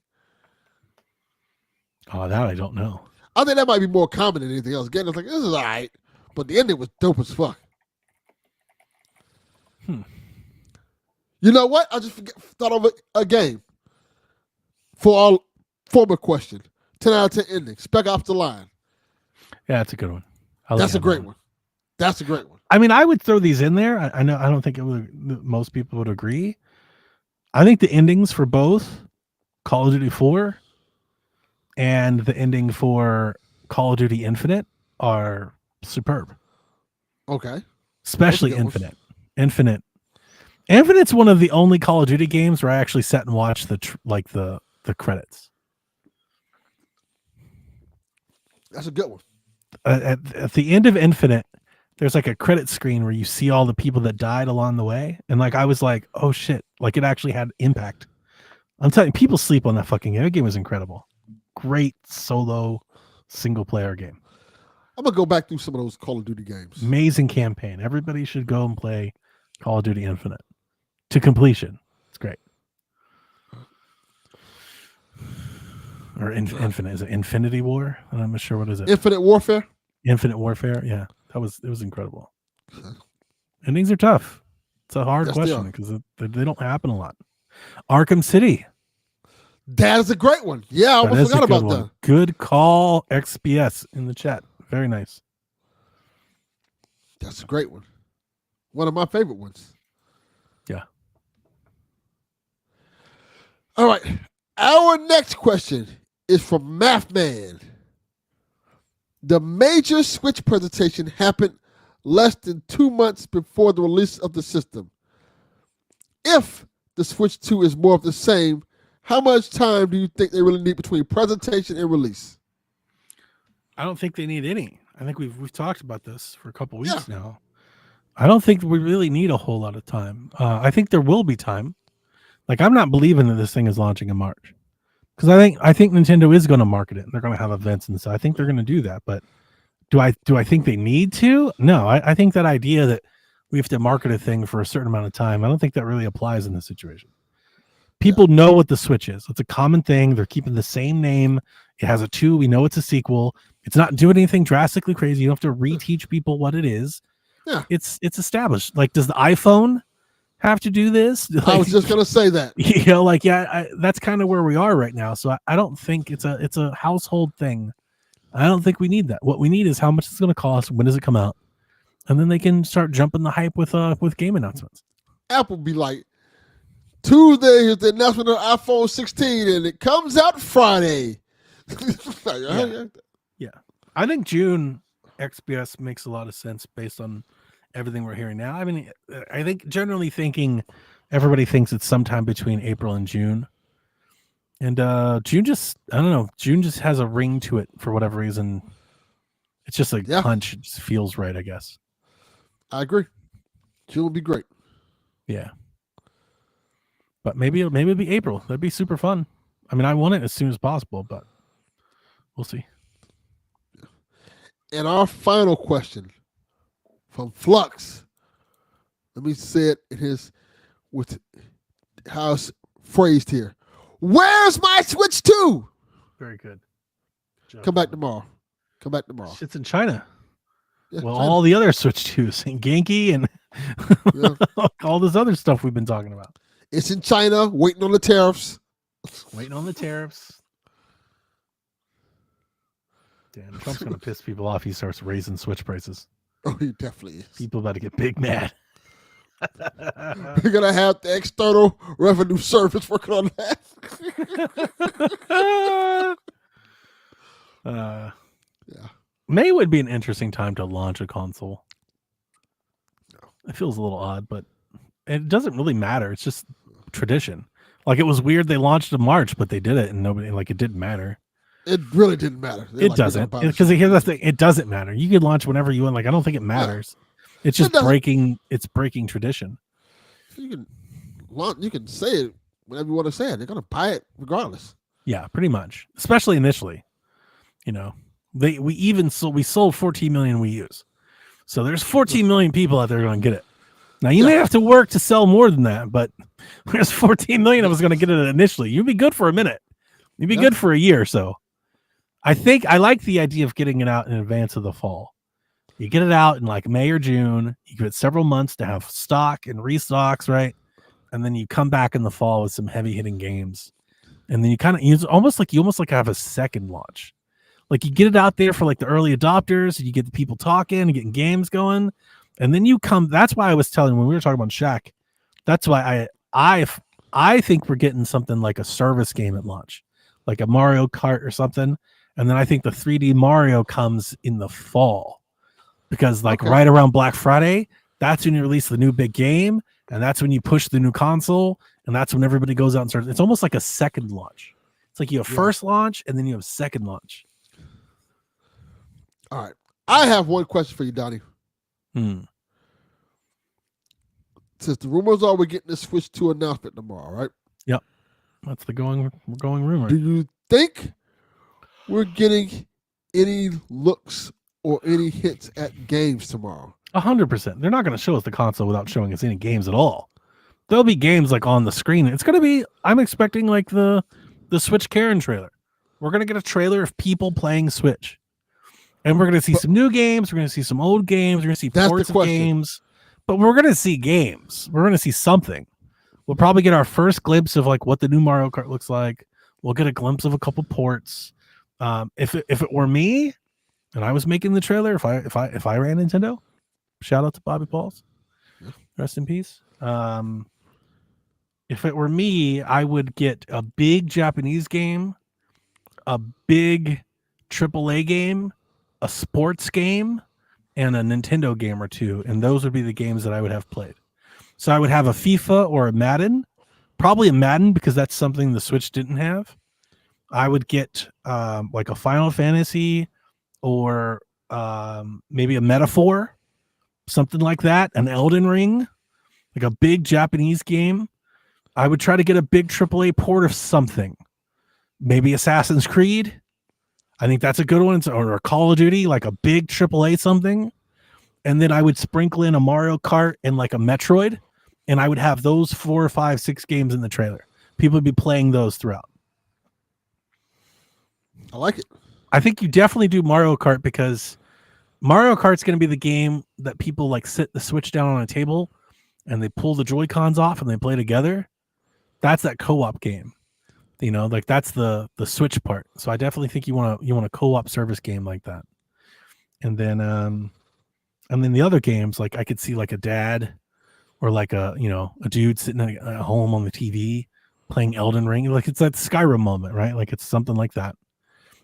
[SPEAKER 2] Oh, that I don't know.
[SPEAKER 1] I think that might be more common than anything else. Again, it's like, this is all right, but the ending was dope as fuck. You know what? I just thought of a game for our former question. 10 out of 10 ending. Spec Ops The Line.
[SPEAKER 2] Yeah, that's a good one.
[SPEAKER 1] That's a great one. That's a great one.
[SPEAKER 2] I mean, I would throw these in there. I know. I don't think most people would agree. I think the endings for both Call of Duty 4 and the ending for Call of Duty Infinite are superb.
[SPEAKER 1] Okay.
[SPEAKER 2] Especially Infinite. Infinite's one of the only Call of Duty games where I actually sat and watched the credits.
[SPEAKER 1] That's a good one.
[SPEAKER 2] At the end of Infinite, there's like a credit screen where you see all the people that died along the way. And like, I was like, oh shit, like it actually had impact. I'm telling you, people sleep on that fucking game. That game was incredible. Great solo single player game.
[SPEAKER 1] I'm gonna go back through some of those Call of Duty games.
[SPEAKER 2] Amazing campaign. Everybody should go and play Call of Duty Infinite to completion. It's great. Or Infinite. Is it Infinity War? I'm not sure. What is it?
[SPEAKER 1] Infinite Warfare?
[SPEAKER 2] Infinite Warfare. Yeah. It was incredible. Endings are tough. It's a hard question because they don't happen a lot. Arkham City.
[SPEAKER 1] That is a great one. Yeah, I almost forgot about that.
[SPEAKER 2] Good call, XPS in the chat. Very nice.
[SPEAKER 1] That's a great one. One of my favorite ones.
[SPEAKER 2] Yeah.
[SPEAKER 1] All right. Our next question is from Math Man. The major Switch presentation happened less than 2 months before the release of the system. If the Switch 2 is more of the same, how much time do you think they really need between presentation and release?
[SPEAKER 2] I don't think they need any. I think we've talked about this for a couple weeks now. I don't think we really need a whole lot of time. I think there will be time. Like, I'm not believing that this thing is launching in March, because I think Nintendo is going to market it. They're going to have events and stuff. I think they're going to do that. But do I think they need to? No. I think that idea that we have to market a thing for a certain amount of time, I don't think that really applies in this situation. People know what the Switch is. It's a common thing. They're keeping the same name. It has a 2. We know it's a sequel. It's not doing anything drastically crazy. You don't have to reteach people what it is.
[SPEAKER 1] Yeah.
[SPEAKER 2] It's established. Like, does the iPhone have to do this? Like,
[SPEAKER 1] I was just going to say that.
[SPEAKER 2] You know, that's kind of where we are right now. So I don't think it's a household thing. I don't think we need that. What we need is how much it's going to cost. When does it come out? And then they can start jumping the hype with game announcements.
[SPEAKER 1] Apple be like, Tuesday is the announcement of iPhone 16, and it comes out Friday.
[SPEAKER 2] Yeah. I think June XPS makes a lot of sense based on everything we're hearing now. I mean, I think generally thinking everybody thinks it's sometime between April and June. And June just has a ring to it for whatever reason. It's just a hunch. It just feels right, I guess.
[SPEAKER 1] I agree. June will be great.
[SPEAKER 2] Yeah. But maybe it'll be April. That'd be super fun. I mean, I want it as soon as possible, but we'll see.
[SPEAKER 1] And our final question from Flux. Let me say it with how it's phrased here. Where's my Switch 2?
[SPEAKER 2] Very good.
[SPEAKER 1] Come back tomorrow.
[SPEAKER 2] It's in China.
[SPEAKER 1] Yeah,
[SPEAKER 2] well,
[SPEAKER 1] China.
[SPEAKER 2] all the other Switch 2s and Genki and all this other stuff we've been talking about.
[SPEAKER 1] It's in China, waiting on the tariffs.
[SPEAKER 2] Damn, Trump's going to piss people off. He starts raising Switch prices.
[SPEAKER 1] Oh, he definitely is.
[SPEAKER 2] People about to get big mad.
[SPEAKER 1] We're going to have the External Revenue Service working on that.
[SPEAKER 2] Yeah. May would be an interesting time to launch a console. It feels a little odd, but it doesn't really matter. It's just tradition. Like, it was weird they launched in March, but they did it, and nobody, like, it didn't matter.
[SPEAKER 1] It really didn't matter.
[SPEAKER 2] It doesn't, because here's the thing: it doesn't matter. You can launch whenever you want. Like, I don't think it matters. Yeah. It's just breaking tradition.
[SPEAKER 1] You can say it whenever you want to say it. They're gonna buy it regardless.
[SPEAKER 2] Yeah, pretty much. Especially initially, you know, we sold 14 million Wii U's, so there's 14 million people out there going to get it. Now you may have to work to sell more than that, but there's 14 million of us going to get it initially. You'd be good for a minute. You'd be good for a year or so. I think I like the idea of getting it out in advance of the fall. You get it out in like May or June. You give it several months to have stock and restocks, right? And then you come back in the fall with some heavy hitting games. And then you almost have a second launch. Like, you get it out there for like the early adopters, and you get the people talking and getting games going. And then you come. That's why I was telling when we were talking about Shaq. That's why I think we're getting something like a service game at launch, like a Mario Kart or something. And then I think the 3D Mario comes in the fall, because right around Black Friday, that's when you release the new big game, and that's when you push the new console, and that's when everybody goes out and starts. It's almost like a second launch. It's like you have first launch, and then you have second launch.
[SPEAKER 1] All right. I have one question for you, Donnie. Since the rumors are we're getting this Switch 2 announcement tomorrow, right?
[SPEAKER 2] Yep. That's the going rumor.
[SPEAKER 1] Do you think we're getting any looks or any hits at games tomorrow?
[SPEAKER 2] 100%. They're not going to show us the console without showing us any games at all. There'll be games like on the screen. It's going to be, I'm expecting like the Switch Karen trailer. We're going to get a trailer of people playing Switch. And we're going to see some new games. We're going to see some old games. We're going to see ports of games. But we're going to see games. We're going to see something. We'll probably get our first glimpse of like what the new Mario Kart looks like. We'll get a glimpse of a couple ports. If it were me and I was making the trailer, if I ran Nintendo, shout out to Bobby Pauls. Rest in peace. If it were me, I would get a big Japanese game, a big AAA game, a sports game, and a Nintendo game or two. And those would be the games that I would have played. So I would have a FIFA or a Madden, probably a Madden because that's something the Switch didn't have. I would get like a Final Fantasy or maybe a Metaphor, something like that, an Elden Ring, like a big Japanese game. I would try to get a big AAA port of something. Maybe Assassin's Creed. I think that's a good one. Or a Call of Duty, like a big AAA something. And then I would sprinkle in a Mario Kart and like a Metroid. And I would have those 4, 5, 6 games in the trailer. People would be playing those throughout.
[SPEAKER 1] I like it.
[SPEAKER 2] I think you definitely do Mario Kart because Mario Kart's going to be the game that people like sit the Switch down on a table and they pull the Joy-Cons off and they play together. That's that co-op game. You know, like that's the Switch part. So I definitely think you want a co-op service game like that. And then the other games, like I could see like a dad or like a dude sitting at home on the TV playing Elden Ring. Like it's that Skyrim moment, right? Like it's something like that.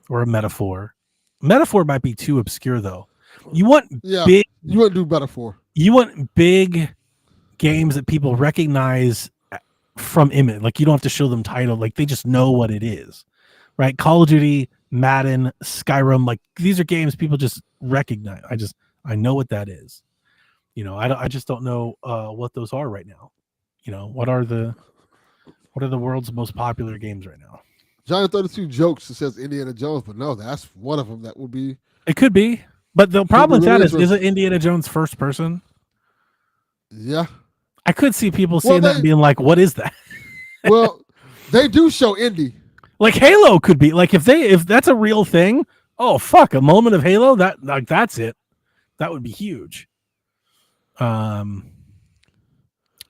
[SPEAKER 2] Or a Metaphor. Metaphor might be too obscure though. You want big.
[SPEAKER 1] You wouldn't do Metaphor.
[SPEAKER 2] You want big games that people recognize from image. Like you don't have to show them title. Like they just know what it is, right? Call of Duty, Madden, Skyrim. Like these are games people just recognize. I know what that is. You know, I just don't know what those are right now. You know, what are the world's most popular games right now?
[SPEAKER 1] Johnny 32 jokes. It says Indiana Jones, but no, that's one of them. That would be.
[SPEAKER 2] It could be, but the problem with that is it Indiana Jones first person?
[SPEAKER 1] Yeah,
[SPEAKER 2] I could see people seeing that and being like, "What is that?"
[SPEAKER 1] Well, they do show Indy.
[SPEAKER 2] Like Halo could be like if that's a real thing. Oh fuck, a moment of Halo. That's it. That would be huge. What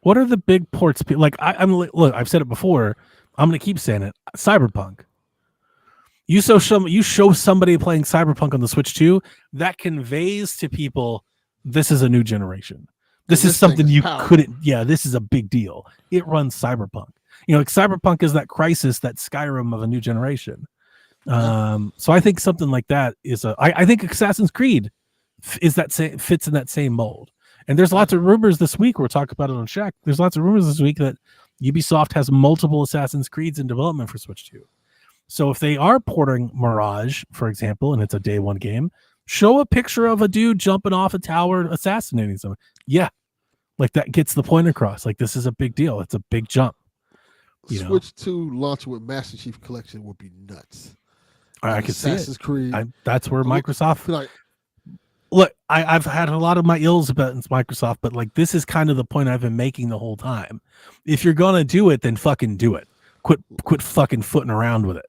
[SPEAKER 2] are the big ports? Like look, I've said it before. I'm gonna keep saying it. Cyberpunk. You show somebody playing Cyberpunk on the Switch 2, that conveys to people this is a new generation. This is something you couldn't. Yeah, this is a big deal. It runs Cyberpunk. You know, like Cyberpunk is that Crisis, that Skyrim of a new generation. So I think something like that is I think Assassin's Creed fits in that same mold. And there's lots of rumors this week. We'll talk about it on Shaq. There's lots of rumors this week that Ubisoft has multiple Assassin's Creeds in development for Switch 2. So if they are porting Mirage, for example, and it's a day one game, show a picture of a dude jumping off a tower assassinating someone. Yeah. Like that gets the point across. Like this is a big deal. It's a big jump.
[SPEAKER 1] Switch 2 launching with Master Chief Collection would be nuts.
[SPEAKER 2] I could see it.
[SPEAKER 1] Assassin's Creed.
[SPEAKER 2] That's where Microsoft. Look, I've had a lot of my ills about Microsoft, but like this is kind of the point I've been making the whole time. If you're gonna do it, then fucking do it. Quit fucking footing around with it.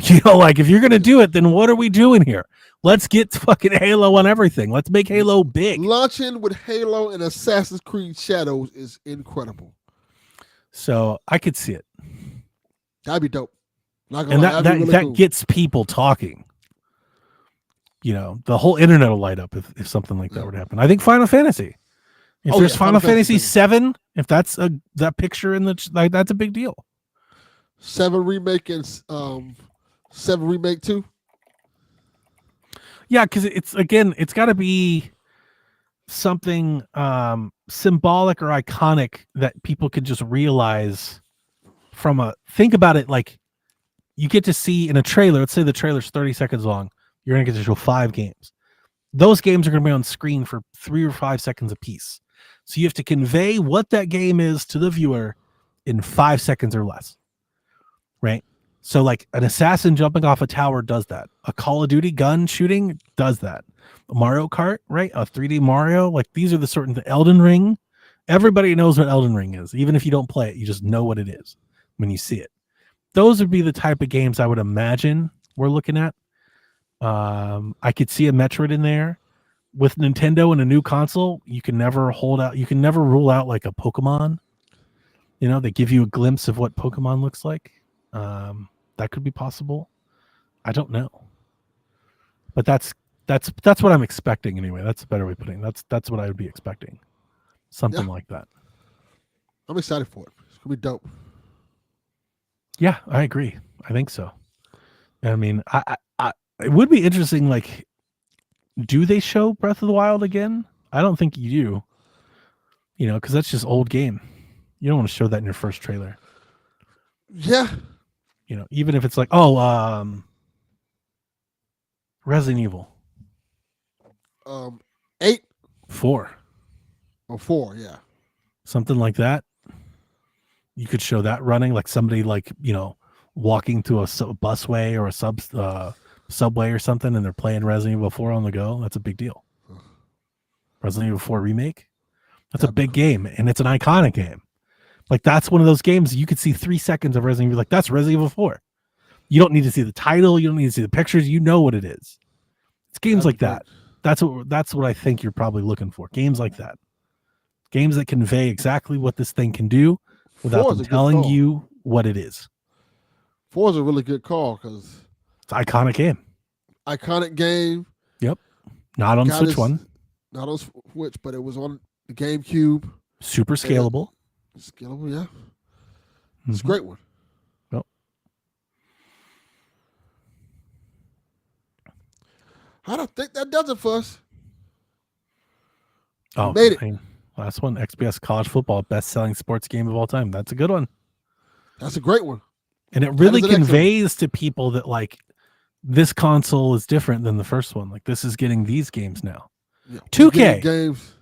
[SPEAKER 2] You know, like if you're gonna do it, then what are we doing here? Let's get fucking Halo on everything. Let's make Halo big.
[SPEAKER 1] Launching with Halo and Assassin's Creed Shadows is incredible.
[SPEAKER 2] So I could see it.
[SPEAKER 1] That'd be dope.
[SPEAKER 2] And that cool. Gets people talking. You know, the whole internet will light up if something like that were to happen. I think Final Fantasy. If there's Final Fantasy 7, if that's that picture in that's a big deal.
[SPEAKER 1] 7 remake and 7 remake 2.
[SPEAKER 2] Yeah, because it's got to be something symbolic or iconic that people can just realize think about it like you get to see in a trailer. Let's say the trailer's 30 seconds long. You're going to get to show 5 games. Those games are going to be on screen for 3 or 5 seconds apiece. So you have to convey what that game is to the viewer in 5 seconds or less. Right? So like an assassin jumping off a tower does that. A Call of Duty gun shooting does that. A Mario Kart, right? A 3D Mario. Like these are the certain the Elden Ring. Everybody knows what Elden Ring is. Even if you don't play it, you just know what it is when you see it. Those would be the type of games I would imagine we're looking at. I could see a Metroid in there. With Nintendo and a new console, you can never rule out like a Pokemon. You know, they give you a glimpse of what Pokemon looks like. That could be possible. I don't know. But that's what I'm expecting anyway. That's a better way of putting it. That's what I would be expecting. Something like that.
[SPEAKER 1] I'm excited for it. It's gonna be dope.
[SPEAKER 2] Yeah, I agree. I think so. I mean, I it would be interesting, like, do they show Breath of the Wild again? I don't think you do. You know, because that's just old game. You don't want to show that in your first trailer.
[SPEAKER 1] Yeah.
[SPEAKER 2] You know, even if it's like, Resident Evil.
[SPEAKER 1] 8
[SPEAKER 2] 4.
[SPEAKER 1] or 4, yeah.
[SPEAKER 2] Something like that. You could show that running, like somebody like, you know, walking to a busway or a subway or something, and they're playing Resident Evil 4 on the go. That's a big deal. Resident Evil 4 remake. That's a big game, and it's an iconic game. Like that's one of those games you could see 3 seconds of Resident Evil. Like that's Resident Evil 4. You don't need to see the title. You don't need to see the pictures. You know what it is. It's games like that. That's what I think you're probably looking for. Games like that. Games that convey exactly what this thing can do without them telling you what it is.
[SPEAKER 1] 4 is a really good call because
[SPEAKER 2] it's an iconic game.
[SPEAKER 1] Iconic game.
[SPEAKER 2] Yep. Not on Switch 1.
[SPEAKER 1] Not on Switch, but it was on the GameCube.
[SPEAKER 2] Super scalable.
[SPEAKER 1] Scalable, yeah. It's a great one.
[SPEAKER 2] Yep.
[SPEAKER 1] I don't think that does it for us.
[SPEAKER 2] Oh,
[SPEAKER 1] made it.
[SPEAKER 2] Last one, XBS College Football, best-selling sports game of all time. That's a good one.
[SPEAKER 1] That's a great one.
[SPEAKER 2] And it really conveys to people that, like, this console is different than the first one. Like, this is getting these games now. Yeah, 2K.
[SPEAKER 1] Games.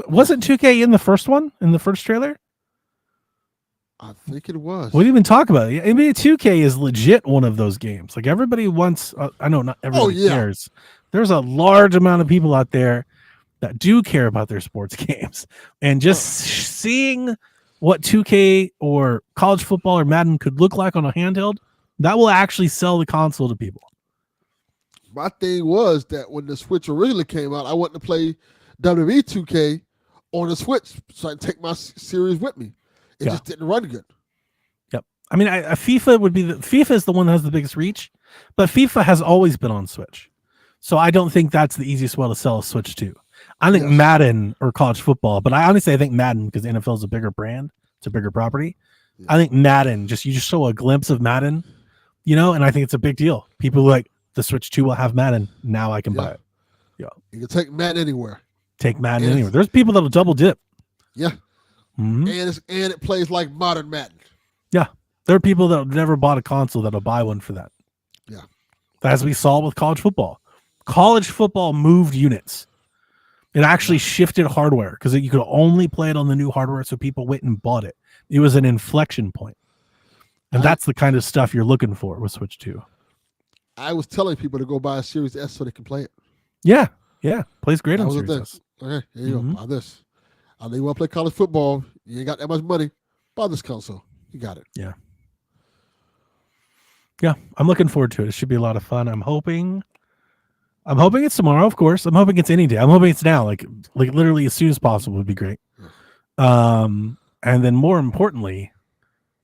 [SPEAKER 2] Wasn't 2K in the first one, in the first trailer?
[SPEAKER 1] I think it was.
[SPEAKER 2] What do you even talk about? I mean, 2K is legit one of those games. Like, everybody wants, I know not everybody cares. There's a large amount of people out there that do care about their sports games. And just seeing what 2K or college football or Madden could look like on a handheld, that will actually sell the console to people.
[SPEAKER 1] My thing was that when the Switch originally came out, I wanted to play WWE 2K on the Switch so I could take my series with me. It just didn't run good.
[SPEAKER 2] Yep. I mean, FIFA is the one that has the biggest reach, but FIFA has always been on Switch. So I don't think that's the easiest way to sell a Switch to. I think Madden or college football, but I think Madden, because the NFL is a bigger brand, it's a bigger property. Yeah. I think Madden, you just show a glimpse of Madden, you know, and I think it's a big deal. People like the Switch 2 will have Madden. Now I can buy it. Yeah.
[SPEAKER 1] You can take Madden anywhere.
[SPEAKER 2] Take Madden anywhere. There's people that'll double dip. Yeah.
[SPEAKER 1] Mm-hmm. And it plays like modern Madden.
[SPEAKER 2] Yeah. There are people that never bought a console that'll buy one for that.
[SPEAKER 1] Yeah.
[SPEAKER 2] As we saw with college football. College football moved units. It actually shifted hardware because you could only play it on the new hardware, so people went and bought it. It was an inflection point. And that's the kind of stuff you're looking for with Switch 2.
[SPEAKER 1] I was telling people to go buy a Series S so they can play it.
[SPEAKER 2] Yeah. Yeah. Plays great on Series S.
[SPEAKER 1] Okay, here you go. Buy this. I know you want to play college football. You ain't got that much money. Buy this console. You got it.
[SPEAKER 2] Yeah. Yeah. I'm looking forward to it. It should be a lot of fun. I'm hoping it's tomorrow, of course. I'm hoping it's any day. I'm hoping it's now, like literally as soon as possible would be great. And then more importantly,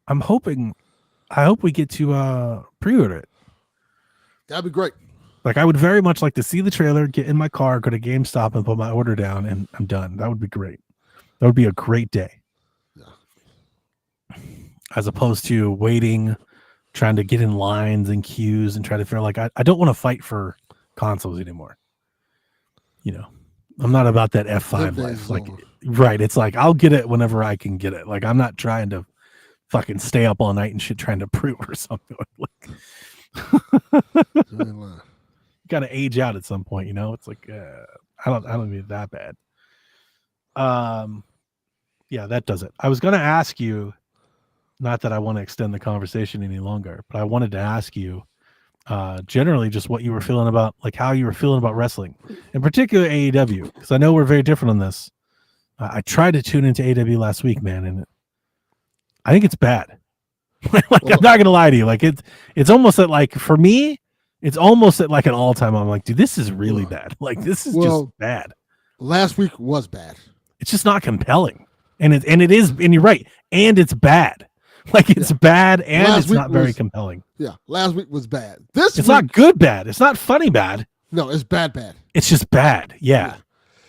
[SPEAKER 2] I hope we get to pre-order it.
[SPEAKER 1] That'd be great.
[SPEAKER 2] Like I would very much like to see the trailer, get in my car, go to GameStop and put my order down, and I'm done. That would be great. That would be a great day. Yeah. As opposed to waiting, trying to get in lines and queues and try to feel like I don't want to fight for consoles anymore. You know, I'm not about that F5 life. Like, right. It's like, I'll get it whenever I can get it. Like, I'm not trying to fucking stay up all night and shit trying to prove or something. Got to age out at some point, you know? It's like, I don't mean that bad. Yeah, that does it. I was going to ask you, not that I want to extend the conversation any longer, but I wanted to ask you generally just what you were feeling about, like how you were feeling about wrestling, in particular AEW, because I know we're very different on this. I tried to tune into AEW last week, man, and I think it's bad. Like, well, I'm not gonna lie to you, like it's almost at, like, for me, it's almost at like an all-time. I'm like, dude, this is really bad. Like, this is just bad.
[SPEAKER 1] Last week was bad.
[SPEAKER 2] It's just not compelling, and it is, and you're right, and it's bad. Like, it's bad, and it's not very compelling.
[SPEAKER 1] Yeah, last week was bad. This
[SPEAKER 2] it's not good bad. It's not funny bad.
[SPEAKER 1] No, it's bad.
[SPEAKER 2] It's just bad. Yeah.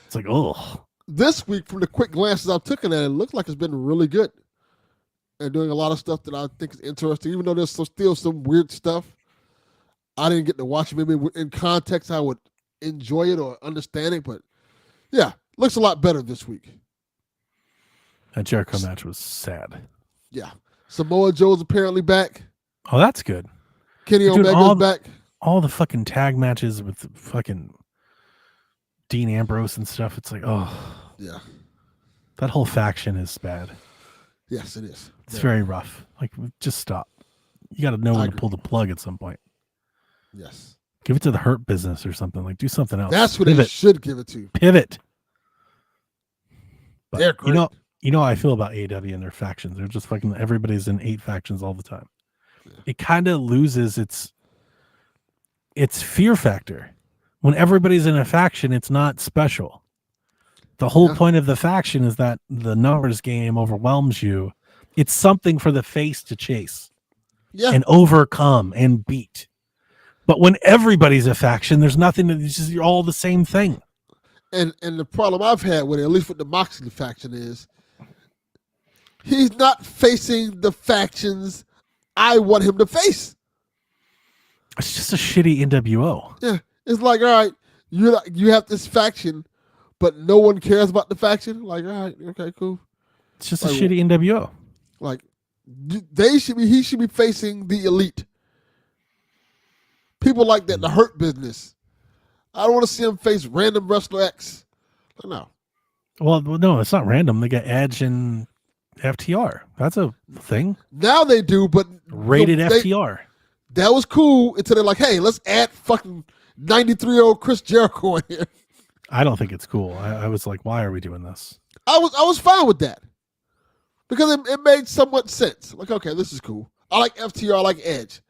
[SPEAKER 2] It's like, oh.
[SPEAKER 1] This week, from the quick glances I've taken at it, looks like it's been really good. And doing a lot of stuff that I think is interesting, even though there's still some weird stuff. I didn't get to watch it. Maybe in context, I would enjoy it or understand it. But yeah, looks a lot better this week.
[SPEAKER 2] That Jericho match was sad.
[SPEAKER 1] Yeah. Samoa Joe's apparently back.
[SPEAKER 2] Oh, that's good.
[SPEAKER 1] Kenny Omega's back.
[SPEAKER 2] All the fucking tag matches with fucking Dean Ambrose and stuff. It's like, oh.
[SPEAKER 1] Yeah.
[SPEAKER 2] That whole faction is bad.
[SPEAKER 1] Yes, it is.
[SPEAKER 2] It's very rough. Like, just stop. You got to know when to pull the plug at some point.
[SPEAKER 1] Yes.
[SPEAKER 2] Give it to the Hurt Business or something. Like, do something else.
[SPEAKER 1] That's what they should give it to.
[SPEAKER 2] Pivot. But,
[SPEAKER 1] they're great.
[SPEAKER 2] You know how I feel about AEW and their factions. They're just fucking, everybody's in 8 factions all the time. Yeah. It kind of loses its fear factor. When everybody's in a faction, it's not special. The whole point of the faction is that the numbers game overwhelms you. It's something for the face to chase and overcome and beat. But when everybody's a faction, there's nothing. You're all the same thing.
[SPEAKER 1] And the problem I've had with it, at least with the Moxley faction, is he's not facing the factions I want him to face.
[SPEAKER 2] It's just a shitty NWO.
[SPEAKER 1] Yeah, it's like, all right, you have this faction, but no one cares about the faction. Like, all right, okay, cool.
[SPEAKER 2] It's just like, a shitty NWO.
[SPEAKER 1] Like, he should be facing the elite. People like that, the Hurt Business. I don't want to see him face random wrestler X. No.
[SPEAKER 2] Well, no, it's not random. They got Edge and FTR. That's a thing.
[SPEAKER 1] Now they do, but
[SPEAKER 2] rated FTR.
[SPEAKER 1] That was cool until they're like, hey, let's add fucking 93-year-old Chris Jericho in here.
[SPEAKER 2] I don't think it's cool. I was like, why are we doing this?
[SPEAKER 1] I was fine with that because it made somewhat sense. Like, okay, this is cool. I like FTR. I like Edge.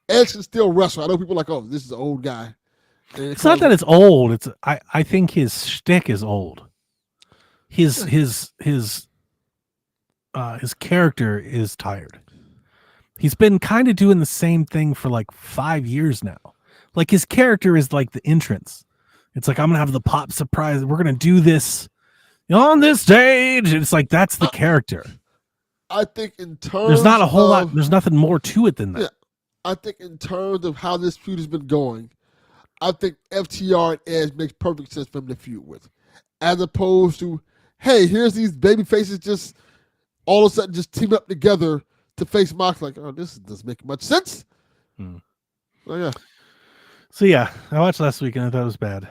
[SPEAKER 1] Edge can still wrestle. I know people are like, oh, this is an old guy.
[SPEAKER 2] It's not that it's old. It's I think his shtick is old. His character is tired. He's been kind of doing the same thing for like 5 years now. Like, his character is like the entrance. It's like, I'm gonna have the pop surprise. We're gonna do this on this stage. It's like, that's the character.
[SPEAKER 1] I think in terms,
[SPEAKER 2] there's not a whole lot. There's nothing more to it than that.
[SPEAKER 1] Yeah, I think in terms of how this feud has been going, I think FTR and Edge makes perfect sense for him to feud with, as opposed to, hey, here's these baby faces just all of a sudden just team up together to face Mox. Like, oh, this doesn't make much sense. Oh, yeah.
[SPEAKER 2] So yeah, I watched last week and I thought it was bad.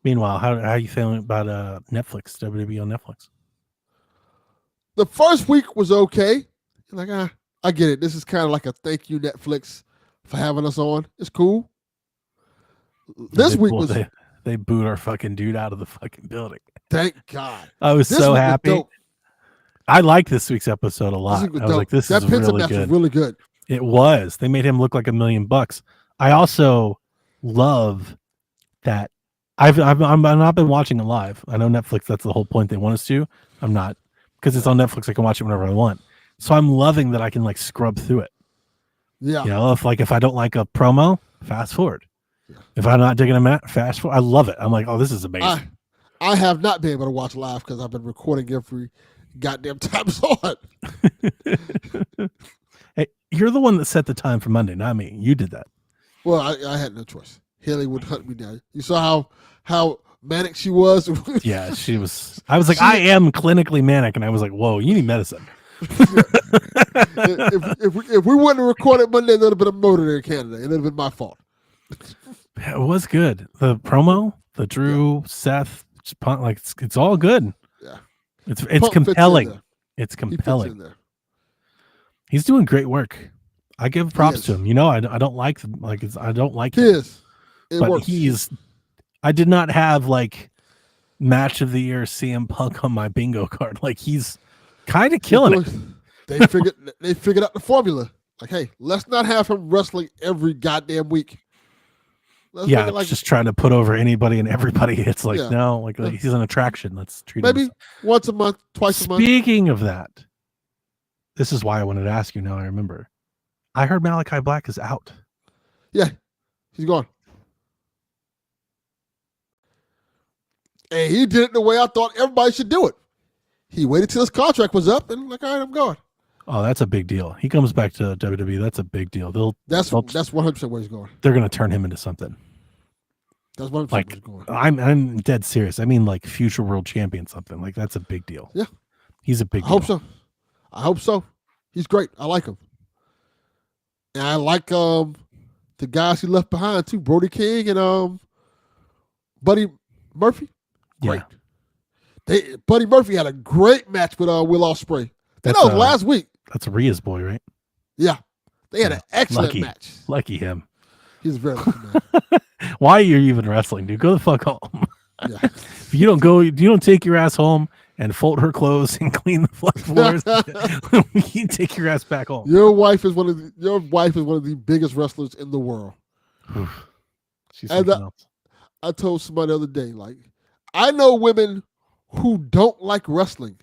[SPEAKER 2] Meanwhile, how are you feeling about Netflix, WWE on Netflix?
[SPEAKER 1] The first week was okay. Like, I get it. This is kind of like a thank you, Netflix, for having us on. It's cool. This week was...
[SPEAKER 2] They booed our fucking dude out of the fucking building.
[SPEAKER 1] Thank God.
[SPEAKER 2] I was so happy. I liked this week's episode a lot. I was like, this is really good.
[SPEAKER 1] Was really good.
[SPEAKER 2] It was. They made him look like $1 million. I also love that I've not been watching it live. I know Netflix, that's the whole point they want us to. I'm not, because it's on Netflix. I can watch it whenever I want. So I'm loving that I can like scrub through it.
[SPEAKER 1] Yeah.
[SPEAKER 2] You know, if I don't like a promo, fast forward. Yeah. If I'm not digging a match, fast forward. I love it. I'm like, oh, this is amazing.
[SPEAKER 1] I have not been able to watch live because I've been recording every goddamn time it's on.
[SPEAKER 2] Hey, you're the one that set the time for Monday, not me. You did that.
[SPEAKER 1] Well, I had no choice. Haley would hunt me down. You saw how manic she was?
[SPEAKER 2] Yeah, she was. I was like, I am clinically manic, and I was like, whoa, you need medicine.
[SPEAKER 1] If we wouldn't have recorded Monday, there would have been a murder in Canada, and it would have been my fault.
[SPEAKER 2] Yeah, it was good. The promo, the Drew, Seth, like it's all good.
[SPEAKER 1] Yeah,
[SPEAKER 2] it's compelling. It's
[SPEAKER 1] He fits in
[SPEAKER 2] compelling.
[SPEAKER 1] there.
[SPEAKER 2] He's doing great work. I give props
[SPEAKER 1] is.
[SPEAKER 2] to him. You know, I don't like I don't like
[SPEAKER 1] He
[SPEAKER 2] him,
[SPEAKER 1] is. It
[SPEAKER 2] but
[SPEAKER 1] works.
[SPEAKER 2] I did not have like match of the year CM Punk on my bingo card. Like he's kind of killing it.
[SPEAKER 1] They figured out the formula. Like, hey, let's not have him wrestling every goddamn week. Let's make
[SPEAKER 2] Yeah,
[SPEAKER 1] it like
[SPEAKER 2] just trying to put over anybody and everybody. It's like,
[SPEAKER 1] Yeah.
[SPEAKER 2] no, like he's an attraction. Let's treat him.
[SPEAKER 1] maybe once a month, twice a month.
[SPEAKER 2] Speaking of that, this is why I wanted to ask you. Now I remember. I heard Malachi Black is out.
[SPEAKER 1] Yeah, he's gone. And he did it the way I thought everybody should do it. He waited till his contract was up and like, all right, I'm going.
[SPEAKER 2] Oh, that's a big deal. He comes back to WWE. That's a big deal.
[SPEAKER 1] That's 100% where he's going.
[SPEAKER 2] They're going to turn him into something.
[SPEAKER 1] That's 100% where he's going.
[SPEAKER 2] I'm dead serious. I mean, like future world champion, something like that's a big deal.
[SPEAKER 1] Yeah,
[SPEAKER 2] he's a big.
[SPEAKER 1] I hope so. I hope so. He's great. I like him, and I like the guys he left behind too, Brody King and Buddy Murphy. Great.
[SPEAKER 2] Yeah.
[SPEAKER 1] Buddy Murphy had a great match with Will Ospreay. That was last week.
[SPEAKER 2] That's Rhea's boy, right?
[SPEAKER 1] Yeah, they had an excellent match.
[SPEAKER 2] Lucky him.
[SPEAKER 1] He's very lucky man.
[SPEAKER 2] Why are you even wrestling, dude? Go the fuck home.
[SPEAKER 1] Yeah.
[SPEAKER 2] If you don't go, you don't take your ass home and fold her clothes and clean the floors. You take your ass back home.
[SPEAKER 1] Your wife is one of the biggest wrestlers in the world.
[SPEAKER 2] She's something else.
[SPEAKER 1] I told somebody the other day, like, I know women who don't like wrestling,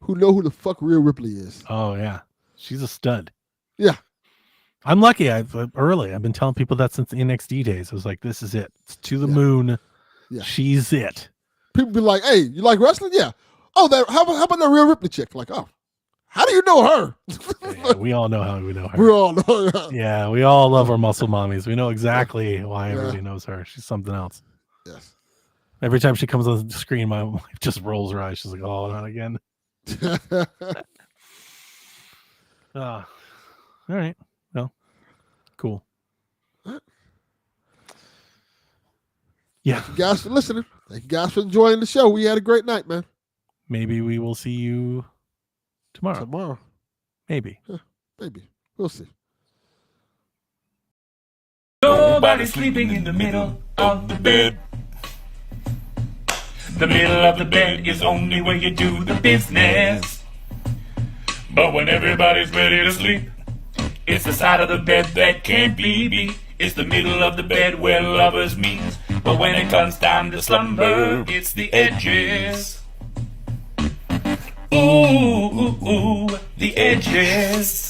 [SPEAKER 1] who know who the fuck Rhea Ripley is.
[SPEAKER 2] Oh yeah, she's a stud.
[SPEAKER 1] Yeah.
[SPEAKER 2] I'm lucky. I've been telling people that since the NXT days. I was like, this is it. It's to the moon.
[SPEAKER 1] Yeah.
[SPEAKER 2] She's it.
[SPEAKER 1] People be like, hey, you like wrestling? Yeah. Oh, how about that Rhea Ripley chick? Like, oh, how do you know her?
[SPEAKER 2] Yeah, we all know how we know her.
[SPEAKER 1] We all know her.
[SPEAKER 2] Yeah, we all love our muscle mommies. We know exactly why everybody knows her. She's something else.
[SPEAKER 1] Yes.
[SPEAKER 2] Every time she comes on the screen, my wife just rolls her eyes. She's like, oh, not again. All right. Well, cool. Yeah.
[SPEAKER 1] Thank you guys for listening. Thank you guys for enjoying the show. We had a great night, man.
[SPEAKER 2] Maybe we will see you tomorrow. Maybe.
[SPEAKER 1] Yeah, maybe. We'll see.
[SPEAKER 4] Nobody's sleeping in the middle of the bed. The middle of the bed is only where you do the business. But when everybody's ready to sleep, it's the side of the bed that can't be beat. It's the middle of the bed where lovers meet. But when it comes time to slumber, it's the edges. Ooh, ooh, ooh, the edges.